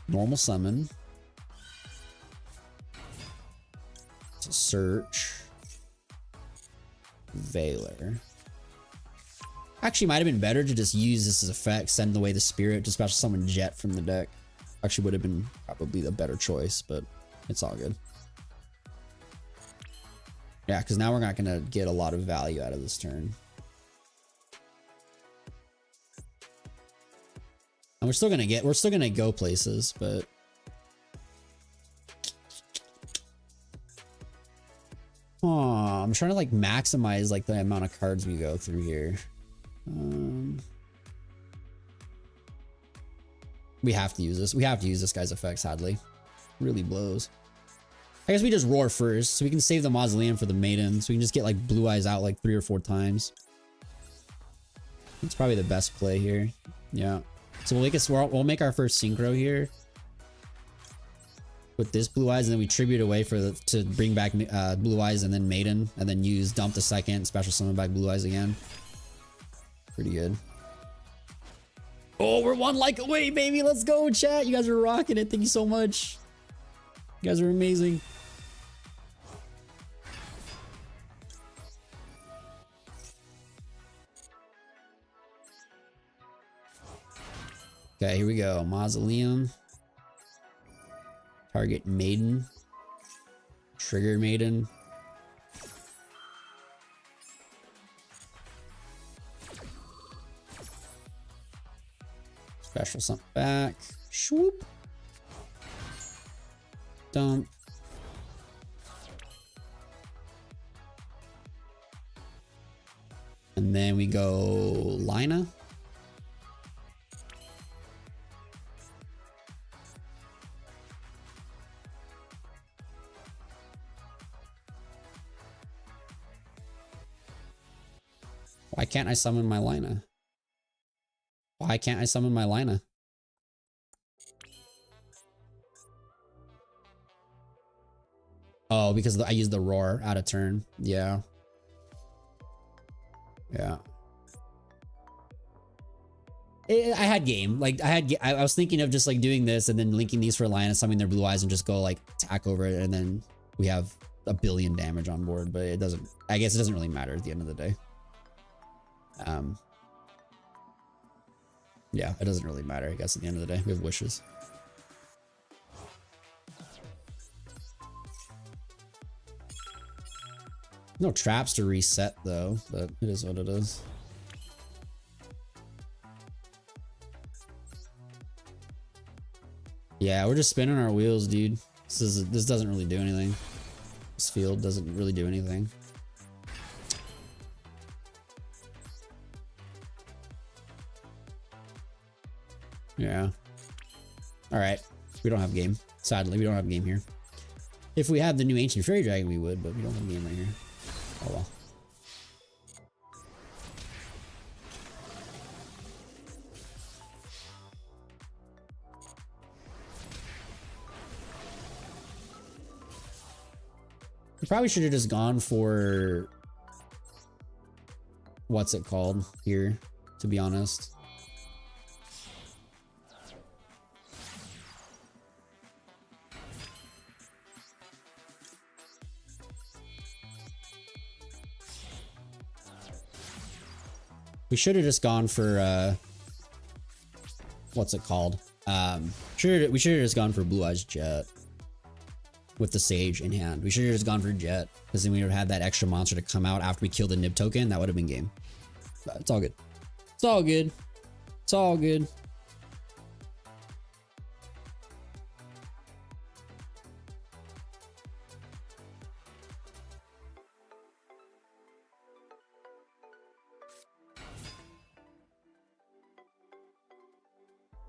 normal summon. To search. Veiler. Actually, might have been better to just use this as effect, send away the spirit, to special summon Jet from the deck. Actually would have been probably the better choice, but it's all good. Yeah, because now we're not gonna get a lot of value out of this turn. And we're still gonna go places, but oh, I'm trying to like maximize like the amount of cards we go through here. We have to use this. We have to use this guy's effect, sadly. Really blows. I guess we just Roar first, so we can save the Mausoleum for the Maiden, so we can just get like Blue Eyes out like 3 or 4 times. It's probably the best play here. Yeah. So we'll make our first synchro here with this Blue Eyes, and then we tribute away to bring back Blue Eyes and then Maiden, and then use dump the second, special summon back Blue Eyes again. Pretty good. Oh, we're 1 like away, baby. Let's go, chat. You guys are rocking it. Thank you so much. You guys are amazing. Okay, here we go. Mausoleum. Target Maiden. Trigger Maiden. Special something back. Swoop. Dump. And then we go Lina. Why can't I summon my Lina? Why can't I summon my Lina? Oh, because I used the Roar out of turn. Yeah. Yeah. I had game. Like, I was thinking of just like doing this and then linking these for Lina, summoning their Blue Eyes, and just go like attack over it, and then we have 1 billion damage on board, but it doesn't, I guess it doesn't really matter at the end of the day. Yeah, it doesn't really matter, I guess, at the end of the day. We have Wishes. No traps to reset, though, but it is what it is. Yeah, we're just spinning our wheels, dude. This doesn't really do anything. This field doesn't really do anything. Yeah. All right. We don't have game. Sadly, we don't have a game here. If we had the new Ancient Fairy Dragon, we would, but we don't have a game right here. Oh well. We probably should have just gone for what's it called here, to be honest. We should have just gone for what's it called? We should have just gone for Blue Eyes Jet with the Sage in hand. We should have just gone for Jet, because then we would have had that extra monster to come out after we killed the Nib token. That would have been game. But it's all good. It's all good. It's all good.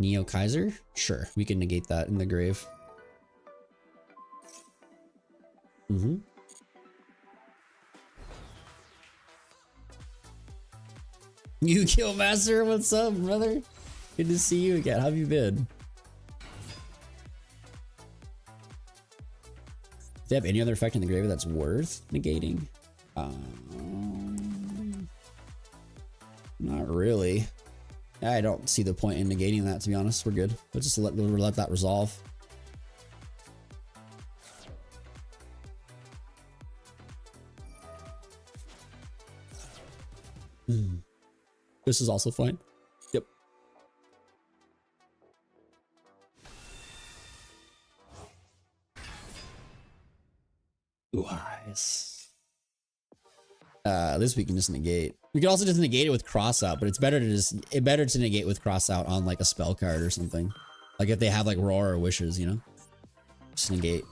Neo Kaiser? Sure, we can negate that in the grave. Yugioh Master, what's up, brother? Good to see you again. How have you been? Do they have any other effect in the grave that's worth negating? Not really. I don't see the point in negating that, to be honest. We're good. We'll just let that resolve. This is also fine. Yep. Blue Eyes. This we can just negate. We can also just negate it with cross out, but it's better to negate with cross out on like a spell card or something. Like if they have like roar or wishes, you know? Just negate.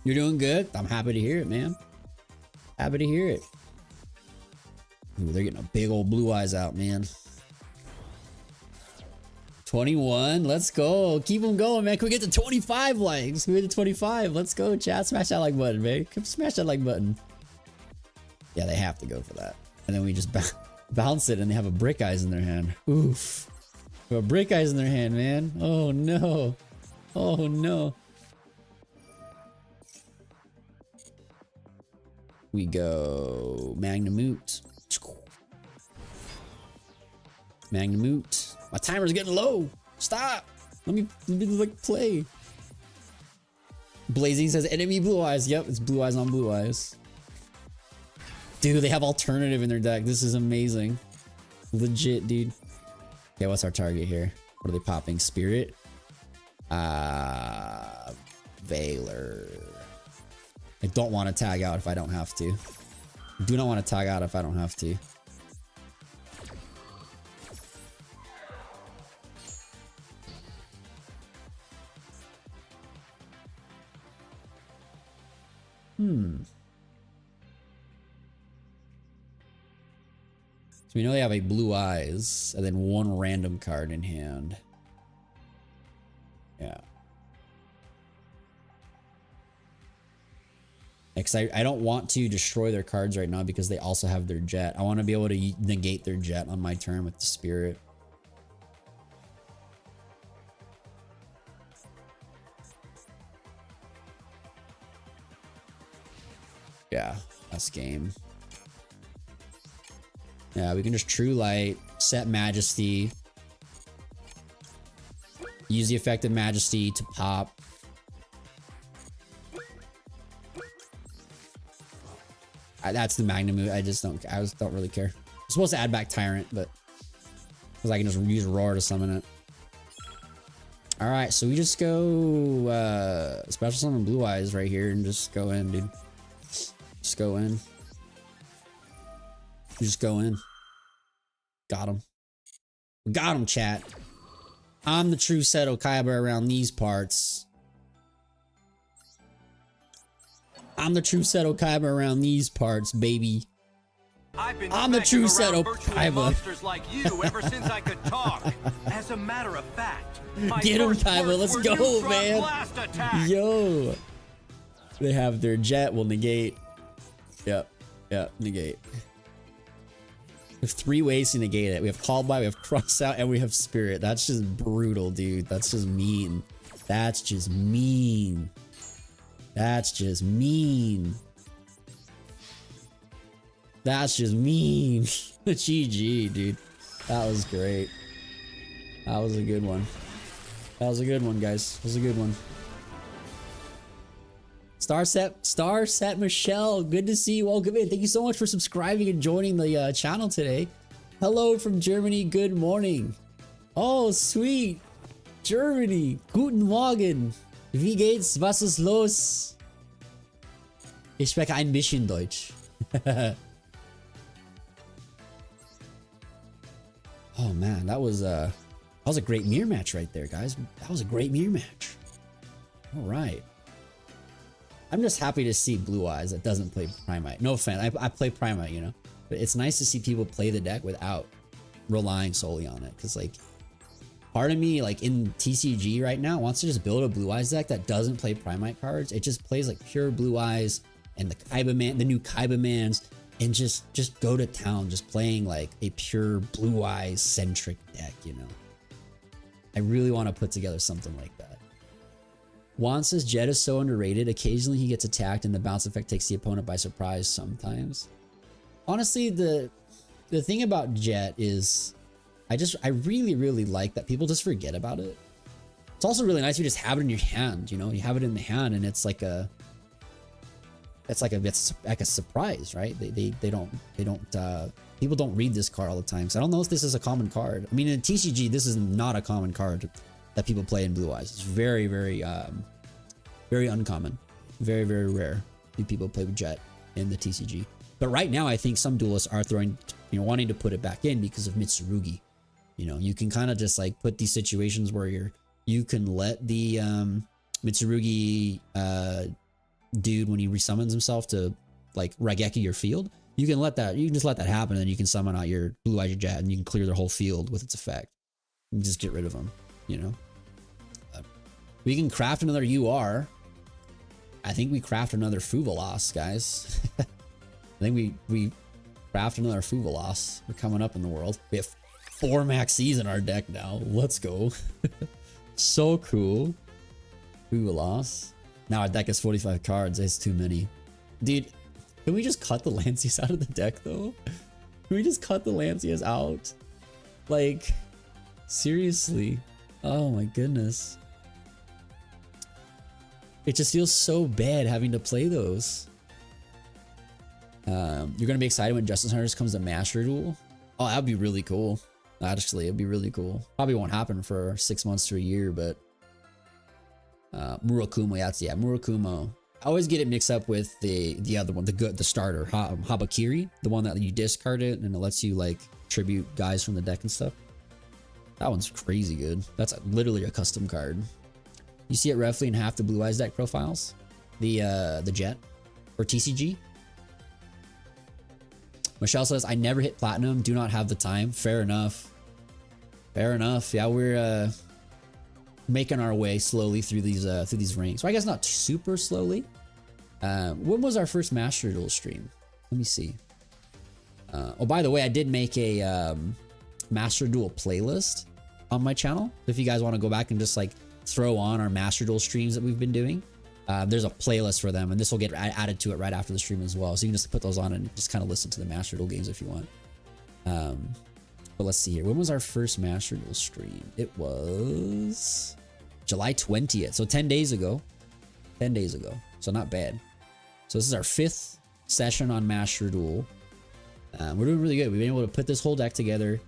You're doing good? I'm happy to hear it, man. Happy to hear it. Ooh, they're getting a big old Blue Eyes out, man. 21, let's go. Keep them going, man. Can we get to 25 likes? Can we get to 25? Let's go, chat. Smash that like button, man. Come smash that like button. Yeah, they have to go for that. And then we just bounce it and they have a Brick Eyes in their hand. Oof. They have a Brick Eyes in their hand, man. Oh, no. Oh, no. We go Magnamoot. Magnamoot. My timer's getting low. Stop. Let me like play. Blazing says enemy Blue Eyes. Yep, it's Blue Eyes on Blue Eyes. Dude, they have alternative in their deck. This is amazing. Legit, dude. Okay, what's our target here? What are they popping? Spirit? Valor. I don't want to tag out if I don't have to. I do not want to tag out if I don't have to. So we know they have a Blue Eyes and then one random card in hand. Yeah. Because I don't want to destroy their cards right now because they also have their jet. I want to be able to negate their jet on my turn with the Spirit. Yeah, that's game. Yeah, we can just True Light, set Majesty, use the effect of Majesty to pop. That's the Magnamoot. I just don't really care. I'm supposed to add back Tyrant, but because I can just use Roar to summon it. All right, so we just go special summon Blue Eyes right here and just go in, dude. Just go in. Just go in. Got him. Got him, chat. I'm the true Seto Kaiba around these parts. I'm the true Seto Kaiba around these parts, baby. I been I'm the true smacking set around of virtual kaiba. monsters like you ever since I could talk. As a matter of fact, my Get him, first kaiba. words Let's were go, neutron man. blast attack. Yo. They have their jet will negate. Yep. Yep. Negate. We have 3 ways to negate it. We have call by, we have cross out, and we have spirit. That's just brutal, dude. That's just mean. That's just mean. That's just mean. That's just mean. GG, dude. That was great. That was a good one. That was a good one, guys. That was a good one. Star set Michelle, good to see you. Welcome in. Thank you so much for subscribing and joining the channel today. Hello from Germany. Good morning. Oh, sweet. Germany. Guten Morgen. Wie geht's? Was ist los? Ich spreche ein bisschen Deutsch. Oh man, that was a great mirror match right there, guys. That was a great mirror match. All right. I'm just happy to see Blue Eyes that doesn't play Primite. No offense, I play Primite, you know, but it's nice to see people play the deck without relying solely on it. Cause like, part of me, like in TCG right now, wants to just build a Blue Eyes deck that doesn't play Primite cards. It just plays like pure Blue Eyes and the Kaiba Man, the new Kaiba Mans, and just go to town, just playing like a pure Blue Eyes centric deck, you know. I really want to put together something like that. Juan says Jet is so underrated. Occasionally he gets attacked and the bounce effect takes the opponent by surprise sometimes. Honestly, the thing about Jet is I really like that people just forget about it. It's also really nice if you just have it in your hand, you know, you have it in the hand and it's like a surprise, right? They don't people don't read this card all the time. So I don't know if this is a common card. I mean, in TCG, this is not a common card that people play in Blue Eyes. It's very uncommon. Very rare do people play with Jet in the TCG. But right now, I think some duelists are wanting to put it back in because of Mitsurugi. You know, you can kind of just like put these situations where you can let the Mitsurugi dude, when he resummons himself to like Raigeki your field, you can just let that happen, and then you can summon out your Blue Eyes Jet and you can clear their whole field with its effect. You just get rid of them, you know. We can craft another UR. I think we craft another Fuvalos, guys. I think we craft another Fuvalos. We're coming up in the world. We have 4 Maxis in our deck now. Let's go. So cool. Fuvalos. Now our deck has 45 cards. It's too many. Dude, can we just cut the Lancias out of the deck though? Can we just cut the Lancias out? Like, seriously. Oh my goodness. It just feels so bad having to play those. You're gonna be excited when Justice Hunters comes to Master Duel. Oh, that'd be really cool. Actually, it'd be really cool. Probably won't happen for 6 months to a year, but Murakumo, yeah, Murakumo. I always get it mixed up with the other one, the starter, Habakiri, the one that you discard it and it lets you like tribute guys from the deck and stuff. That one's crazy good. That's literally a custom card. You see it roughly in half the Blue Eyes deck profiles. The Jet for TCG. Michelle says, I never hit platinum, do not have the time. Fair enough. Fair enough. Yeah, we're making our way slowly through these ranks. Well, I guess not super slowly. When was our first Master Duel stream? Let me see. Oh, by the way, I did make a Master Duel playlist on my channel. If you guys want to go back and just like throw on our Master Duel streams that we've been doing, there's a playlist for them, and this will get added to it right after the stream as well. So you can just put those on and just kind of listen to the Master Duel games if you want. But let's see here. When was our first Master Duel stream? It was July 20th. So 10 days ago. 10 days ago. So not bad. So this is our 5th session on Master Duel. We're doing really good. We've been able to put this whole deck together,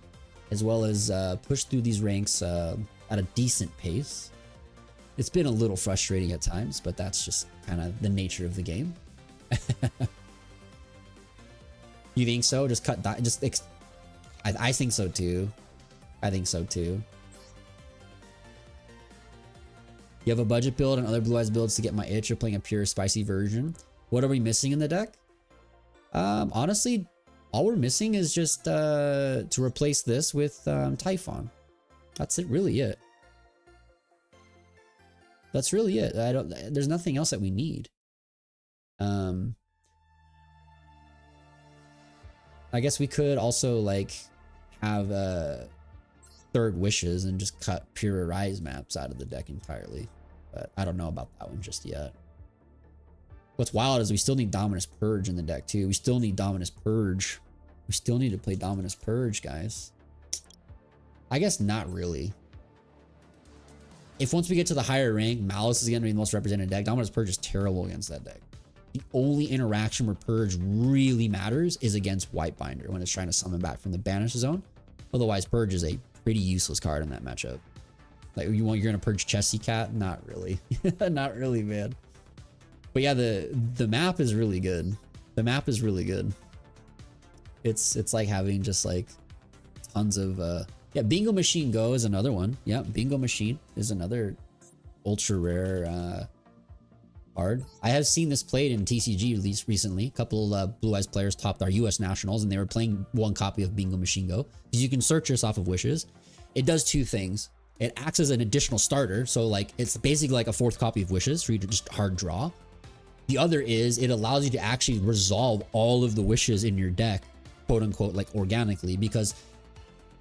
as well as push through these ranks at a decent pace. It's been a little frustrating at times, but that's just kind of the nature of the game. You think so? Just cut, I think so too. I think so too. You have a budget build and other Blue Eyes builds to get my itch of playing a pure spicy version. What are we missing in the deck? Honestly, All we're missing is just to replace this with Typhon. That's it, really it. That's really it. There's nothing else that we need. I guess we could also like have third wishes and just cut pure rise maps out of the deck entirely. But I don't know about that one just yet. What's wild is we still need Dominus Purge in the deck too. We still need Dominus Purge. We still need to play Dominus Purge, guys. I guess not really. If once we get to the higher rank, Malice is going to be the most represented deck. Dominus Purge is terrible against that deck. The only interaction where Purge really matters is against Whitebinder when it's trying to summon back from the Banish Zone. Otherwise, Purge is a pretty useless card in that matchup. Like, you're going to Purge Chessie Cat? Not really. Not really, man. But yeah, the map is really good. The map is really good. It's like having just like tons of yeah, Bingo Machine Go is another one. Yeah, Bingo Machine is another ultra rare card. I have seen this played in TCG at least recently. A couple Blue Eyes players topped our US Nationals and they were playing one copy of Bingo Machine Go. Because you can search this off of wishes. It does two things. It acts as an additional starter. So like it's basically like a fourth copy of wishes for you to just hard draw. The other is it allows you to actually resolve all of the wishes in your deck, quote unquote, like organically, because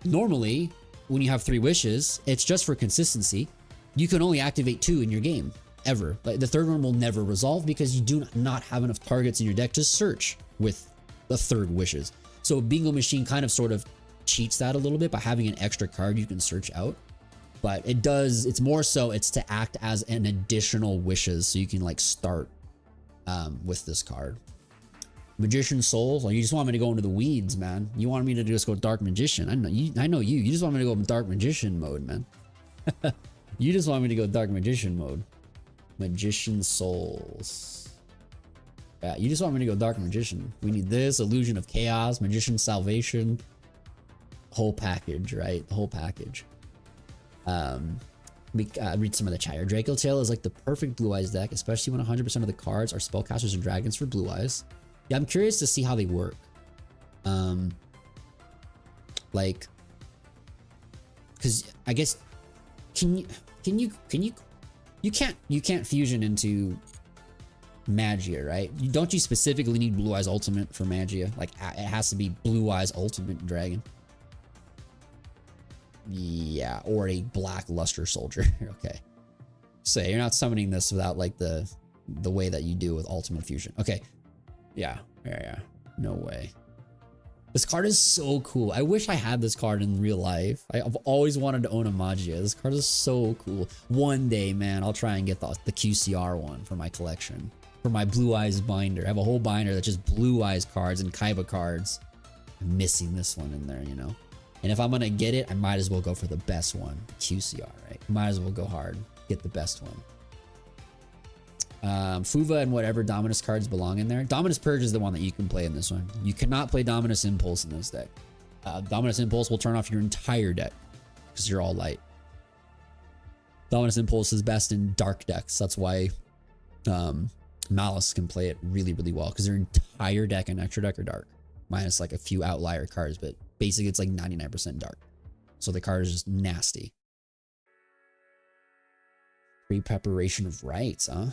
normally when you have 3 wishes, it's just for consistency. You can only activate 2 in your game ever. Like the third one will never resolve because you do not have enough targets in your deck to search with the third wishes. So Bingo Machine kind of sort of cheats that a little bit by having an extra card you can search out. But it does, it's more so it's to act as an additional wishes so you can like start with this card. Magician Souls. Well, you just want me to go into the weeds, man. You want me to just go Dark Magician. I know you. You just want me to go Dark Magician mode, man. You just want me to go Dark Magician mode. Magician Souls. Yeah, you just want me to go Dark Magician. We need this, Illusion of Chaos, Magician Salvation. Whole package, right? The whole package. Read some of the chat. Draco Tail is like the perfect Blue Eyes deck, especially when 100% of the cards are spellcasters and dragons for Blue Eyes. Yeah, I'm curious to see how they work. Like, because I guess you can't fusion into Magia, right? Don't you specifically need Blue Eyes Ultimate for Magia? Like it has to be Blue Eyes Ultimate Dragon. Yeah, or a Black Luster Soldier. Okay, so you're not summoning this without like the way that you do with Ultimate Fusion. Okay. Yeah. No way. This card is so cool. I wish I had this card in real life. I've always wanted to own a Magia. This card is so cool. One day, man, I'll try and get the QCR one for my collection. For my Blue Eyes binder. I have a whole binder that's just Blue Eyes cards and Kaiba cards. I'm missing this one in there, you know? And if I'm gonna get it, I might as well go for the best one. QCR, right? Might as well go hard. Get the best one. Fuva and whatever Dominus cards belong in there. Dominus Purge is the one that you can play in this one. You cannot play Dominus Impulse in this deck. Dominus Impulse will turn off your entire deck because you're all light. Dominus Impulse is best in dark decks. That's why Malice can play it really, really well because their entire deck and extra deck are dark. Minus like a few outlier cards, but basically it's like 99% dark. So the card is just nasty. Pre-preparation of rites, huh?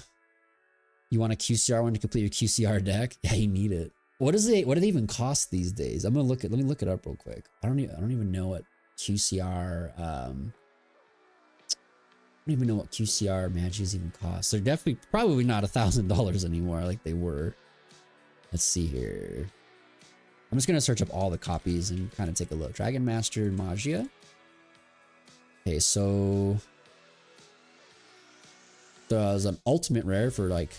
You want a QCR one to complete your QCR deck? Yeah, you need it. What do they even cost these days? Let me look it up real quick. I don't even know what QCR I don't even know what QCR Magias even cost. They're definitely probably not $1,000 anymore like they were. Let's see here. I'm just gonna search up all the copies and kind of take a look. Dragon Master Magia. Okay, so there's an ultimate rare for like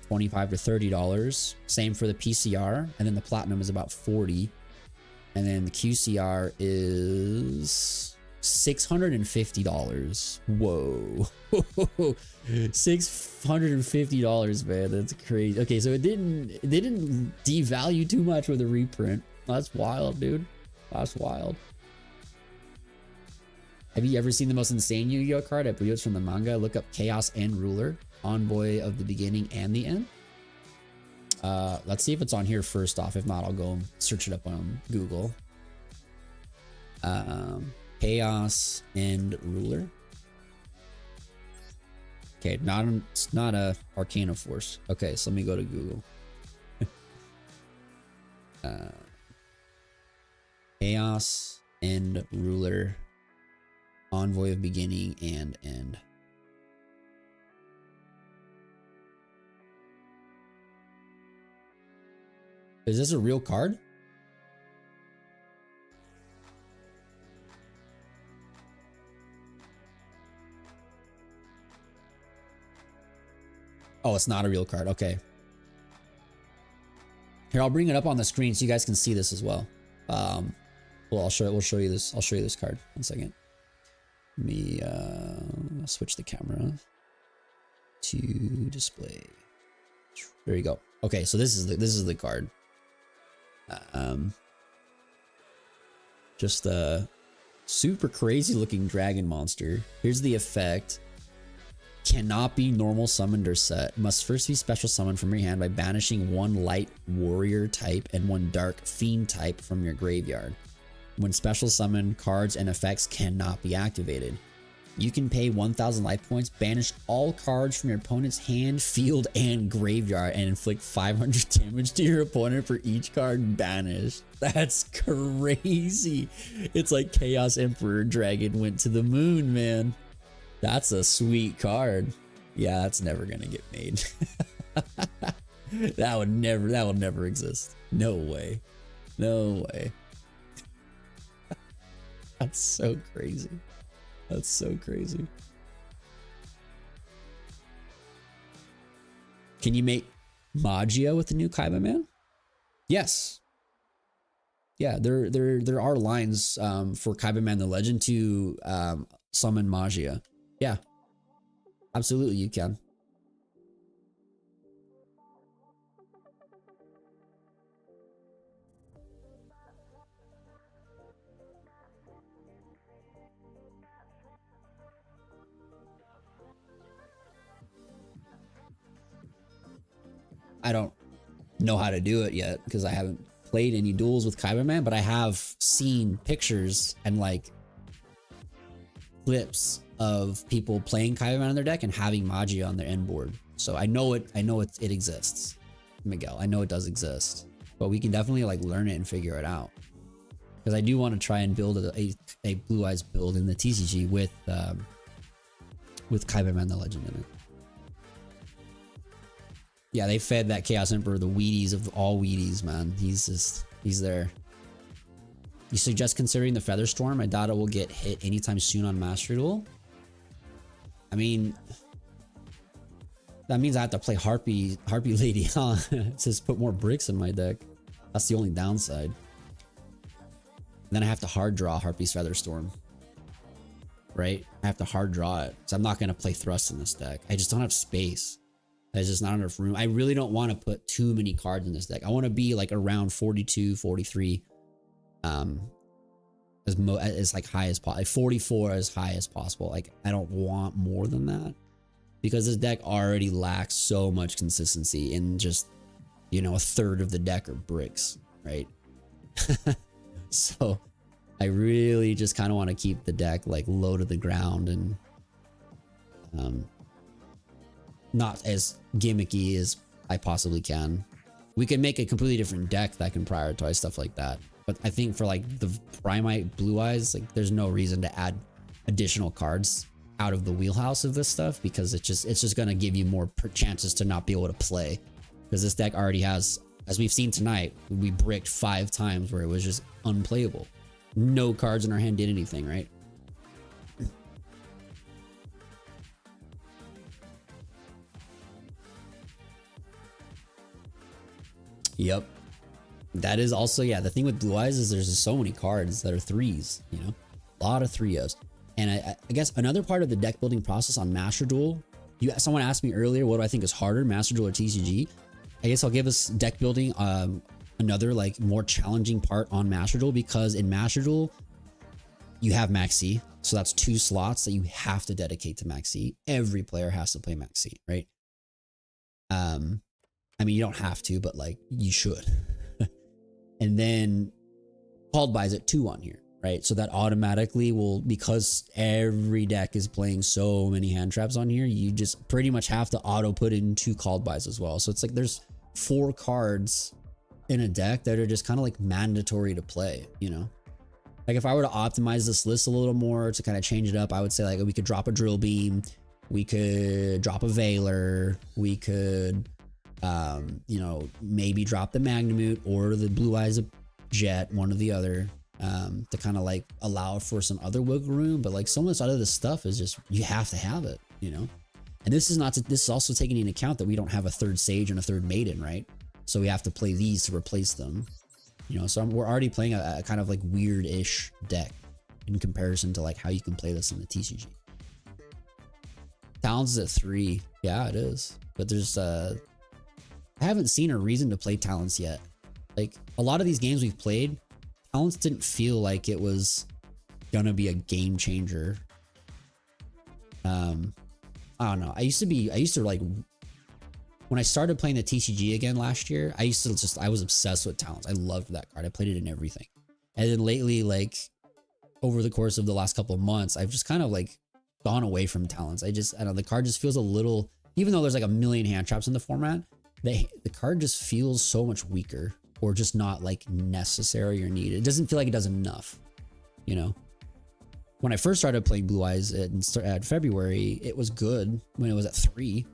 $25 to $30. Same for the PCR, and then the platinum is about $40, and then the QCR is $650. Whoa. $650, man. That's crazy. Okay, so it didn't devalue too much with a reprint. That's wild, dude. That's wild. Have you ever seen the most insane Yu-Gi-Oh card? I believe it's from the manga. Look up Chaos and Ruler, Envoy of the Beginning and the End. Let's see if it's on here first off. If not, I'll go search it up on Google. Chaos and Ruler. Okay, it's not a Arcana Force. Okay, so let me go to Google. Chaos and Ruler, Envoy of Beginning and End. Is this a real card? Oh, it's not a real card. Okay. Here, I'll bring it up on the screen so you guys can see this as well. Well, we'll show you this. I'll show you this card. 1 second. Let me switch the camera to display. There you go. Okay, so this is the card. Just a super crazy looking dragon monster. Here's the effect. Cannot be normal summoned or set. Must first be special summoned from your hand by banishing 1 light warrior type and 1 dark fiend type from your graveyard. When special summon, cards and effects cannot be activated. You can pay 1,000 life points, banish all cards from your opponent's hand, field, and graveyard, and inflict 500 damage to your opponent for each card banished. That's crazy. It's like Chaos Emperor Dragon went to the moon, man. That's a sweet card. Yeah, that's never gonna get made. That will never exist. No way. No way. That's so crazy. That's so crazy. Can you make Magia with the new Kaiba Man? Yes. Yeah, there are lines for Kaiba Man the Legend to summon Magia. Yeah. Absolutely you can. I don't know how to do it yet because I haven't played any duels with Kaiba Man, but I have seen pictures and like clips of people playing Kaiba Man on their deck and having Magia on their end board. So I know it exists, Miguel. I know it does exist, but we can definitely like learn it and figure it out. Because I do want to try and build a Blue Eyes build in the TCG with Kaiba Man the Legend in it. Yeah, they fed that Chaos Emperor the Wheaties of all Wheaties, man. He's there. You suggest considering the Featherstorm? I doubt it will get hit anytime soon on Master Duel. I mean, that means I have to play Harpy Lady, huh? Just put more bricks in my deck. That's the only downside. And then I have to hard draw Harpy's Featherstorm. Right? I have to hard draw it. So I'm not going to play Thrust in this deck. I just don't have space. There's just not enough room. I really don't want to put too many cards in this deck. I want to be like around 42, 43. As like high as possible. Like 44 as high as possible. Like I don't want more than that. Because this deck already lacks so much consistency in just, you know, a third of the deck are bricks, right? So I really just kind of want to keep the deck like low to the ground and not as gimmicky as I possibly can. We can make a completely different deck that can prioritize stuff like that. But I think for like the Primite Blue Eyes, like there's no reason to add additional cards out of the wheelhouse of this stuff because it's just gonna give you more chances to not be able to play. Because this deck already has, as we've seen tonight, we bricked 5 times where it was just unplayable. No cards in our hand did anything, right? Yep. That is also, yeah, the thing with Blue Eyes is there's just so many cards that are 3s, you know? A lot of 3-0s. And I guess another part of the deck building process on Master Duel, someone asked me earlier, what do I think is harder, Master Duel or TCG? I guess I'll give us deck building another like more challenging part on Master Duel, because in Master Duel, you have Maxi. So that's 2 slots that you have to dedicate to Maxi. Every player has to play Maxi, right? I mean, you don't have to, but like you should. And then called buys at 2 on here, right? So that automatically will, because every deck is playing so many hand traps on here, you just pretty much have to auto put in 2 called buys as well. So it's like there's 4 cards in a deck that are just kind of like mandatory to play, you know? Like if I were to optimize this list a little more to kind of change it up, I would say like we could drop a drill beam, we could drop a Veiler, we could, you know, maybe drop the Magnamute or the Blue Eyes of Jet, one or the other, to kind of like allow for some other wiggle room. But like so much out of this stuff is just, you have to have it, you know? And this is not, this is also taking into account that we don't have a 3rd Sage and a 3rd Maiden, right? So we have to play these to replace them, you know? So we're already playing a kind of like weird-ish deck in comparison to like how you can play this in the TCG. Talons is at 3. Yeah, it is. But there's, I haven't seen a reason to play Talons yet. Like a lot of these games we've played, Talons didn't feel like it was gonna be a game changer. I don't know. I used to like, when I started playing the TCG again last year, I was obsessed with Talons. I loved that card. I played it in everything. And then lately, like over the course of the last couple of months, I've just kind of like gone away from Talons. I don't know, the card just feels a little, even though there's like a million hand traps in the format, the card just feels so much weaker, or just not like necessary or needed. It doesn't feel like it does enough, you know? When I first started playing Blue Eyes at February, it was good when it was at 3,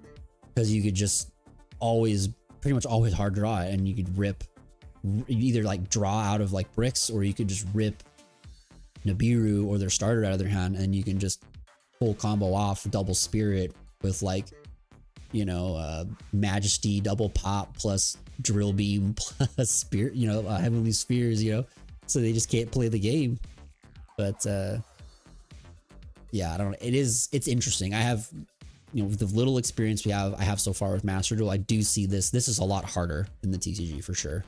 because you could just pretty much always hard draw it, and you could you either like draw out of like bricks, or you could just rip Nibiru or their starter out of their hand, and you can just full combo off double spirit with like, you know, Majesty double pop plus drill beam plus spirit, you know, heavenly spheres, you know, so they just can't play the game. But yeah, I don't know. It's interesting. I have, you know, with the little experience I have so far with Master Duel, I do see this is a lot harder than the TCG for sure,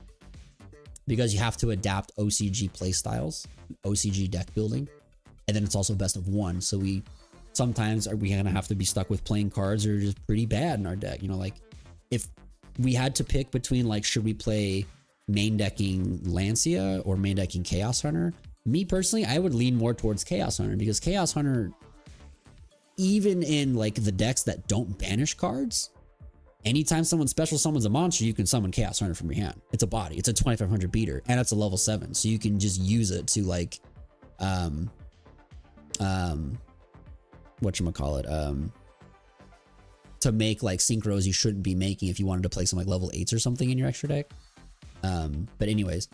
because you have to adapt OCG play styles, OCG deck building, and then it's also best of 1. So sometimes are we gonna have to be stuck with playing cards that are just pretty bad in our deck, you know? Like if we had to pick between like, should we play main decking Lancia or main decking Chaos Hunter, me personally, I would lean more towards Chaos Hunter, because Chaos Hunter, even in like the decks that don't banish cards, anytime someone special summons a monster, you can summon Chaos Hunter from your hand. It's a body, it's a 2500 beater, and it's a level 7, so you can just use it to like whatchamacallit, to make like synchros you shouldn't be making if you wanted to play some like level 8s or something in your extra deck. But anyways,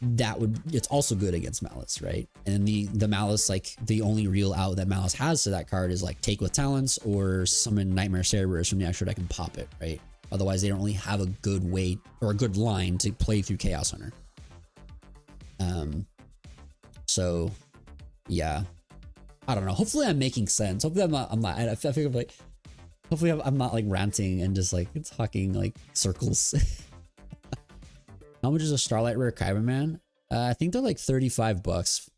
it's also good against Malice, right? And the Malice, like the only real out that Malice has to that card is like take with Talents or summon Nightmare Cerberus from the extra deck and pop it, right? Otherwise, they don't really have a good way or a good line to play through Chaos Hunter. So yeah, I don't know. Hopefully I'm making sense. Hopefully I figure like, hopefully I'm not like ranting and just like talking like circles. How much is a Starlight Rare Kaiba Man? I think they're like $35.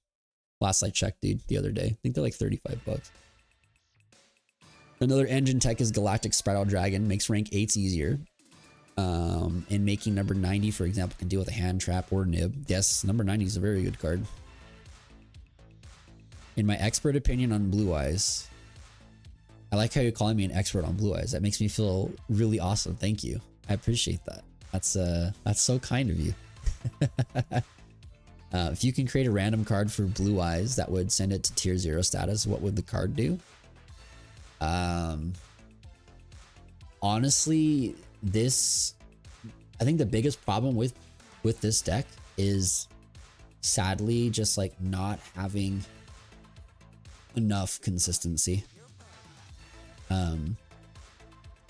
Last I checked, dude, the other day. I think they're like $35. Another engine tech is Galactic Spiral Dragon. Makes rank 8s easier. And making number 90, for example, can deal with a hand trap or nib. Yes, number 90 is a very good card. In my expert opinion on Blue Eyes, I like how you're calling me an expert on Blue Eyes. That makes me feel really awesome. Thank you. I appreciate that. That's so kind of you. If you can create a random card for Blue Eyes that would send it to tier 0 status, what would the card do? Honestly, I think the biggest problem with this deck is sadly just like not having enough consistency.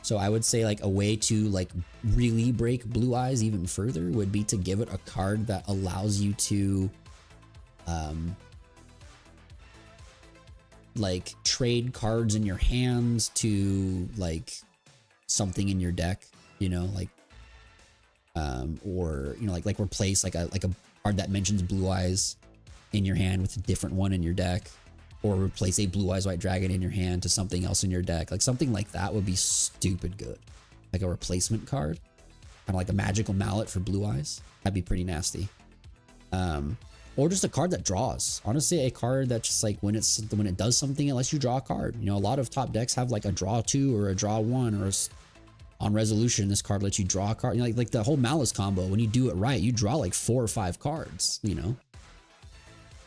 So I would say like a way to like really break Blue Eyes even further would be to give it a card that allows you to like trade cards in your hands to like something in your deck, you know, like or you know, like replace like a card that mentions Blue Eyes in your hand with a different one in your deck, or replace a Blue Eyes White Dragon in your hand to something else in your deck. Like something like that would be stupid good, like a replacement card. of like a magical mallet for Blue Eyes. That'd be pretty nasty. Or just a card that draws. Honestly, a card that just like when it does something, it lets you draw a card. You know, a lot of top decks have like a draw 2 or a draw 1 or on resolution, this card lets you draw a card. You know, like the whole Malice combo, when you do it right, you draw like 4 or 5 cards, you know.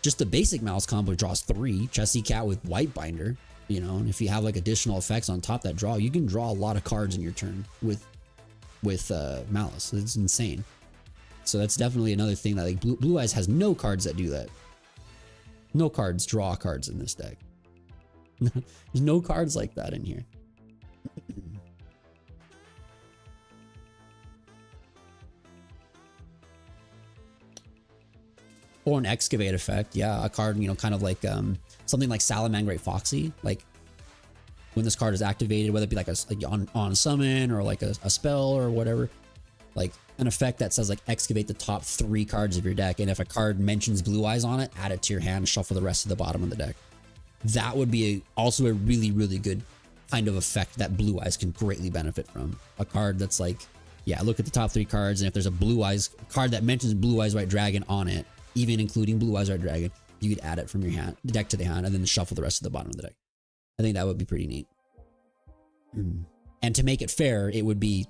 Just the basic Malice combo draws 3, Chessie Cat with White Binder, you know, and if you have like additional effects on top that draw, you can draw a lot of cards in your turn with Malice. It's insane. So that's definitely another thing that like Blue Eyes has no cards that do that. No cards draw cards in this deck. There's no cards like that in here. Or an Excavate effect. Yeah, a card, you know, kind of like something like Salamangreat Foxy. Like when this card is activated, whether it be like on summon or like a spell or whatever, like an effect that says like excavate the top 3 cards of your deck, and if a card mentions Blue Eyes on it, add it to your hand, shuffle the rest of the bottom of the deck. That would be also a really, really good kind of effect that Blue Eyes can greatly benefit from. A card that's like, yeah, look at the top 3 cards, and if there's a Blue Eyes card that mentions Blue Eyes White Dragon on it, even including Blue Eyes White Dragon, you could add it from your hand, the deck to the hand, and then shuffle the rest of the bottom of the deck. I think that would be pretty neat. And to make it fair, it would be,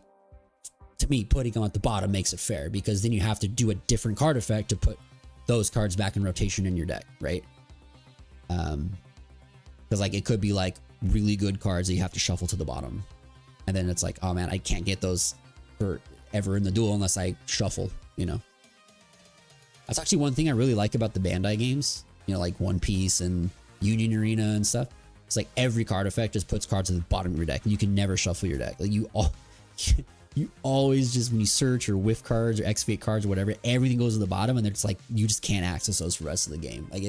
to me, putting them at the bottom makes it fair, because then you have to do a different card effect to put those cards back in rotation in your deck, right? Because like it could be like really good cards that you have to shuffle to the bottom, and then it's like, oh man, I can't get those forever in the duel unless I shuffle, you know. That's actually one thing I really like about the Bandai games, you know, like One Piece and Union Arena and stuff. It's like every card effect just puts cards at the bottom of your deck, and you can never shuffle your deck. Like you always just, when you search or whiff cards or excavate cards or whatever, everything goes to the bottom, and it's like you just can't access those for the rest of the game. Like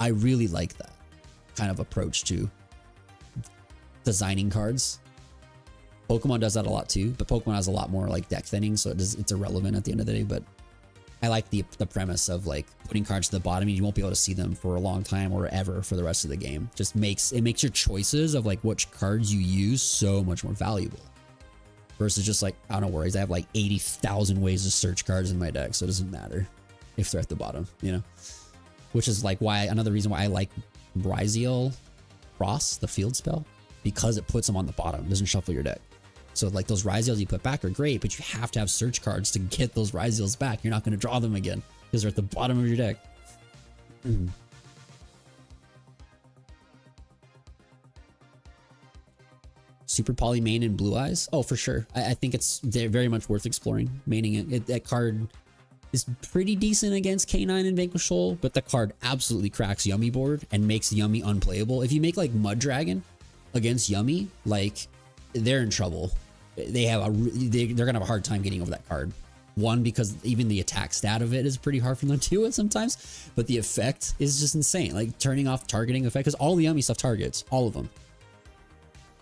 I really like that kind of approach to designing cards. Pokemon does that a lot too, but Pokemon has a lot more like deck thinning, so it's irrelevant at the end of the day. But I like the premise of like putting cards to the bottom, and you won't be able to see them for a long time or ever for the rest of the game. Just makes your choices of like which cards you use so much more valuable. Versus just like, I don't know, worries. I have like 80,000 ways to search cards in my deck, so it doesn't matter if they're at the bottom, you know? Which is like why, another reason why I like Ryziel Cross, the field spell, because it puts them on the bottom, it doesn't shuffle your deck. So like those Ryziels you put back are great, but you have to have search cards to get those Ryziels back. You're not going to draw them again because they're at the bottom of your deck. Super Poly main in Blue Eyes? Oh, for sure. I think they're very much worth exploring. Maining it. That card is pretty decent against K9 and Vanquish Soul, but the card absolutely cracks Yummy board and makes Yummy unplayable. If you make like Mud Dragon against Yummy, like they're in trouble. They're gonna have a hard time getting over that card. One, because even the attack stat of it is pretty hard for them to do it sometimes, but the effect is just insane. Like turning off targeting effect, because all the Yummy stuff targets, all of them.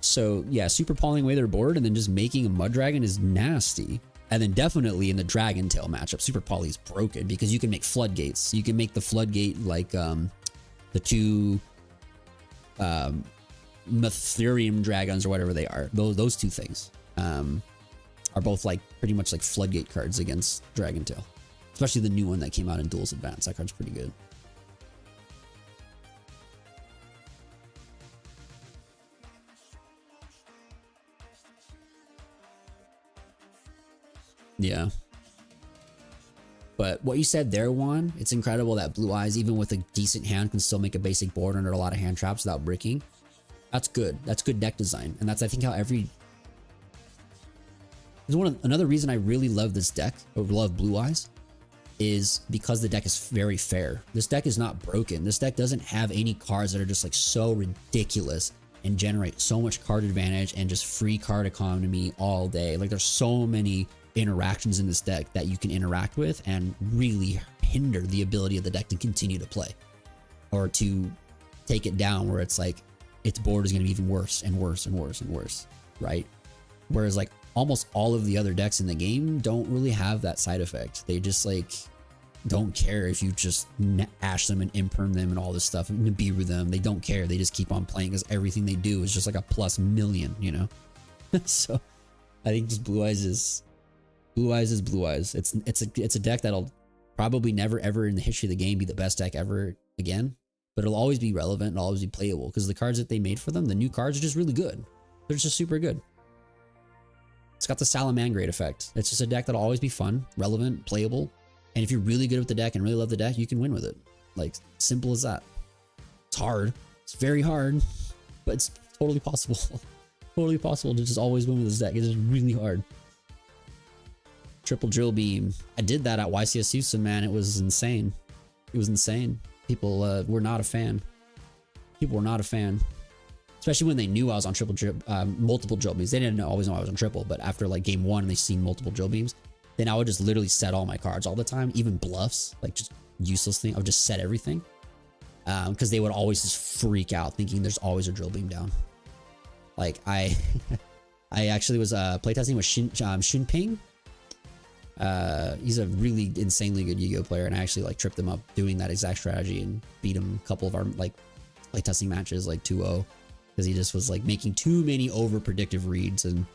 So yeah, super pawing away their board and then just making a Mud Dragon is nasty. And then definitely in the Dragon Tail matchup, Super Poly is broken because you can make floodgates. You can make the floodgate like the 2 Mytherium dragons or whatever they are. Those 2 things are both like pretty much like floodgate cards against Dragon Tail. Especially the new one that came out in Duels Advance. That card's pretty good. Yeah. But what you said there, Juan, it's incredible that Blue Eyes, even with a decent hand, can still make a basic board under a lot of hand traps without bricking. That's good. That's good deck design. And that's, I think, how another reason I really love this deck, or love Blue Eyes, is because the deck is very fair. This deck is not broken. This deck doesn't have any cards that are just like so ridiculous and generate so much card advantage and just free card economy all day. Like there's so many interactions in this deck that you can interact with and really hinder the ability of the deck to continue to play, or to take it down where it's like its board is going to be even worse and worse and worse and worse, right? Whereas like almost all of the other decks in the game don't really have that side effect. They just like don't care if you just ash them and imperm them and all this stuff and Nibiru them. They don't care. They just keep on playing because everything they do is just like a +1,000,000, you know? So I think just Blue Eyes is Blue Eyes is Blue Eyes. It's a deck that'll probably never ever in the history of the game be the best deck ever again, but it'll always be relevant and always be playable because the cards that they made for them, the new cards, are just really good. They're just super good. It's got the Salamangreat effect. It's just a deck that'll always be fun, relevant, playable, and if you're really good with the deck and really love the deck, you can win with it. Like, simple as that. It's hard. It's very hard, but it's totally possible. Totally possible to just always win with this deck. It's just really hard. Triple Drill Beam. I did that at YCS Houston, man. It was insane. It was insane. People were not a fan. People were not a fan. Especially when they knew I was on multiple drill beams. They didn't always know I was on triple, but after like game one and they seen multiple drill beams, then I would just literally set all my cards all the time, even bluffs, like just useless thing. I would just set everything. Because they would always just freak out thinking there's always a drill beam down. Like I actually was playtesting with Shunping. He's a really insanely good Yu-Gi-Oh player, and I actually like tripped him up doing that exact strategy and beat him a couple of our like playtesting matches, like 2-0, because he just was like making too many over predictive reads, and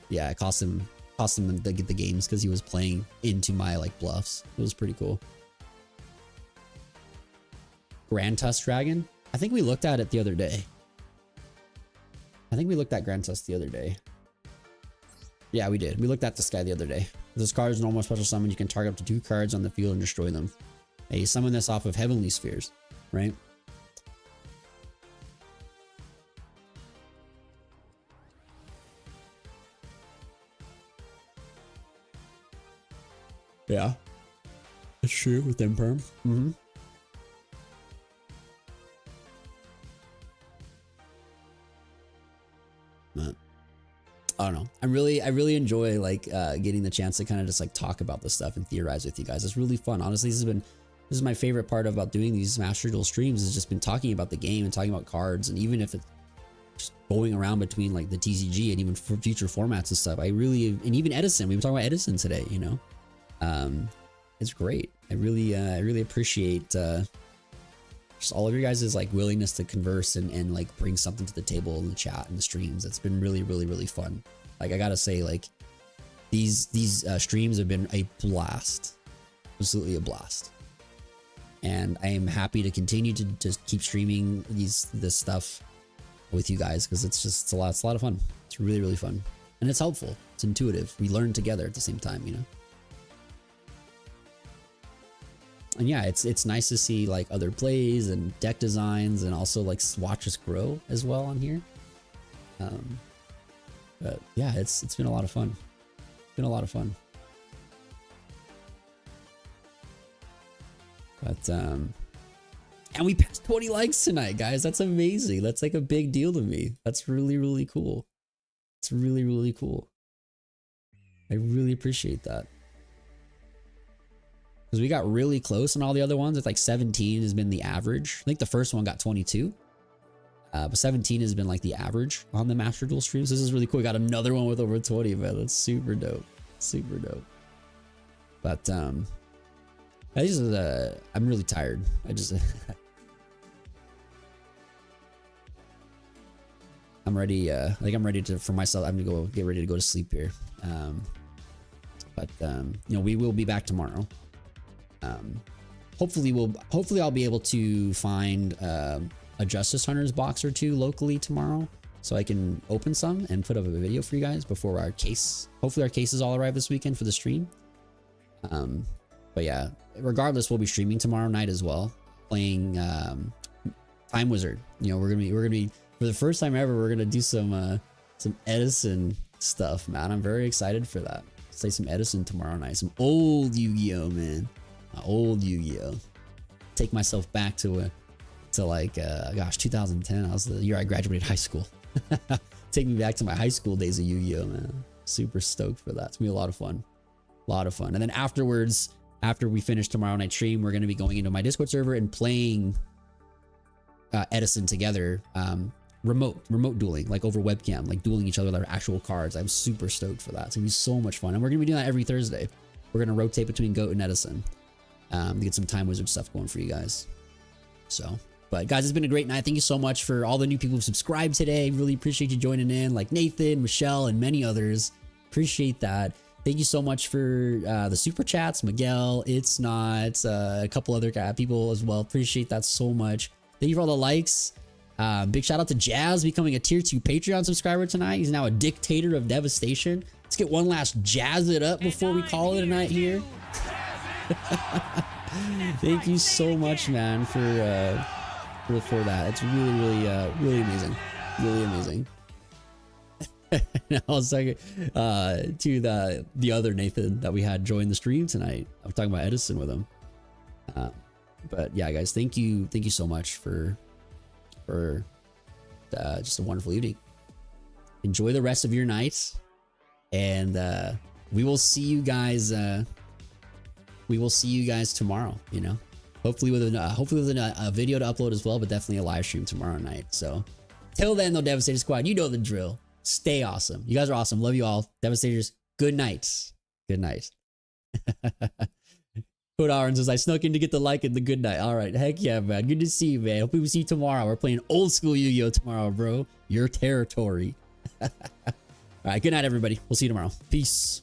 yeah, it cost him the games because he was playing into my like bluffs. It was pretty cool. Grand Tusk Dragon. I think we looked at it the other day. I think we looked at Grand Tusk the other day. Yeah, we did. We looked at this guy the other day. This card is normal special summon. You can target up to 2 cards on the field and destroy them. Hey, you summon this off of Heavenly Spheres, right? Yeah. That's true with Imperm. Mm-hmm. I don't know. I really enjoy like getting the chance to kind of just like talk about this stuff and theorize with you guys. It's really fun. Honestly, this is my favorite part about doing these Master Duel streams, is just been talking about the game and talking about cards, and even if it's just going around between like the TCG and even for future formats and stuff. And even Edison. We were talking about Edison today, you know. It's great. I really appreciate just all of your guys' like willingness to converse and like bring something to the table in the chat and the streams. It's been really fun. Like, I gotta say, like these streams have been a blast, absolutely a blast, and I am happy to continue to just keep streaming this stuff with you guys, because it's a lot of fun. It's really fun, and it's helpful. It's intuitive. We learn together at the same time, you know. And yeah, it's nice to see like other plays and deck designs, and also like watch us grow as well on here. But yeah, it's been a lot of fun. It's been a lot of fun. But and we passed 20 likes tonight, guys. That's amazing. That's like a big deal to me. That's really cool. It's really cool. I really appreciate that. Because we got really close on all the other ones. It's like 17 has been the average. I think the first one got 22. But 17 has been like the average on the Master Duel streams. This is really cool. We got another one with over 20, man. That's super dope. Super dope. But I'm really tired. I'm ready. I think I'm ready for myself. I'm gonna get ready to go to sleep here. But you know, we will be back tomorrow. Hopefully I'll be able to find a Justice Hunters box or 2 locally tomorrow, so I can open some and put up a video for you guys before our case. Hopefully our cases all arrive this weekend for the stream. But yeah, regardless, we'll be streaming tomorrow night as well, playing Time Wizard. You know, we're gonna be for the first time ever, we're gonna do some Edison stuff, man. I'm very excited for that. Play some Edison tomorrow night. Some old Yu-Gi-Oh, man. Old Yu-Gi-Oh. Take myself back to like gosh, 2010. That was the year I graduated high school. Take me back to my high school days of Yu-Gi-Oh, man. Super stoked for that. It's gonna be a lot of fun. A lot of fun. And then afterwards, after we finish tomorrow night stream, we're gonna be going into my Discord server and playing Edison together. Remote dueling, like over webcam, like dueling each other with our actual cards. I'm super stoked for that. It's gonna be so much fun, and we're gonna be doing that every Thursday. We're gonna rotate between Goat and Edison to get some Time Wizard stuff going for you guys. So, but guys, it's been a great night. Thank you so much for all the new people who subscribed today. Really appreciate you joining in, like Nathan, Michelle, and many others. Appreciate that. Thank you so much for the super chats, Miguel. It's not a couple other people as well. Appreciate that so much. Thank you for all the likes. Big shout out to Jazz becoming a tier 2 Patreon subscriber tonight. He's now a dictator of devastation. Let's get one last jazz it up before we call it a night here. Thank you so much, man, for that. It's really amazing. Really amazing. And I was talking to the other Nathan that we had join the stream tonight. I was talking about Edison with him. But yeah, guys, thank you so much for just a wonderful evening. Enjoy the rest of your night, and we will see you guys. Tomorrow. You know, hopefully with a video to upload as well, but definitely a live stream tomorrow night. So till then, though, Devastator Squad, you know the drill. Stay awesome. You guys are awesome. Love you all. Devastators, good night. Good night. Code Orange says, I snuck in to get the like and the good night. All right. Heck yeah, man. Good to see you, man. Hope we see you tomorrow. We're playing old school Yu-Gi-Oh! Tomorrow, bro. Your territory. All right. Good night, everybody. We'll see you tomorrow. Peace.